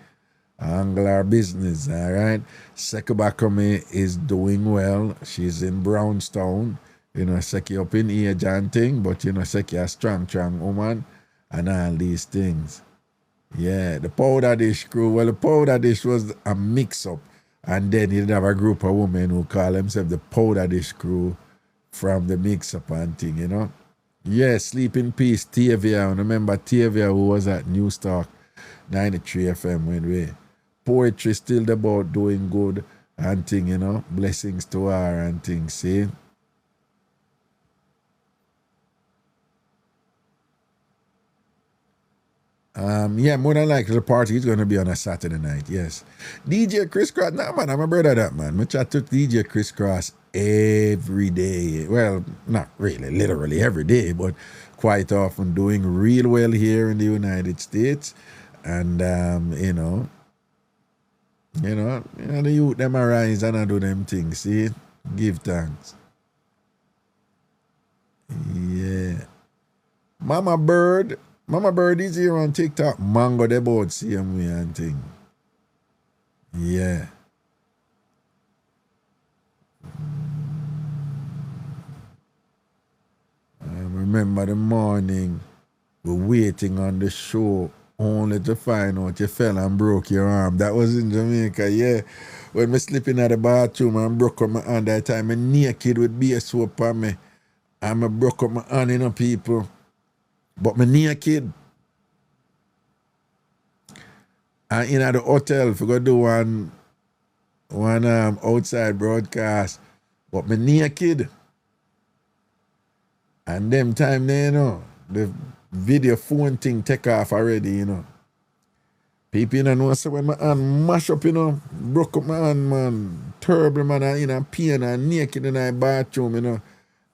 Angler business, all right. Sekubakome is doing well. She's in Brownstown. You know, Seki up in age and thing, but you know, Seki a strong woman and all these things. Yeah, the powder dish crew. Well, the powder dish was a mix-up. And then you'd have a group of women who call themselves the powder dish crew from the mix-up and thing, you know. Yeah, sleep in peace, Tavia. Remember Tavia who was at Newstalk 93 FM when we poetry still about doing good and thing, you know. Blessings to her and things, see? Yeah, more than likely the party is going to be on a Saturday night, yes. DJ Chris Cross, nah man, I'm a brother that man. I chat to DJ Chris Cross every day. Well, not really, literally every day, but quite often doing real well here in the United States. And, you know, the youth them arise and I do them things, see? Give thanks. Yeah. Mama Bird is here on TikTok. Mango the board same way and thing. Yeah. I remember the morning we're waiting on the show only to find out you fell and broke your arm. That was in Jamaica, yeah. When me sleeping at the bathroom and broke up my hand that time, me naked with beer soap on me. And I broke up my hand, you know, people. But me naked. And in at the hotel, if we go do one outside broadcast, but me naked. And them time there, you know, the video phone thing take off already, you know. People know say when my hand mash up, broke up my hand, man. Terrible, man. I in a pain and naked in the bathroom,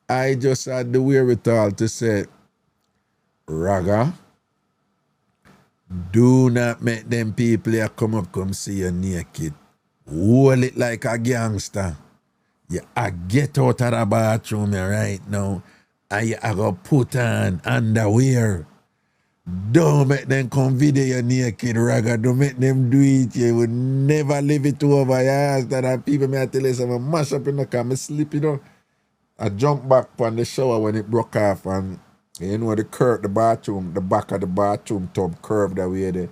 I just had the wherewithal to say, Raga, do not make them people here come see you naked. Hold it like a gangster. I get out of the bathroom right now and I go put on underwear. Don't make them come video you naked, Raga. Don't make them do it. You will never leave it over your ass. That people may tell you something, mash up in the car, I sleep, I jumped back on the shower when it broke off and the curve, the bathroom, the back of the bathroom tub curved that way there.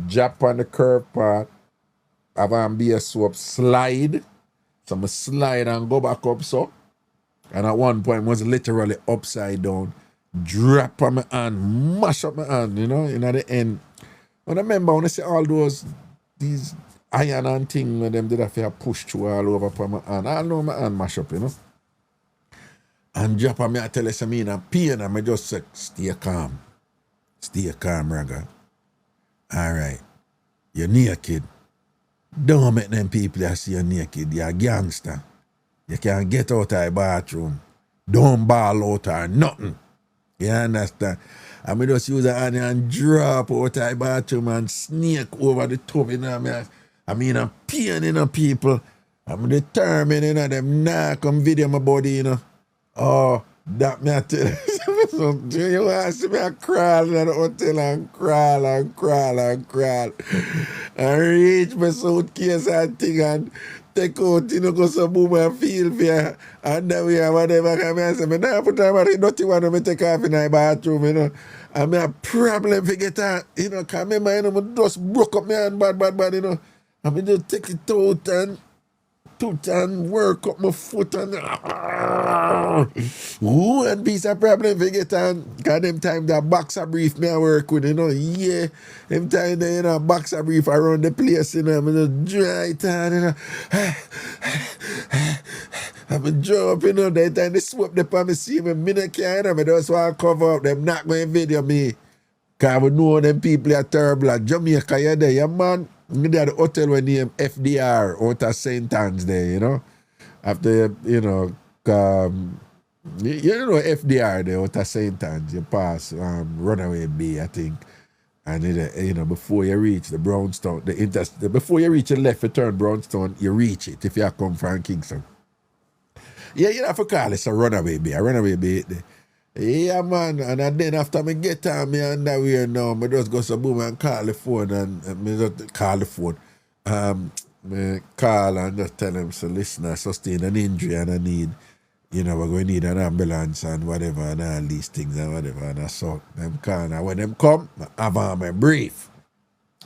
Drop on the curve part, have on be a soap, slide. So I slide and go back up so. And at one point was literally upside down. Drop on my hand, mash up my hand, at the end. When I remember when I see all these iron and things when them did have to push through all over for my hand. I know my hand mash up, And drop on me, I tell you something in pain, and I just say, stay calm. Stay calm, Raga. All right. You're naked. Don't make them people that see you naked. You're a gangster. You can't get out of the bathroom. Don't ball out or nothing. You understand? I mean, just use a hand and drop out of the bathroom and snake over the tub, I mean, I'm pain, people. I'm determined, them nah come video my body, Oh, that me I tell you. So, do you want to see me I crawl in the hotel and crawl and crawl and crawl and reach my suitcase and thing and take out, go some boom and feel for you and then we have whatever come and say, I put on my dirty one and me take off in the bathroom, and me a problem to get out, because remember, I just broke up my hand bad, and me just take it out and put and work up my foot and and piece of problem for get on. Because them time that boxer brief me I work with, yeah. Them time they, boxer brief around the place, me just dry it on, I'm drop, that time they sweep the palm, see me, me not care, me just want to cover up, them not going to video me. Because we know them people are terrible. At Jamaica, you're there, man. We had the hotel when name FDR out of St. Anne's there, After, FDR there out of St. Anne's, you pass Runaway Bay, I think. And, before you reach the Brownstone, before you reach the left, you turn Brownstone, you reach it if you come from Kingston. Yeah, you have to call it a Runaway Bay. A Runaway Bay there. Yeah, man, and then after me get on me underwear now, I just go to boom and call the phone and me just call the phone. Me call and just tell them, so listen, I sustained an injury and I need, we're going to need an ambulance and whatever and all these things and whatever. And I saw them call and when them come, I have on my brief.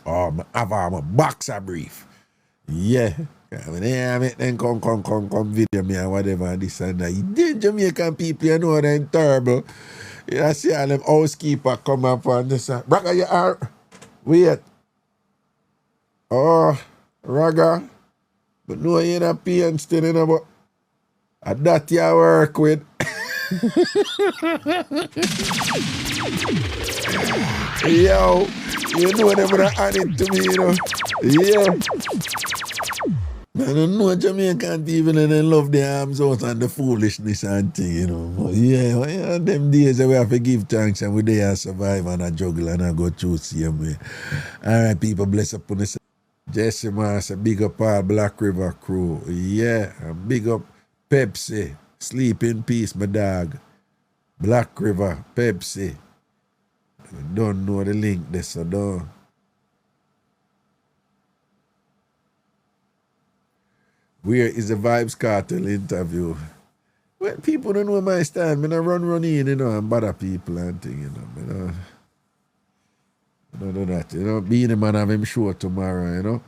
Or I have on my boxer brief. Yeah. I mean, yeah, I mean, then come video me and whatever and this and that. The Jamaican people, they're terrible. I see all them housekeeper come up and they say, Raga, you are, wait. Oh, Raga, but no, you're not paying still, but that you work with. Yo, them are on it to me, Yeah. I don't know Jamaican people and they love their arms out and the foolishness and thing, But yeah, them days we have to give thanks and we there survive and I juggle and I go through the same way. All right, people, bless up on the Jesse Master, big up all Black River crew. Yeah, and big up Pepsi. Sleep in peace, my dog. Black River, Pepsi. Don't know the link there, so don't. Where is the Vibes Cartel interview? Well, people don't know my style. I don't run in, and bother people and things, I don't do that. Being a man have him show tomorrow,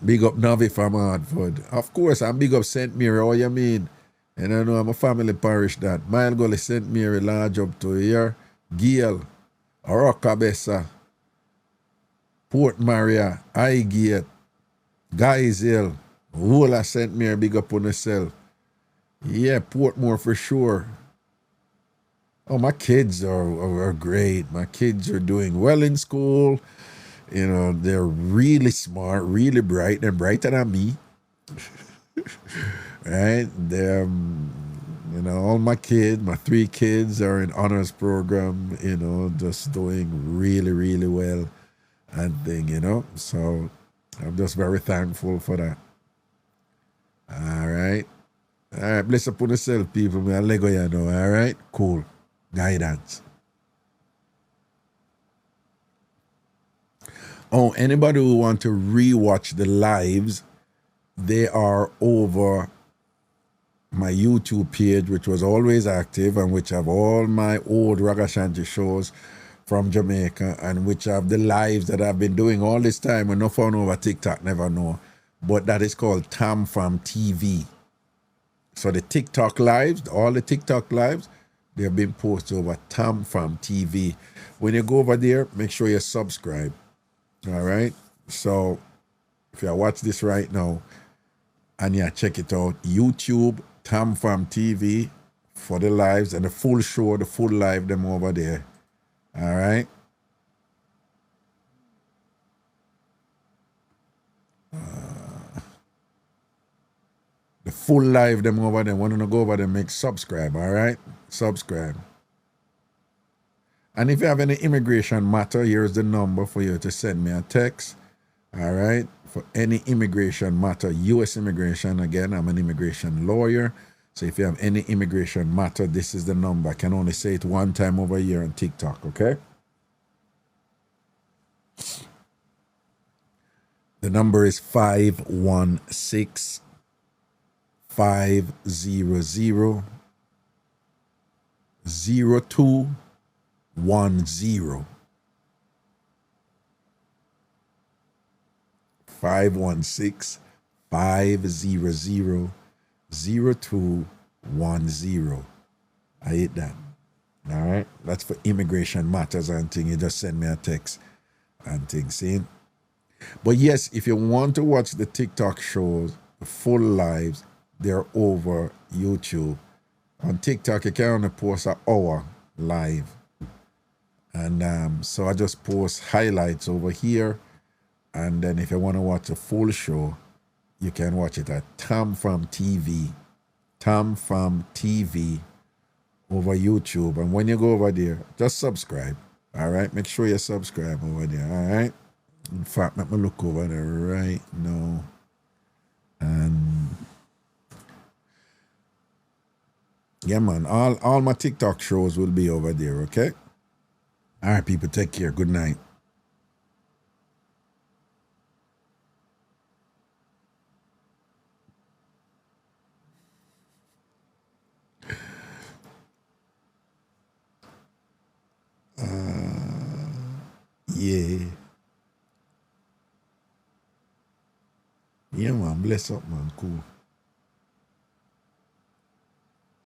Big up Navi from Hartford. Of course, I'm big up St. Mary, how you mean? And I know I'm a family parish that. Mile Gully, St. Mary, large up to here. Gale, Orocabessa, Port Maria, Highgate, Guys Hill, whole of St. Mary, big up on yourself. Yeah, Portmore for sure. Oh, my kids are great. My kids are doing well in school. You know, they're really smart, really bright. They're brighter than me. Right? They're, you know, all my kids, my 3 kids are in honors program, you know, just doing really, really well and thing, you know. So I'm just very thankful for that. All right. All right, bless upon yourself, people. Me a Lego, you know. All right, cool. Guidance. Oh, anybody who want to rewatch the lives, they are over my YouTube page, which was always active and which have all my old Ragashanti shows from Jamaica and which have the lives that I've been doing all this time and no found over TikTok, never know. But that is called TamFam TV. So the TikTok lives, all the TikTok lives, they have been posted over TamFam TV. When you go over there, make sure you subscribe. All right? So if you watch this right now and you check it out, YouTube, TamFam TV for the lives and the full show, the full live, them over there. All right? The full live, them over there. Want to go over there, make subscribe, all right? Subscribe. And if you have any immigration matter, here's the number for you to send me a text. All right. For any immigration matter, U.S. immigration, again, I'm an immigration lawyer. So if you have any immigration matter, this is the number. I can only say it one time over here on TikTok, okay? The number is 516 500 0210. 516 500 0210. I hit that. All right. That's for immigration matters and thing. You just send me a text and things. See? But yes, if you want to watch the TikTok shows, the full lives, they're over YouTube. On TikTok, you can only post an hour live. And so I just post highlights over here. And then if you want to watch a full show, you can watch it at TamFam TV. TamFam TV over YouTube. And when you go over there, just subscribe. All right? Make sure you subscribe over there. All right? In fact, let me look over there right now. And yeah, man, all my TikTok shows will be over there, okay? All right, people, take care. Good night. Yeah. Yeah, man. Bless up, man. Cool.